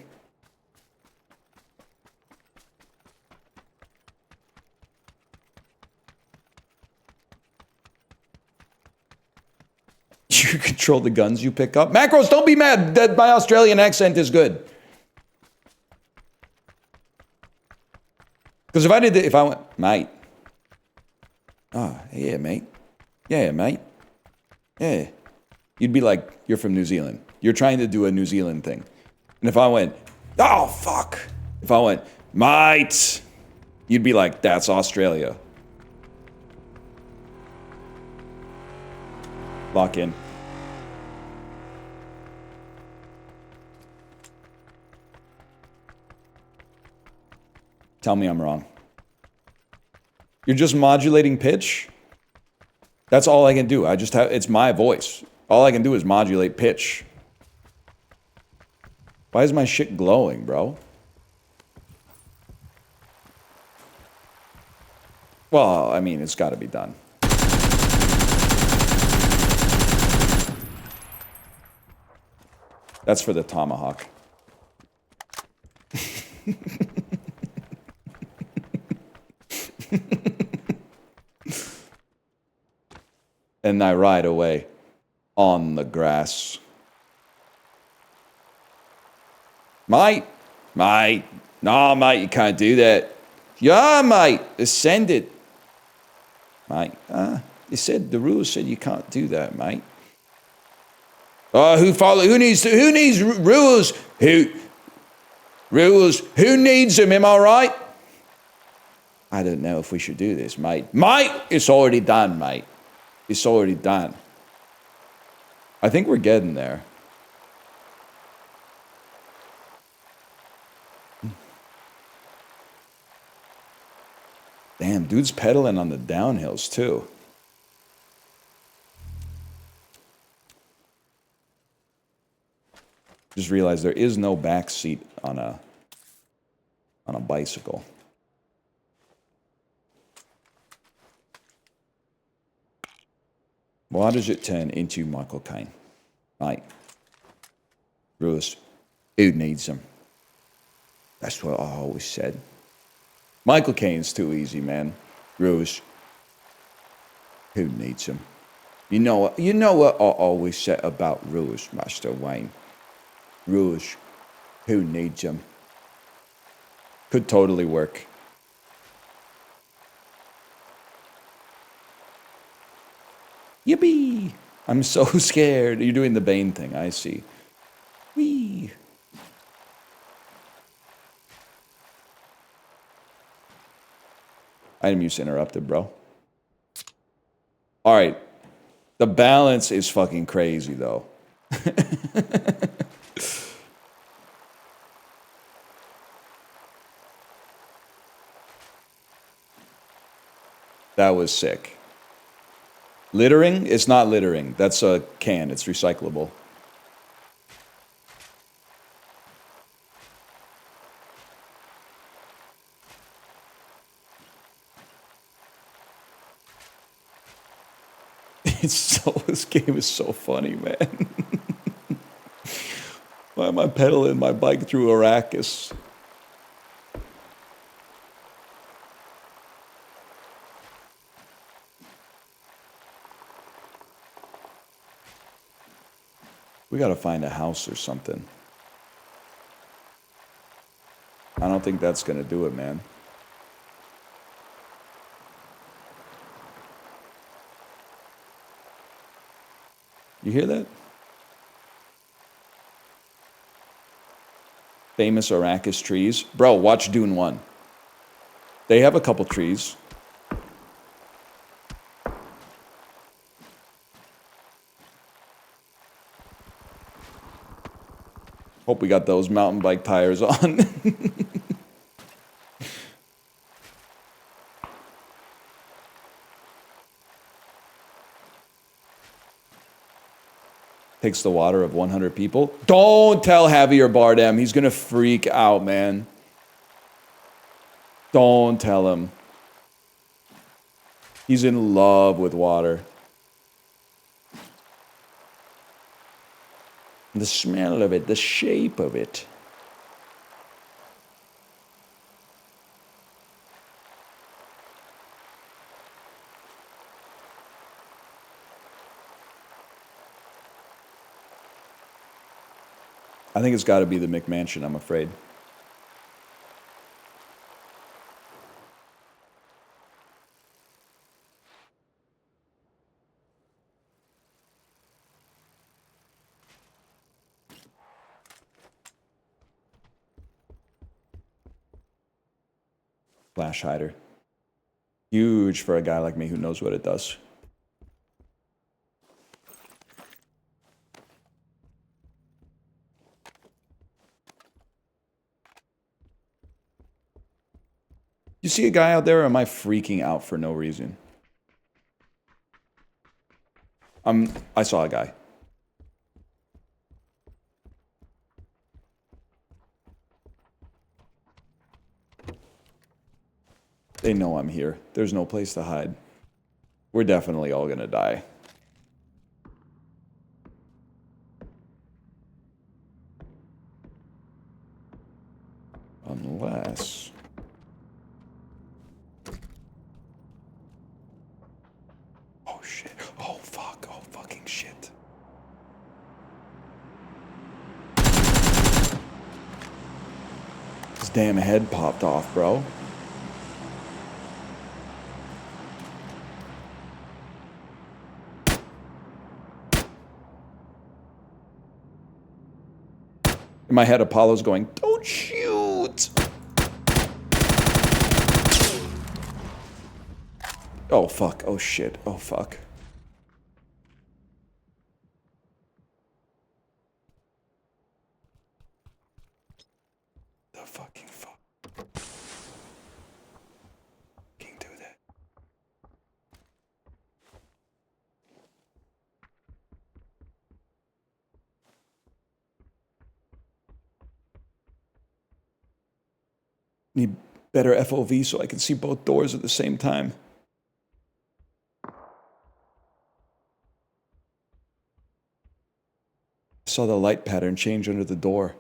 You control the guns you pick up. Macros, don't be mad that my Australian accent is good. Because if I went, mate. Oh, yeah, mate. Yeah, mate. Yeah. You'd be like, you're from New Zealand. You're trying to do a New Zealand thing. And if I went, oh, fuck. If I went, mate. You'd be like, that's Australia. Lock in. Tell me I'm wrong. You're just modulating pitch? That's all I can do. It's my voice. All I can do is modulate pitch. Why is my shit glowing, bro? Well, I mean, it's got to be done. That's for the tomahawk. And I ride away on the grass. Mate, no, mate, you can't do that. Yeah, mate, ascend it. Mate, you said the rules said you can't do that, mate. Oh, who needs rules? Who needs them, am I right? I don't know if we should do this, mate. Mate, it's already done, mate. It's already done. I think we're getting there. Damn, dude's pedaling on the downhills too. Just realized there is no back seat on a bicycle. Why does it turn into Michael Caine? Mate. Rules. Who needs them? That's what I always said. Michael Caine's too easy, man. Rules. Who needs them? You know what I always said about rules, Master Wayne. Rules. Who needs them? Could totally work. Yippee! I'm so scared. You're doing the Bane thing, I see. Whee! Item use interrupted, bro. Alright. The balance is fucking crazy, though. That was sick. Littering? It's not littering. That's a can. It's recyclable. This game is so funny, man. Why am I pedaling my bike through Arrakis? We gotta find a house or something. I don't think that's gonna do it, man. You hear that? Famous Arrakis trees. Bro, watch Dune 1. They have a couple trees. Hope we got those mountain bike tires on. Takes the water of 100 people. Don't tell Javier Bardem. He's gonna freak out, man. Don't tell him. He's in love with water. The smell of it, the shape of it. I think it's got to be the McMansion, I'm afraid. Flash hider. Huge for a guy like me who knows what it does. You see a guy out there, or am I freaking out for no reason? I saw a guy. They know I'm here. There's no place to hide. We're definitely all gonna die. Unless... Oh shit. Oh fuck. Oh fucking shit. His damn head popped off, bro. In my head, Apollo's going, "Don't shoot!" Oh, fuck. Oh, shit. Oh, fuck. The fucking fuck. Can't do that. Need better FOV so I can see both doors at the same time. I saw the light pattern change under the door.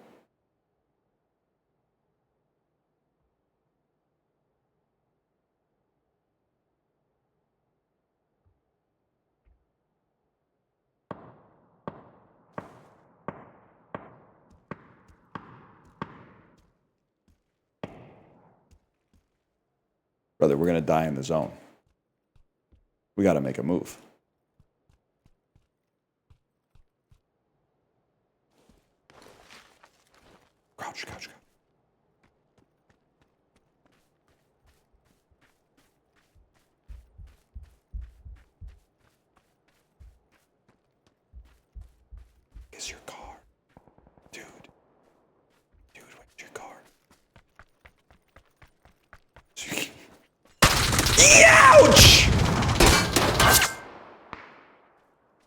Brother, we're gonna die in the zone. We gotta make a move. Crouch, crouch, crouch. Is your car? Dude. Dude, where's your car? Ouch!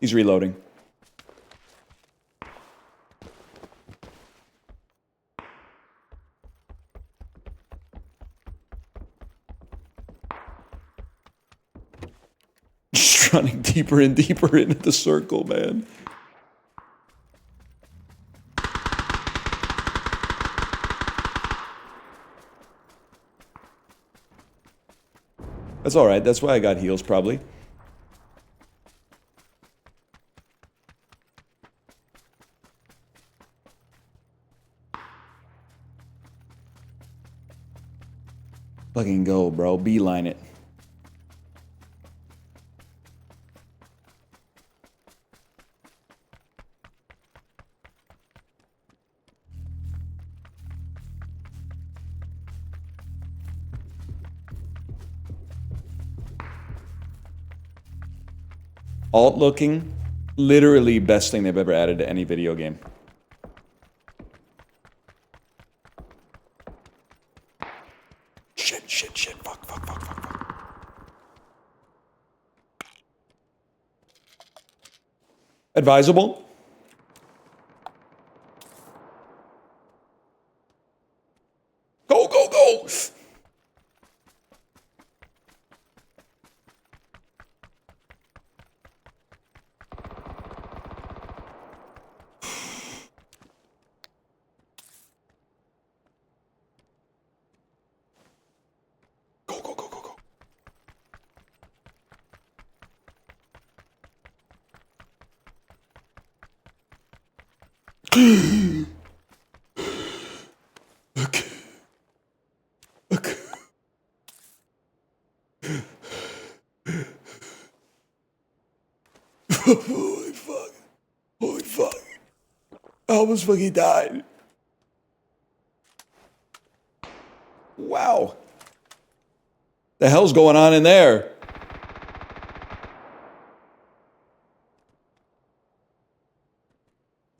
He's reloading. Just running deeper and deeper into the circle, man. That's alright, that's why I got heals, probably. Fucking go, bro. Beeline it. Alt looking, literally best thing they've ever added to any video game. Shit, fuck. Advisable. Go! Go. Okay. Holy fuck. I almost fucking died. Wow. The hell's going on in there?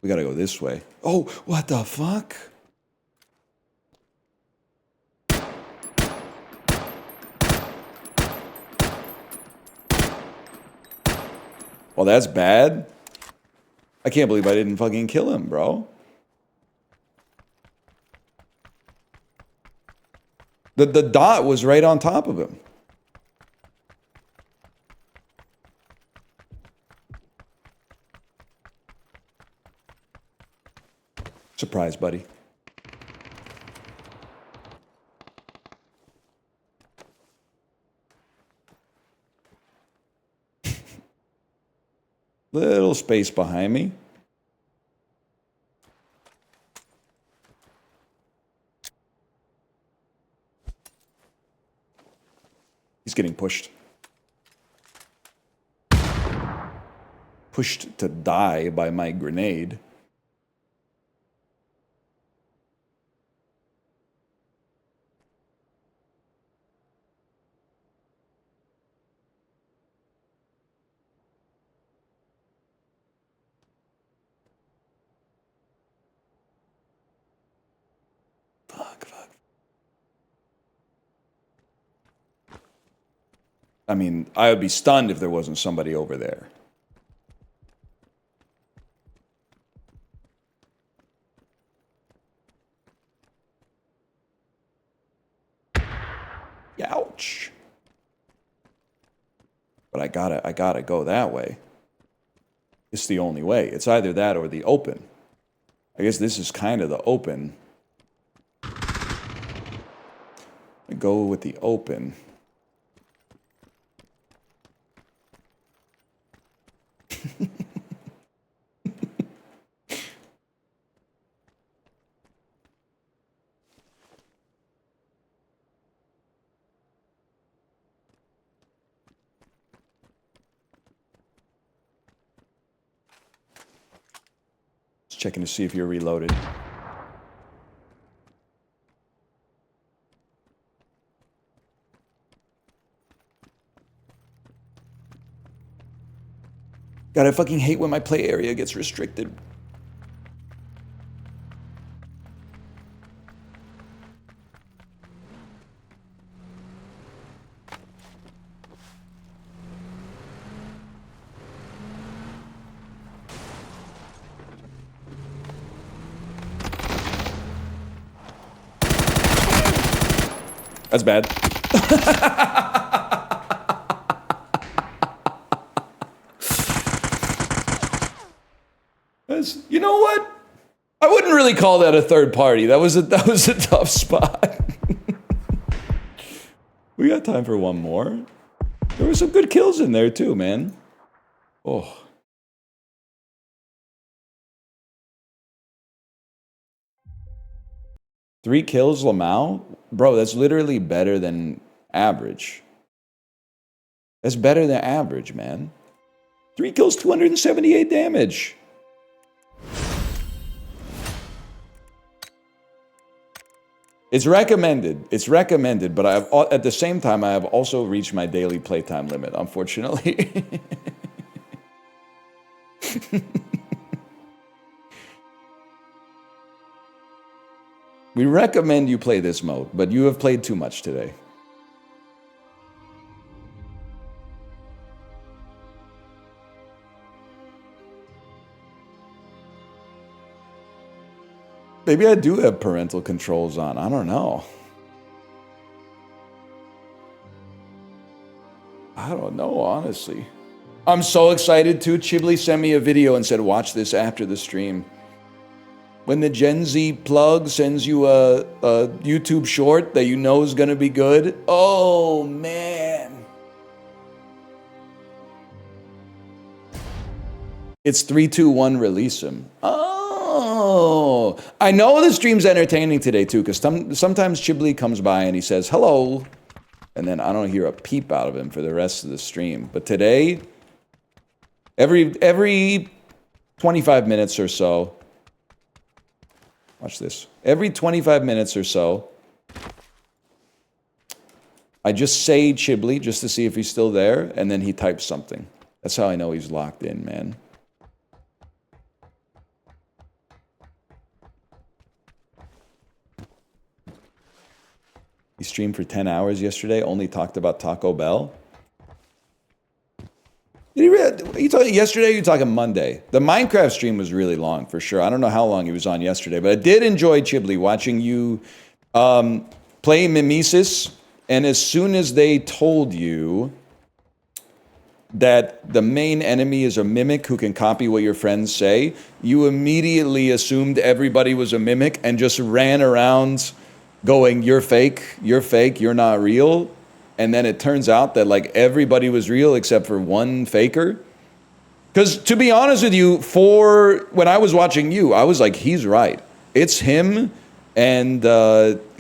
We gotta go this way. Oh, what the fuck? Well, that's bad. I can't believe I didn't fucking kill him, bro. The dot was right on top of him. Surprise, buddy. Little space behind me. He's getting pushed. Pushed to die by my grenade. Fuck. I mean, I would be stunned if there wasn't somebody over there. Ouch. But I gotta go that way. It's the only way. It's either that or the open. I guess this is kind of the open. I go with the open. Just checking to see if you're reloaded. God, I fucking hate when my play area gets restricted. That's bad. You know what? I wouldn't really call that a third party. That was a tough spot. We got time for one more. There were some good kills in there too, man. Oh. Three kills, Lamau? Bro, that's literally better than average. That's better than average, man. 3 kills, 278 damage. It's recommended, but at the same time, I have also reached my daily playtime limit, unfortunately. We recommend you play this mode, but you have played too much today. Maybe I do have parental controls on. I don't know. I don't know, honestly. I'm so excited too. Chibli sent me a video and said, watch this after the stream. When the Gen Z plug sends you a YouTube short that you know is going to be good. Oh, man. It's 3, 2, 1, release him. Oh, I know the stream's entertaining today too, because sometimes Chibli comes by and he says, hello. And then I don't hear a peep out of him for the rest of the stream. But today, every 25 minutes or so, watch this. Every 25 minutes or so, I just say Chibli just to see if he's still there, and then he types something. That's how I know he's locked in, man. He streamed for 10 hours yesterday, only talked about Taco Bell. You talking yesterday or you talking Monday? The Minecraft stream was really long, for sure. I don't know how long he was on yesterday, but I did enjoy, Chibli, watching you play Mimesis. And as soon as they told you that the main enemy is a mimic who can copy what your friends say, you immediately assumed everybody was a mimic and just ran around going, you're fake, you're not real. And then it turns out that like everybody was real except for one faker. Because to be honest with you, when I was watching you, I was like, he's right. It's him and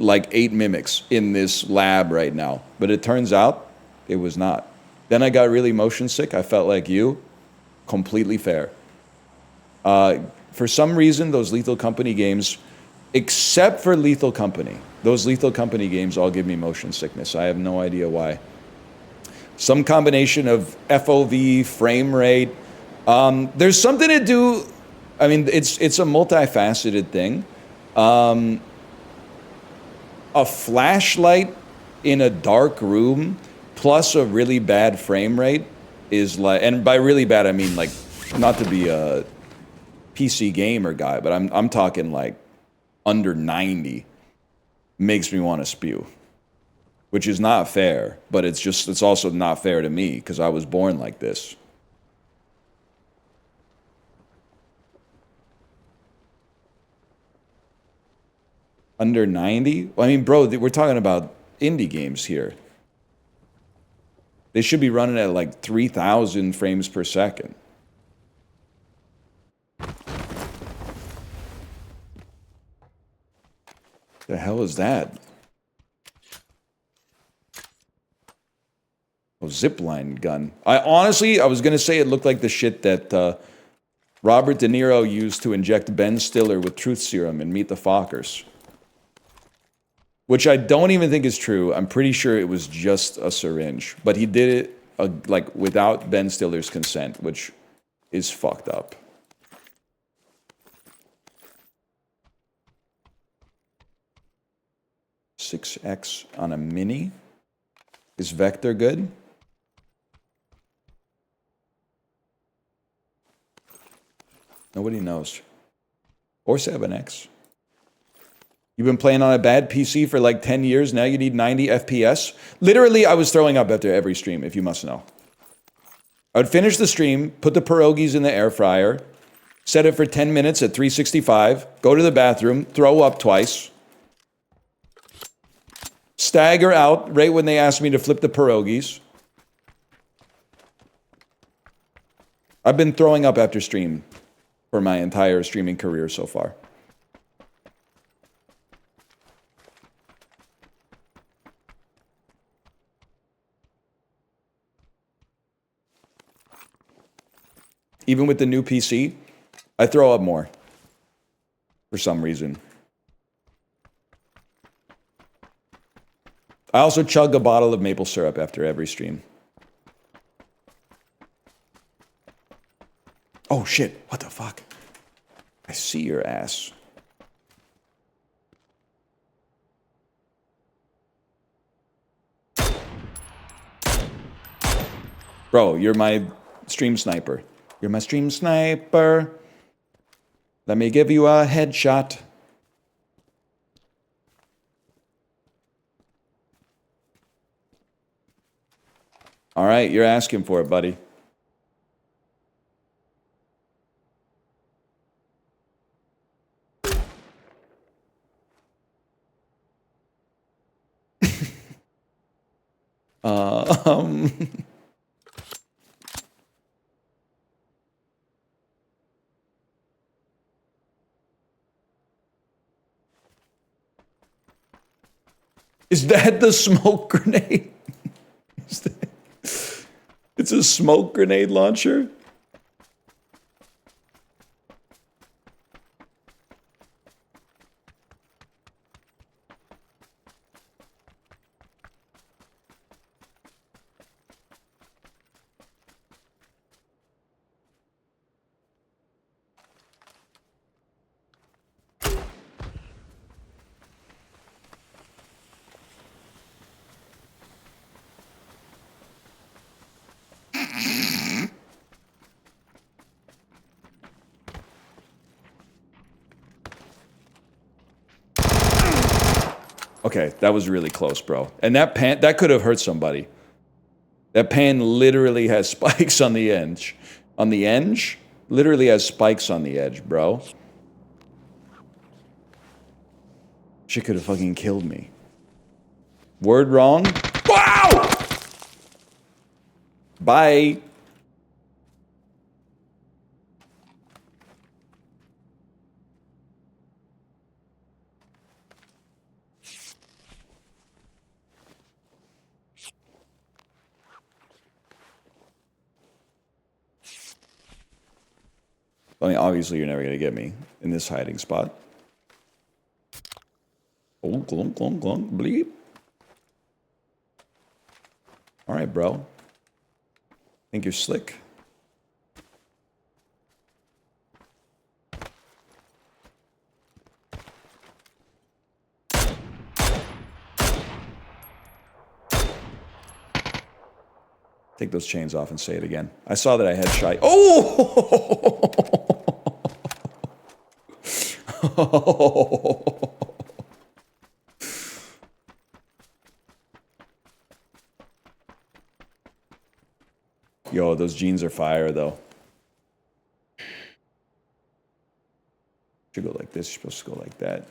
like 8 mimics in this lab right now. But it turns out it was not. Then I got really motion sick. I felt like you. Completely fair. For some reason, those Lethal Company games, except for Lethal Company, those Lethal Company games all give me motion sickness. I have no idea why. Some combination of FOV, frame rate. There's something to do. I mean, it's a multifaceted thing. A flashlight in a dark room plus a really bad frame rate is like, and by really bad I mean like, not to be a PC gamer guy, but I'm talking like under 90. Makes me want to spew, which is not fair, but it's also not fair to me because I was born like this. Under 90? Well, I mean, bro, we're talking about indie games here. They should be running at like 3,000 frames per second. The hell is that? Oh, zipline gun. I was going to say it looked like the shit that Robert De Niro used to inject Ben Stiller with truth serum in Meet the Fockers. Which I don't even think is true. I'm pretty sure it was just a syringe. But he did it like without Ben Stiller's consent, which is fucked up. .6x on a mini. Is Vector good? Nobody knows. Or 7x. You've been playing on a bad PC for like 10 years, now you need 90 FPS? Literally, I was throwing up after every stream, if you must know. I would finish the stream, put the pierogies in the air fryer, set it for 10 minutes at 365, go to the bathroom, throw up twice, stagger out right when they ask me to flip the pierogies. I've been throwing up after stream for my entire streaming career so far. Even with the new PC, I throw up more for some reason. I also chug a bottle of maple syrup after every stream. Oh shit, what the fuck? I see your ass. Bro, you're my stream sniper. You're my stream sniper. Let me give you a headshot. All right, you're asking for it, buddy. Is that the smoke grenade? It's a smoke grenade launcher? Okay, that was really close, bro. And that pan, that could have hurt somebody. That pan literally has spikes on the edge. On the edge? Literally has spikes on the edge, bro. She could have fucking killed me. Word wrong? Wow! Bye. I mean, obviously you're never going to get me in this hiding spot. Oh, glunk, glunk, glunk, bleep. All right, bro. Think you're slick? Take those chains off and say it again. I saw that I had shy. Oh! Yo, those jeans are fire, though. Should go like this. You're supposed to go like that.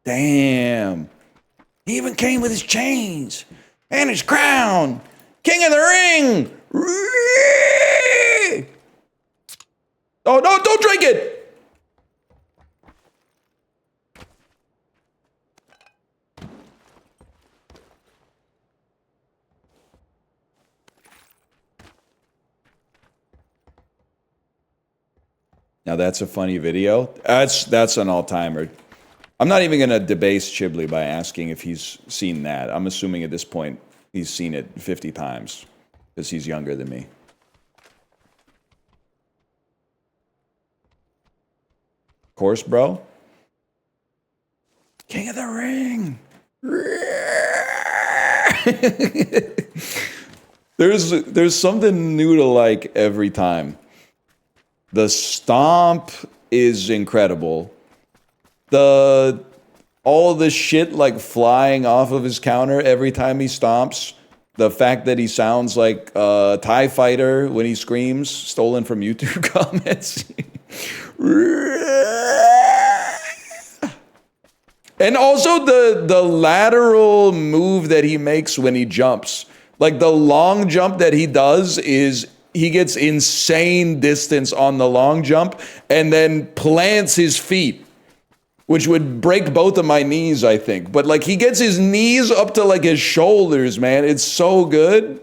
Damn. He even came with his chains and his crown. King of the Ring. Oh, no, don't drink it. Now that's a funny video. That's an all-timer. I'm not even going to debase Chiblee by asking if he's seen that. I'm assuming at this point he's seen it 50 times because he's younger than me. Of course, bro. King of the Ring. There's something new to like every time. The stomp is incredible. All of the shit like flying off of his counter every time he stomps The fact that he sounds like a TIE fighter when he screams, stolen from YouTube comments. And also the lateral move that he makes when he jumps. Like the long jump that he does is he gets insane distance on the long jump and then plants his feet, which would break both of my knees, I think. But like he gets his knees up to like his shoulders, man. It's so good.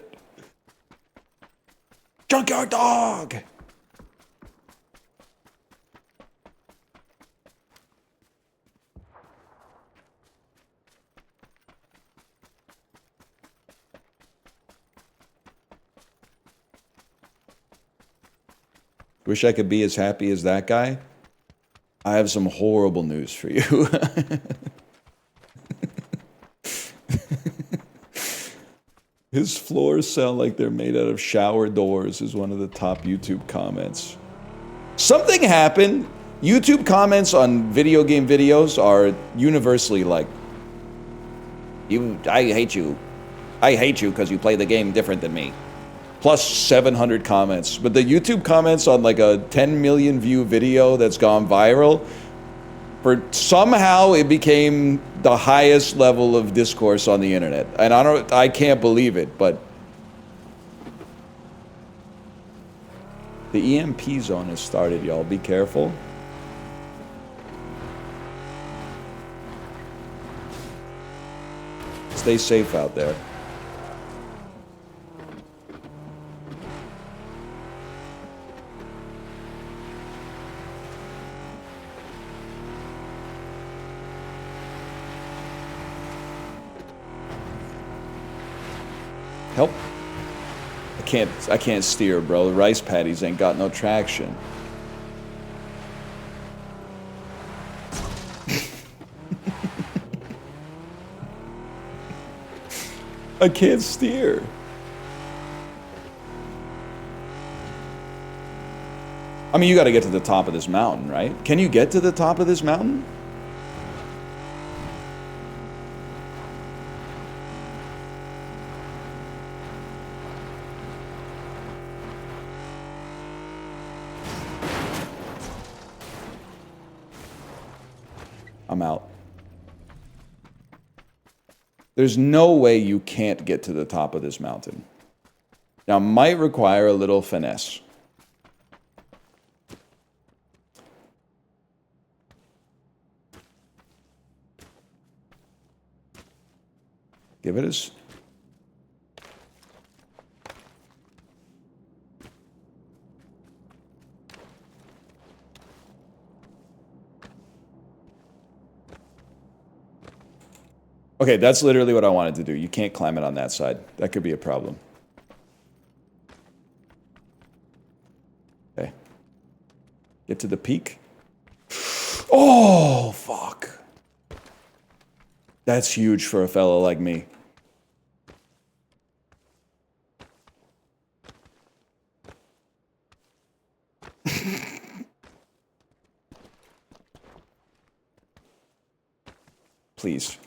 Junkyard dog. Wish I could be as happy as that guy. I have some horrible news for you. His floors sound like they're made out of shower doors is one of the top YouTube comments. Something happened. YouTube comments on video game videos are universally like, I hate you. I hate you because you play the game different than me. Plus 700 comments. But the YouTube comments on like a 10 million view video that's gone viral, somehow it became the highest level of discourse on the internet. And I can't believe it, but the EMP zone has started, y'all. Be careful. Stay safe out there. Help. I can't steer, bro. The rice paddies ain't got no traction. I can't steer. I mean, you got to get to the top of this mountain, right? Can you get to the top of this mountain? I'm out. There's no way you can't get to the top of this mountain. Now, might require a little finesse. Give it a... Okay, that's literally what I wanted to do. You can't climb it on that side. That could be a problem. Okay. Get to the peak. Oh, fuck. That's huge for a fellow like me. Please.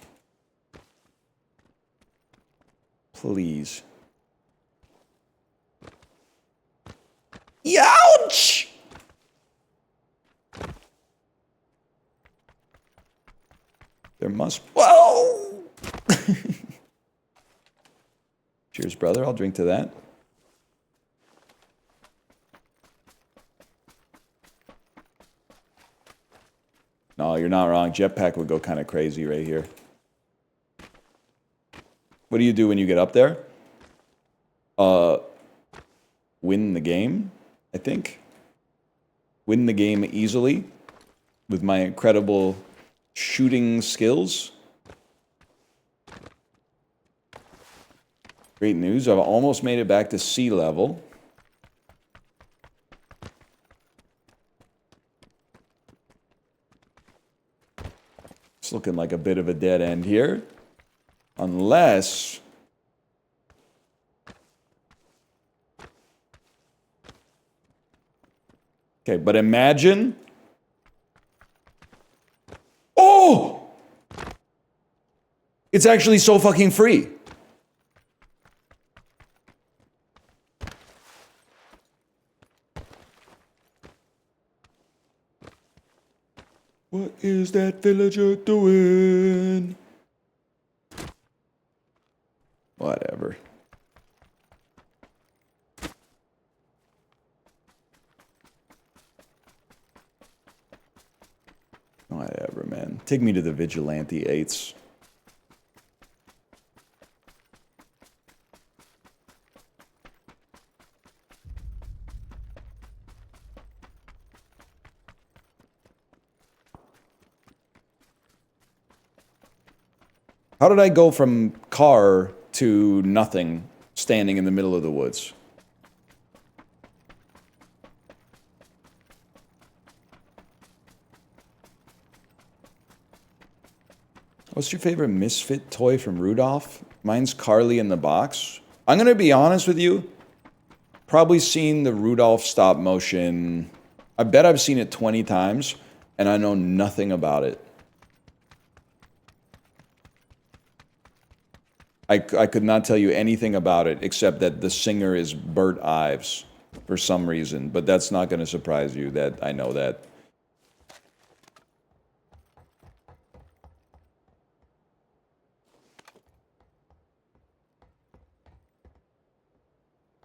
Please. Ouch! There must... Whoa! Cheers, brother. I'll drink to that. No, you're not wrong. Jetpack would go kind of crazy right here. What do you do when you get up there? Win the game, I think. Win the game easily with my incredible shooting skills. Great news. I've almost made it back to sea level. It's looking like a bit of a dead end here. Unless... Okay, but imagine... Oh! It's actually so fucking free. What is that villager doing? Whatever. Whatever, man. Take me to the Vigilante 8s. How did I go from car to nothing standing in the middle of the woods? What's your favorite Misfit toy from Rudolph? Mine's Carly in the Box. I'm going to be honest with you. Probably seen the Rudolph stop motion. I bet I've seen it 20 times, and I know nothing about it. I could not tell you anything about it except that the singer is Bert Ives for some reason, but that's not going to surprise you that I know that.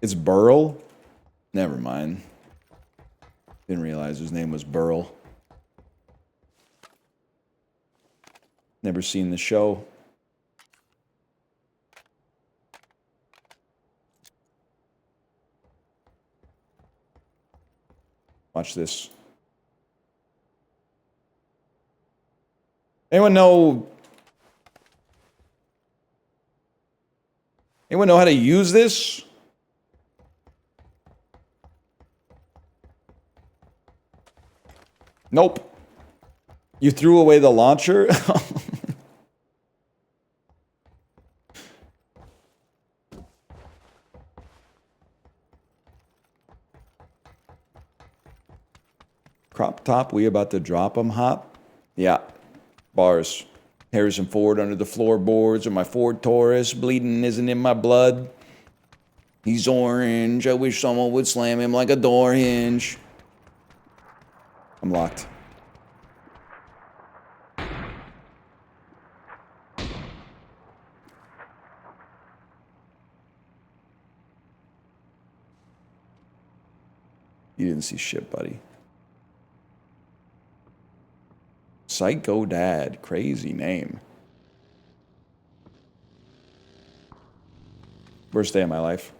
It's Burl? Never mind. Didn't realize his name was Burl. Never seen the show. Watch this. Anyone know how to use this? Nope. You threw away the launcher? Crop top, we about to drop them hop? Yeah. Bars. Harrison Ford under the floorboards of my Ford Taurus. Bleeding isn't in my blood. He's orange. I wish someone would slam him like a door hinge. I'm locked. You didn't see shit, buddy. Psycho Dad. Crazy name. Worst day of my life.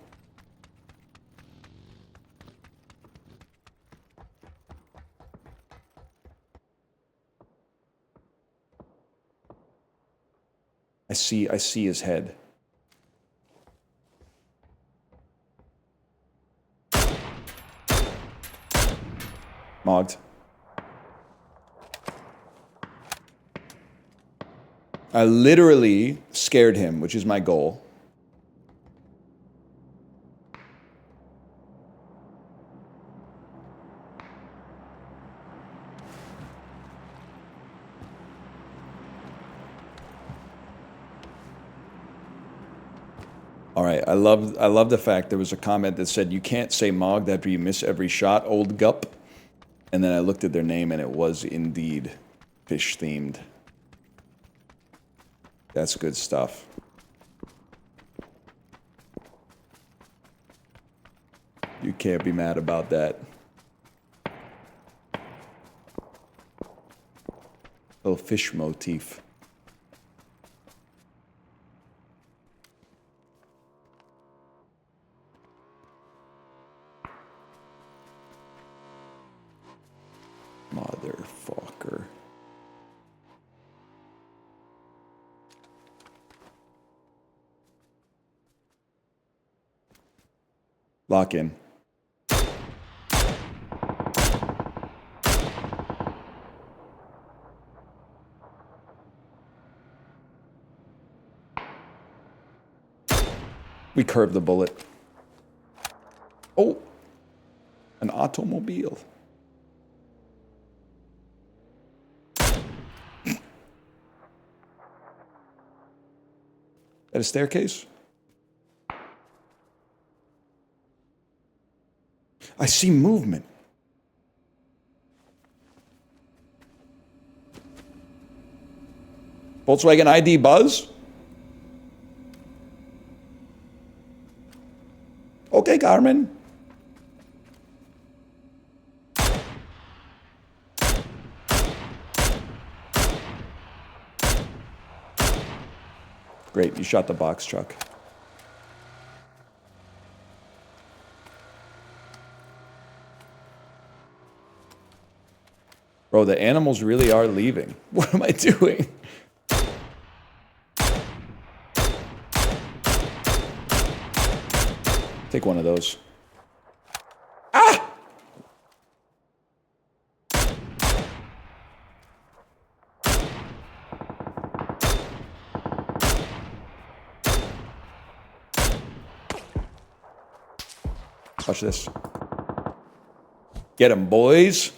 I see his head. Mogged. I literally scared him, which is my goal. All right, I love the fact there was a comment that said you can't say mogged after you miss every shot, old gup. And then I looked at their name and it was indeed fish themed. That's good stuff. You can't be mad about that. Little fish motif. Motherfucker. Lock in. We curved the bullet. Oh, an automobile. At a staircase? I see movement. Volkswagen ID Buzz? Okay, Carmen. Great, you shot the box truck. Bro, the animals really are leaving. What am I doing? Take one of those. Ah! Watch this. Get him, boys.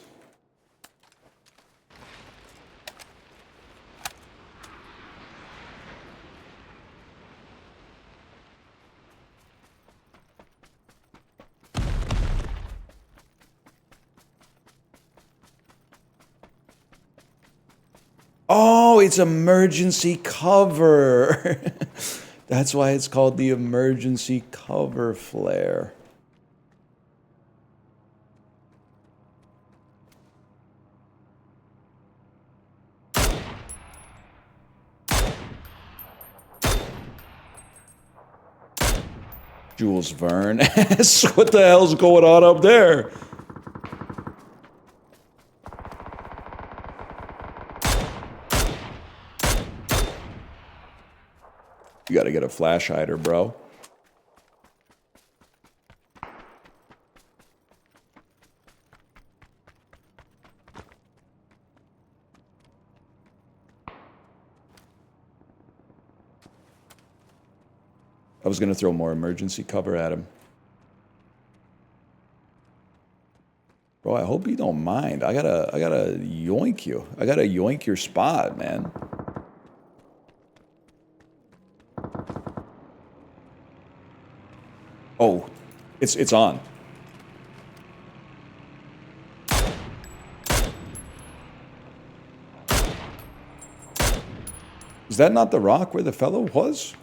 Oh, it's emergency cover. That's why it's called the emergency cover flare. Jules Verne. What the hell's going on up there? You gotta get a flash hider, bro. I was gonna throw more emergency cover at him. Bro, I hope you don't mind. I gotta yoink you. I gotta yoink your spot, man. Oh, it's on. Is that not the rock where the fellow was?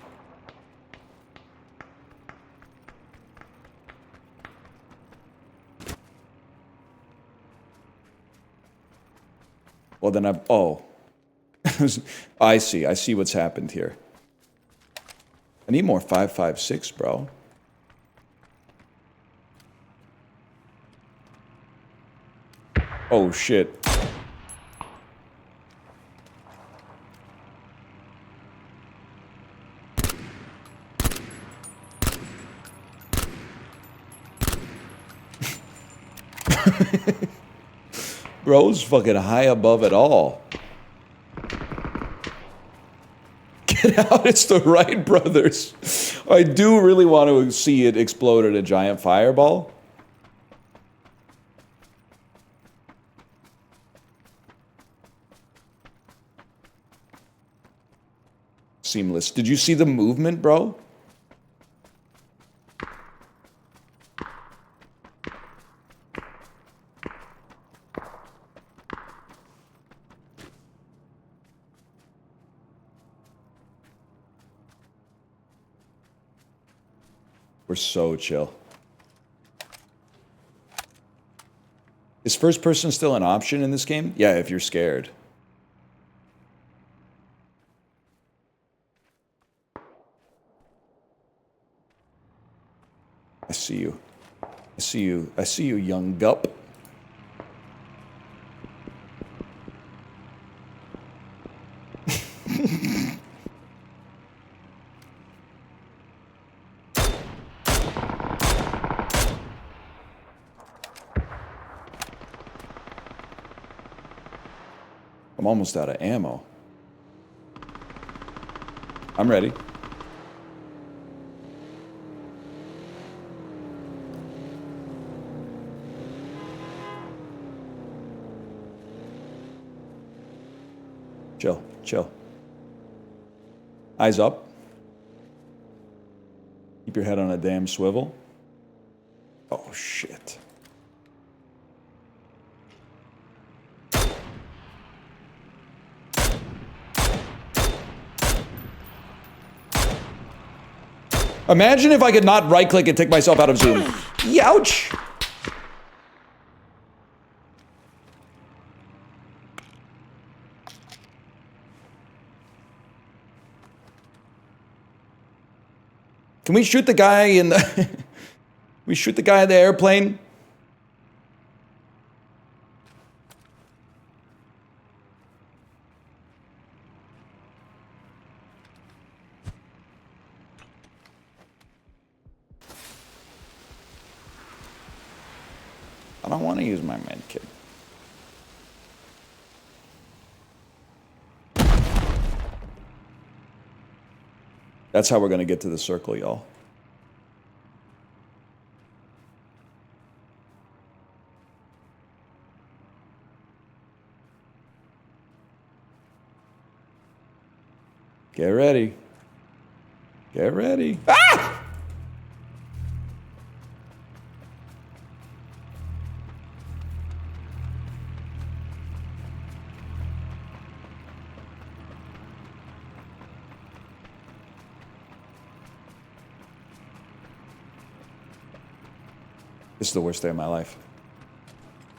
Well, then oh. I see what's happened here. I need more 5.56, bro. Oh, shit. Bro's fucking high above it all. Get out, it's the Wright brothers. I do really want to see it explode at a giant fireball. Seamless. Did you see the movement, bro? We're so chill. Is first person still an option in this game? Yeah, if you're scared. I see you. I see you. I see you, young gup. I'm almost out of ammo. I'm ready. Chill, chill. Eyes up. Keep your head on a damn swivel. Oh, shit. Imagine if I could not right-click and take myself out of Zoom. Youch! Can we shoot the guy in the... we shoot the guy in the airplane? I don't want to use my med kit. That's how we're going to get to the circle, y'all. Get ready. Get ready. Ah! This is the worst day of my life.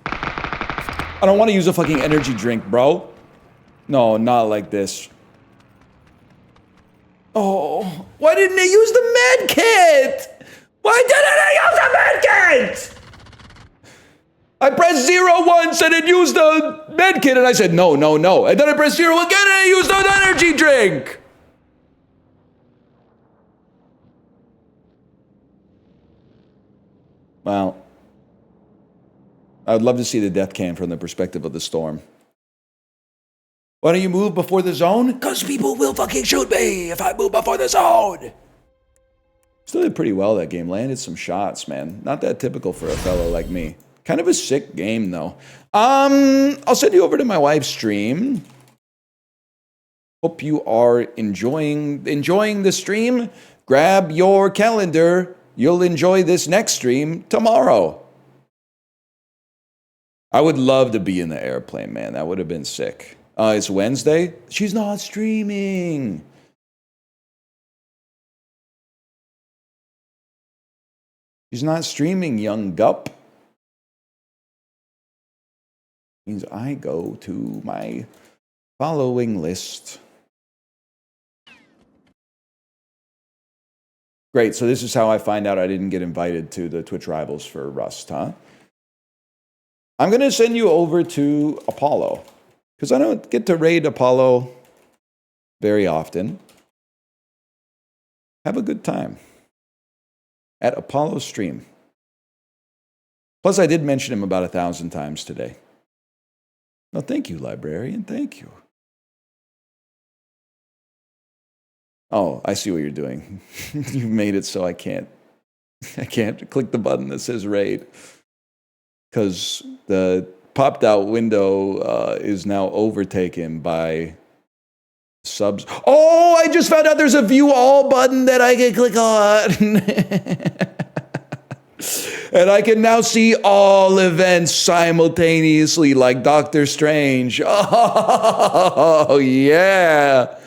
I don't want to use a fucking energy drink, bro. No, not like this. Oh, why didn't they use the med kit? Why didn't they use the med kit? I pressed 0 once and it used the med kit and I said no, no, no. And then I pressed 0 again and I used an energy drink. Well, I would love to see the death cam from the perspective of the storm. Why don't you move before the zone? Because people will fucking shoot me if I move before the zone. Still did pretty well that game. Landed some shots, man. Not that typical for a fellow like me. Kind of a sick game, though. I'll send you over to my wife's stream. Hope you are enjoying the stream. Grab your calendar. You'll enjoy this next stream tomorrow. I would love to be in the airplane, man. That would have been sick. It's Wednesday. She's not streaming. She's not streaming, young gup. Means I go to my following list. Great, so this is how I find out I didn't get invited to the Twitch Rivals for Rust, huh? I'm going to send you over to Apollo, because I don't get to raid Apollo very often. Have a good time at Apollo's stream. Plus, I did mention him about 1,000 times today. No, thank you, librarian. Thank you. Oh, I see what you're doing. You made it so I can't click the button that says raid. Because the popped out window is now overtaken by subs. Oh, I just found out there's a view all button that I can click on. And I can now see all events simultaneously like Doctor Strange. Oh, yeah.